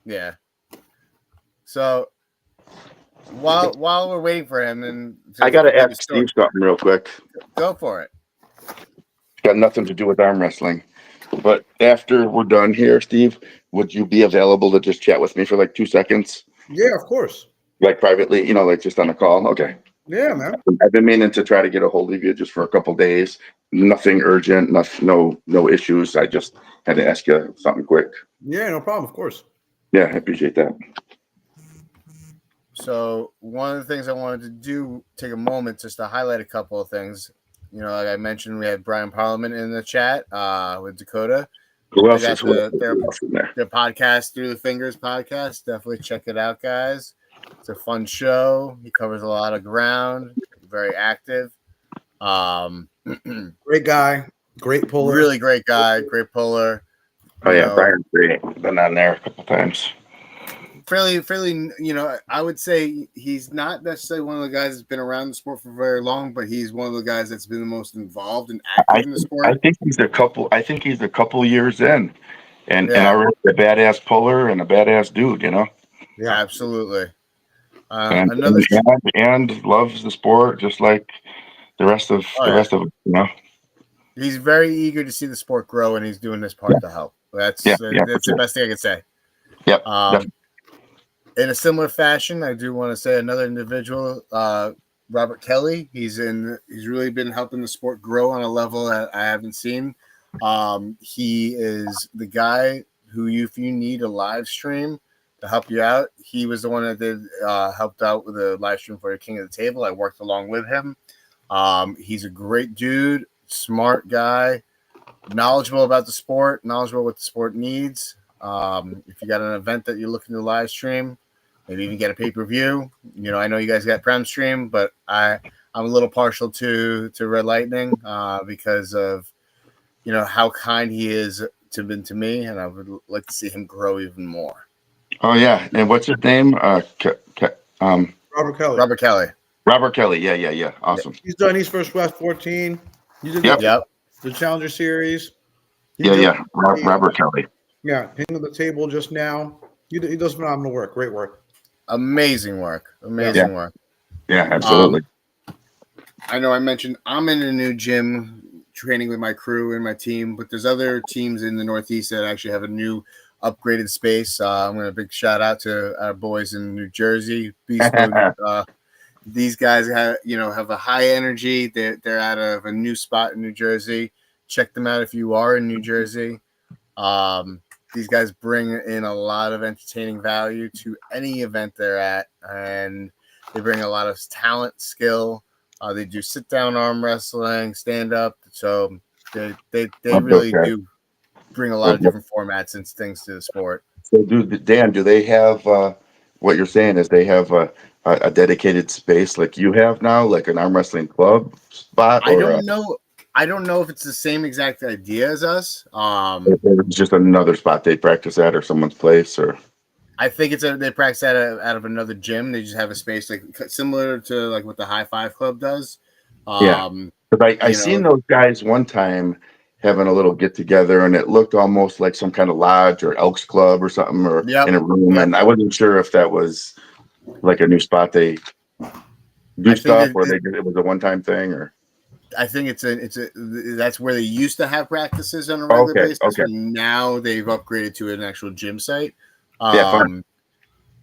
[SPEAKER 1] Yeah. So while we're waiting for him, and
[SPEAKER 2] I got to ask Steve something real quick.
[SPEAKER 1] Go for it.
[SPEAKER 2] Got nothing to do with arm wrestling, but after we're done here, Steve, would you be available to just chat with me for like 2 seconds?
[SPEAKER 4] Yeah, of course.
[SPEAKER 2] Like privately, like just on a call? Okay.
[SPEAKER 4] Yeah, man.
[SPEAKER 2] I've been meaning to try to get a hold of you just for a couple days. Nothing urgent, no issues. I just had to ask you something quick.
[SPEAKER 4] Yeah, no problem. Of course.
[SPEAKER 2] Yeah, I appreciate that.
[SPEAKER 1] So one of the things I wanted to do, take a moment just to highlight a couple of things. Like I mentioned, we had Brian Parliament in the chat with Dakota.
[SPEAKER 2] Who else
[SPEAKER 1] got
[SPEAKER 2] is in there?
[SPEAKER 1] Their podcast, Through the Fingers podcast. Definitely check it out, guys. It's a fun show. He covers a lot of ground. Very active.
[SPEAKER 4] Great guy. Great puller.
[SPEAKER 1] Really great guy. Great puller.
[SPEAKER 2] Oh
[SPEAKER 1] you
[SPEAKER 2] yeah,
[SPEAKER 1] know,
[SPEAKER 2] Brian's great. Been on there a couple times.
[SPEAKER 1] fairly, you know, I would say he's not necessarily one of the guys that's been around the sport for very long, but he's one of the guys that's been the most involved and active in the
[SPEAKER 2] I
[SPEAKER 1] sport.
[SPEAKER 2] think he's a couple. I think he's a couple years in, and
[SPEAKER 1] Yeah,
[SPEAKER 2] already a badass puller and a badass dude. You know,
[SPEAKER 3] Yeah.
[SPEAKER 1] absolutely.
[SPEAKER 2] and
[SPEAKER 1] Another,
[SPEAKER 2] and loves the sport just like
[SPEAKER 1] oh
[SPEAKER 2] the
[SPEAKER 1] yeah,
[SPEAKER 2] rest of us. You know.
[SPEAKER 1] he's very eager to see the sport grow, and he's doing his part to help.
[SPEAKER 2] Yeah,
[SPEAKER 1] That's
[SPEAKER 2] yeah, for
[SPEAKER 1] that's the
[SPEAKER 2] sure.
[SPEAKER 1] best thing I can say.
[SPEAKER 2] Yep.
[SPEAKER 1] Um, in a similar fashion, I do want to say another individual, Robert Kelly. He's really been helping the sport grow on a level that I haven't seen. He is the guy who, if you need a live stream to help you out, he was the one that did helped out with the live stream for the King of the Table. I worked along with him. He's a great dude, smart guy, knowledgeable about the sport, knowledgeable what the sport needs. If you got an event that you're looking to live stream, maybe even get a pay-per-view. You know, I know you guys got Prem Stream, but I'm a little partial to Red Lightning because of, you know, how kind he is to me, and I would like to see him grow even more.
[SPEAKER 2] Oh yeah, and what's his name?
[SPEAKER 4] Robert Kelly.
[SPEAKER 1] Robert Kelly.
[SPEAKER 2] Robert Kelly. Yeah. Awesome.
[SPEAKER 4] He's done East First West 14. He did
[SPEAKER 2] Yep.
[SPEAKER 4] the Challenger Series.
[SPEAKER 2] Yeah. Robert Kelly.
[SPEAKER 4] Yeah, King of the Table just now. He does phenomenal work. Great work.
[SPEAKER 1] Amazing work.
[SPEAKER 2] Yeah.
[SPEAKER 1] Work.
[SPEAKER 2] Yeah, absolutely.
[SPEAKER 1] I know I mentioned I'm in a new gym training with my crew and my team, but there's other teams in the Northeast that actually have a new upgraded space. I'm going to big shout out to our boys in New Jersey, Beast Mode. These guys have a high energy. They're out of a new spot in New Jersey. Check them out if you are in New Jersey. These guys bring in a lot of entertaining value to any event they're at, and they bring a lot of talent, skill. They do sit down arm wrestling, stand up. So they really do bring a lot of different formats and things to the sport.
[SPEAKER 2] So, Dan, do they have what you're saying is they have a dedicated space like you have now, like an arm wrestling club spot?
[SPEAKER 1] I don't know. I don't know if it's the same exact idea as us.
[SPEAKER 2] It's just another spot they practice at, or someone's place, or
[SPEAKER 1] I think they practice out of another gym. They just have a space like similar to like what the High Five Club does.
[SPEAKER 2] Yeah. Because I seen those guys one time having a little get together, and it looked almost like some kind of lodge or Elks Club or something, or in a room. And I wasn't sure if that was like a new spot they do stuff, or it was a one-time thing, or.
[SPEAKER 1] I think that's where they used to have practices on a regular basis.
[SPEAKER 2] Okay.
[SPEAKER 1] Now they've upgraded to an actual gym site.
[SPEAKER 2] Fun.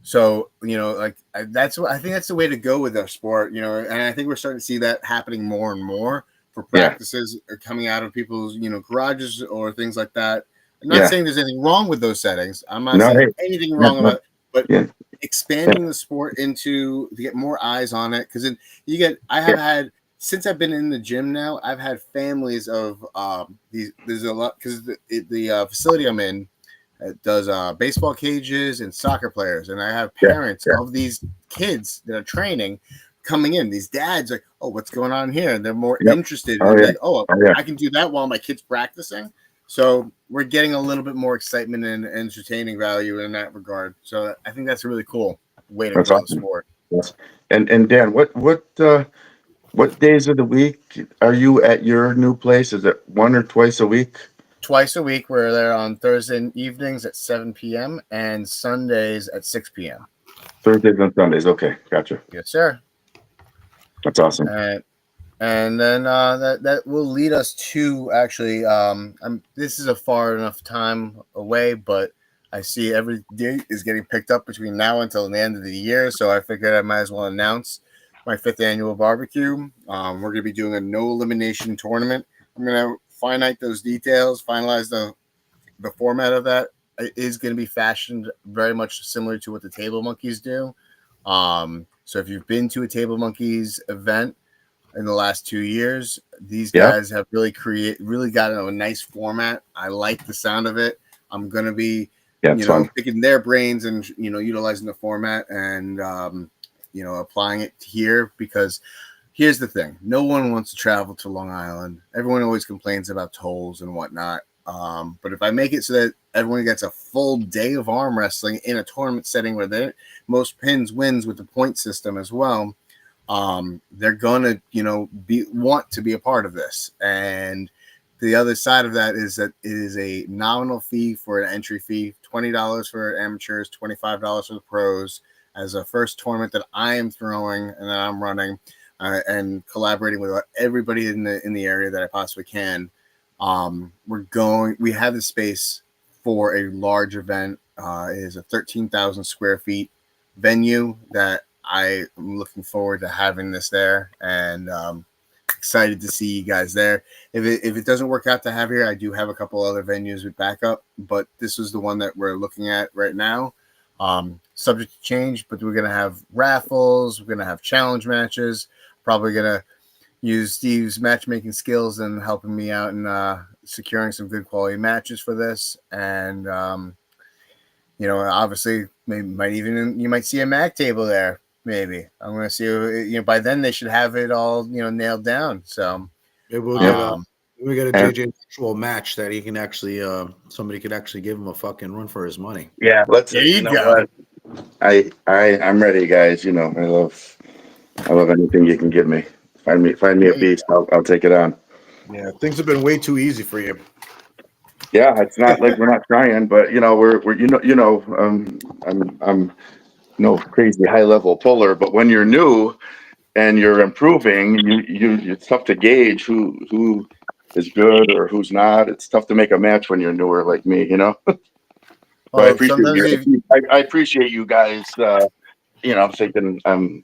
[SPEAKER 1] So, you know, like I think that's the way to go with our sport, you know, and I think we're starting to see that happening more and more for practices coming out of people's, you know, garages or things like that. I'm not saying there's anything wrong with those settings. I'm not saying anything wrong about it, but expanding the sport to get more eyes on it. Cause since I've been in the gym now, I've had families of there's a lot because the facility I'm in does baseball cages and soccer players, and I have parents of these kids that are training coming in. These dads like, oh, what's going on here? And they're more interested in like, I can do that while my kid's practicing. So we're getting a little bit more excitement and entertaining value in that regard. So I think that's a really cool way to grow the sport.
[SPEAKER 2] Yes. And Dan, what days of the week are you at your new place? Is it one or twice a week?
[SPEAKER 1] Twice a week. We're there on Thursday evenings at 7 p.m. and Sundays at 6 p.m.
[SPEAKER 2] Thursdays and Sundays. Okay, gotcha.
[SPEAKER 1] Yes, sir.
[SPEAKER 2] That's awesome.
[SPEAKER 1] And then that will lead us to actually, this is a far enough time away, but I see every day is getting picked up between now until the end of the year. So I figured I might as well announce my 5th annual barbecue. We're going to be doing a no elimination tournament. I'm going to finite those details, finalize the format of that. It is going to be fashioned very much similar to what the Table Monkeys do. So if you've been to a Table Monkeys event in the last 2 years, these guys have really got a nice format. I like the sound of it. I'm going to be, picking their brains and, utilizing the format and, applying it here, because here's the thing. No one wants to travel to Long Island. Everyone always complains about tolls and whatnot. But if I make it so that everyone gets a full day of arm wrestling in a tournament setting where most pins wins with the point system as well. They're gonna, want to be a part of this. And the other side of that is that it is a nominal fee for an entry fee, $20 for amateurs, $25 for the pros, as a first tournament that I am throwing and that I'm running, and collaborating with everybody in the area that I possibly can. We have the space for a large event. It is a 13,000 square feet venue that I am looking forward to having this there, and excited to see you guys there. If it doesn't work out to have here, I do have a couple other venues with backup, but this is the one that we're looking at right now. Subject to change, but we're going to have raffles. We're going to have challenge matches. Probably going to use Steve's matchmaking skills and helping me out in securing some good quality matches for this. And, obviously you might see a MAC table there. Maybe I'm going to see, by then they should have it all, nailed down. So
[SPEAKER 4] we get a JJ actual match that he can actually, somebody could actually give him a fucking run for his money.
[SPEAKER 2] Yeah.
[SPEAKER 1] There you go.
[SPEAKER 2] What? I'm ready, guys. I love anything you can give me. Find me a beast. I'll take it on.
[SPEAKER 4] Yeah, things have been way too easy for you.
[SPEAKER 2] Yeah, it's not like we're not trying, but I'm no crazy high level puller, but when you're new and you're improving, it's tough to gauge who is good or who's not. It's tough to make a match when you're newer like me, But I appreciate you guys. Thinking I'm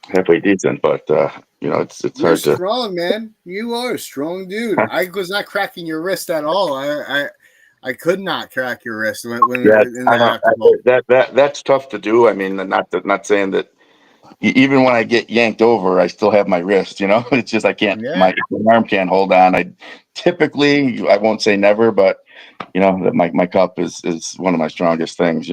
[SPEAKER 2] halfway decent, but it's
[SPEAKER 1] You're
[SPEAKER 2] hard to.
[SPEAKER 1] Strong, man. You are a strong dude. I was not cracking your wrist at all. I could not crack your wrist
[SPEAKER 2] That's tough to do. I mean, not saying that. Even when I get yanked over, I still have my wrist. It's just I can't.
[SPEAKER 1] Yeah.
[SPEAKER 2] My arm can't hold on. I won't say never, but that my cup is one of my strongest things.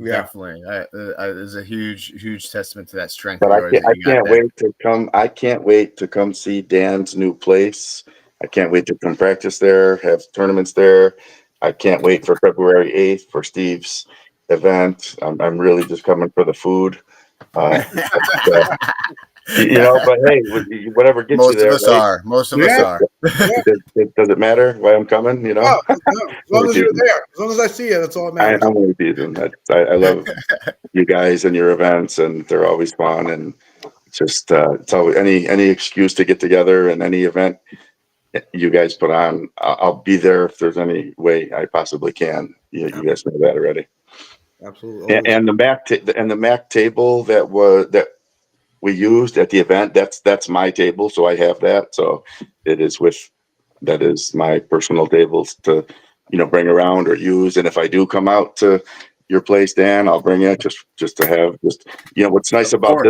[SPEAKER 1] Definitely. There's a huge testament to that strength.
[SPEAKER 2] But I can't wait to come. I can't wait to come see Dan's new place. I can't wait to come practice there, have tournaments there. I can't wait for February 8th for Steve's event. I'm really just coming for the food. But hey, whatever gets you there.
[SPEAKER 1] Most of us are.
[SPEAKER 2] Does it matter why I'm coming?
[SPEAKER 4] No, as long as you're there, as long as I see you, that's all that matters.
[SPEAKER 2] I'm only teasing. I love you guys and your events, and they're always fun. And just it's always any excuse to get together and any event you guys put on. I'll be there if there's any way I possibly can. You guys know that already.
[SPEAKER 3] Absolutely.
[SPEAKER 2] And the Mac table that we used at the event, that's my table, so I have that. So that is my personal tables to bring around or use. And if I do come out to your place, Dan, I'll bring it just to have what's nice about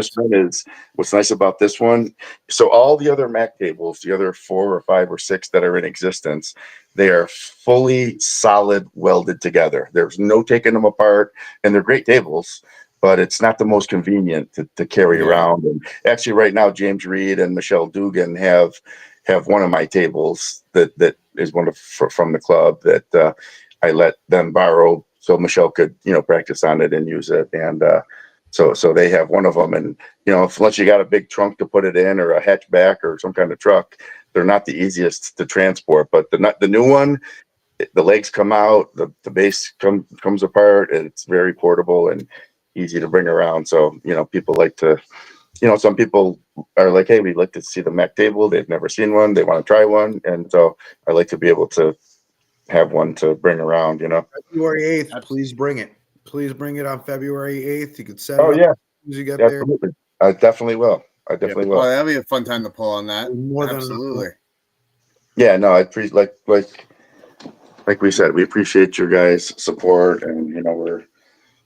[SPEAKER 2] this one. So all the other Mac tables, the other 4 or 5 or 6 that are in existence, they are fully solid welded together. There's no taking them apart, and they're great tables, but it's not the most convenient to carry around. And actually right now, James Reed and Michelle Dugan have one of my tables that is from the club that I let them borrow so Michelle could, practice on it and use it. And so they have one of them. And, unless you got a big trunk to put it in or a hatchback or some kind of truck, they're not the easiest to transport. But the new one, the legs come out, the base comes apart, and it's very portable and easy to bring around. So, people like to, some people are like, hey, we'd like to see the Mac table. They've never seen one. They want to try one. And so I like to be able to have one to bring around,
[SPEAKER 4] February 8th, please bring it. Please bring it on February 8th. You could set it up
[SPEAKER 2] as
[SPEAKER 4] you get
[SPEAKER 2] absolutely.
[SPEAKER 4] there.
[SPEAKER 2] I definitely will.
[SPEAKER 1] Well, that'll be a fun time to pull on that.
[SPEAKER 4] Absolutely.
[SPEAKER 2] Yeah, no, I appreciate like we said, we appreciate your guys' support, and we're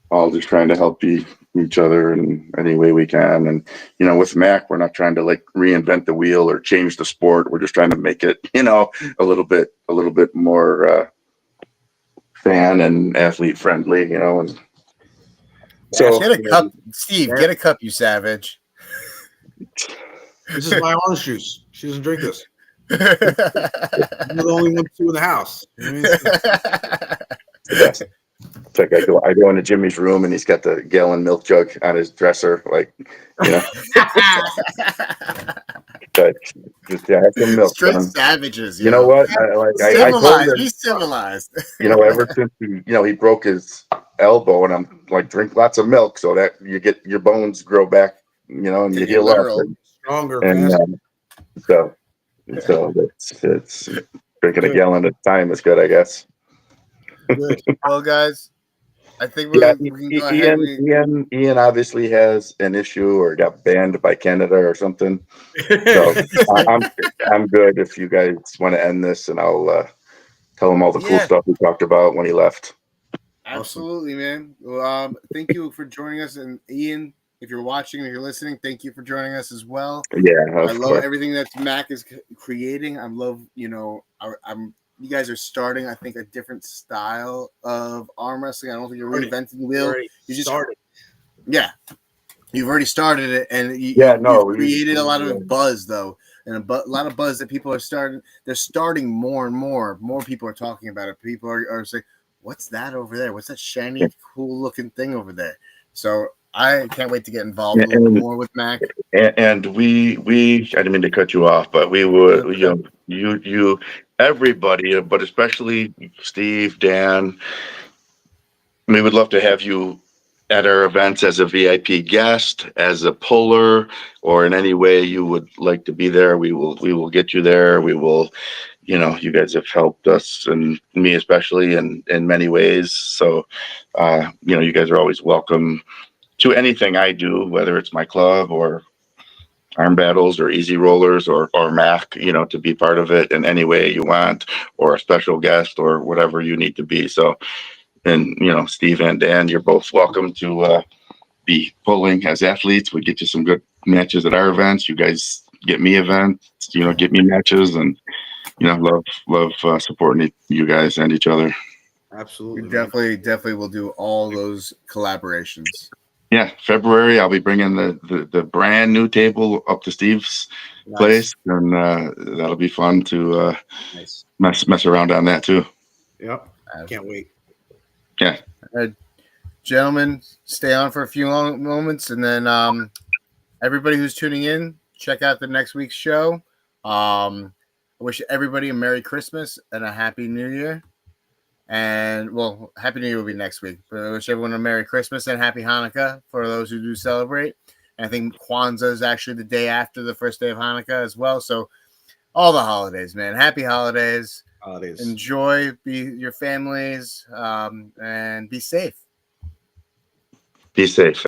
[SPEAKER 2] all just trying to help each other in any way we can. And with Mac, we're not trying to reinvent the wheel or change the sport. We're just trying to make it a little bit more fan and athlete friendly. And
[SPEAKER 1] so get a cup, Steve. Get a cup, you savage.
[SPEAKER 4] This is my orange juice. She doesn't drink this. You're the only one two in the house. You know what I mean?
[SPEAKER 2] It's the best. It's like I go into Jimmy's room and he's got the gallon milk jug on his dresser, like, you know. But just have some milk,
[SPEAKER 1] Straight
[SPEAKER 2] son.
[SPEAKER 1] savages,
[SPEAKER 2] You know what? I told
[SPEAKER 1] civilized.
[SPEAKER 2] him,
[SPEAKER 1] He's civilized.
[SPEAKER 2] you know, ever since he broke his elbow, and I'm like, drink lots of milk so that you get your bones grow back, you know, and you
[SPEAKER 1] Take it
[SPEAKER 2] heal up.
[SPEAKER 1] literal.
[SPEAKER 4] Stronger,
[SPEAKER 2] And
[SPEAKER 4] faster.
[SPEAKER 2] so it's drinking a
[SPEAKER 4] Good.
[SPEAKER 2] gallon at a time is good, I guess.
[SPEAKER 4] Good.
[SPEAKER 1] Well, guys, I think
[SPEAKER 2] Yeah,
[SPEAKER 1] we can go ahead.
[SPEAKER 2] Ian obviously has an issue or got banned by Canada or something. So I'm good if you guys want to end this, and I'll tell him all the cool stuff we talked about when he left.
[SPEAKER 1] Absolutely, man. Well, thank you for joining us, and Ian, if you're watching or you're listening, thank you for joining us as well.
[SPEAKER 2] Yeah,
[SPEAKER 1] I love everything that Mac is creating. I love, you guys are starting, I think, a different style of arm wrestling. I don't think you're reinventing the wheel. You just started. Yeah, you've already started it, and you've created a lot of buzz, though, and a lot of buzz that people are starting. They're starting more and more. More people are talking about it. People are saying, "What's that over there? What's that shiny, cool-looking thing over there?" So I can't wait to get involved a little bit more with Mac.
[SPEAKER 2] And we I didn't mean to cut you off, but we would, you everybody, but especially Steve, Dan, we would love to have you at our events as a VIP guest, as a puller, or in any way you would like to be there. We will get you there. We will, you guys have helped us, and me especially, in many ways. So, you guys are always welcome to anything I do, whether it's my club or arm battles or easy rollers or Mac, to be part of it in any way you want, or a special guest or whatever you need to be. So, and Steve and Dan, you're both welcome to be pulling as athletes. We get you some good matches at our events. You guys get me events, get me matches, and love supporting you guys and each other.
[SPEAKER 4] Absolutely.
[SPEAKER 1] We definitely will do all those collaborations.
[SPEAKER 2] Yeah, February I'll be bringing the brand new table up to Steve's place, and that'll be fun to mess around on that too.
[SPEAKER 4] Yep, can't wait.
[SPEAKER 2] Yeah,
[SPEAKER 1] gentlemen, stay on for a few moments, and then everybody who's tuning in, check out the next week's show. I wish everybody a Merry Christmas and a Happy New Year. And Happy New Year will be next week. But I wish everyone a Merry Christmas and Happy Hanukkah for those who do celebrate. And I think Kwanzaa is actually the day after the first day of Hanukkah as well. So all the holidays, man. Happy holidays. Enjoy, be your families, and be safe.
[SPEAKER 2] Be safe.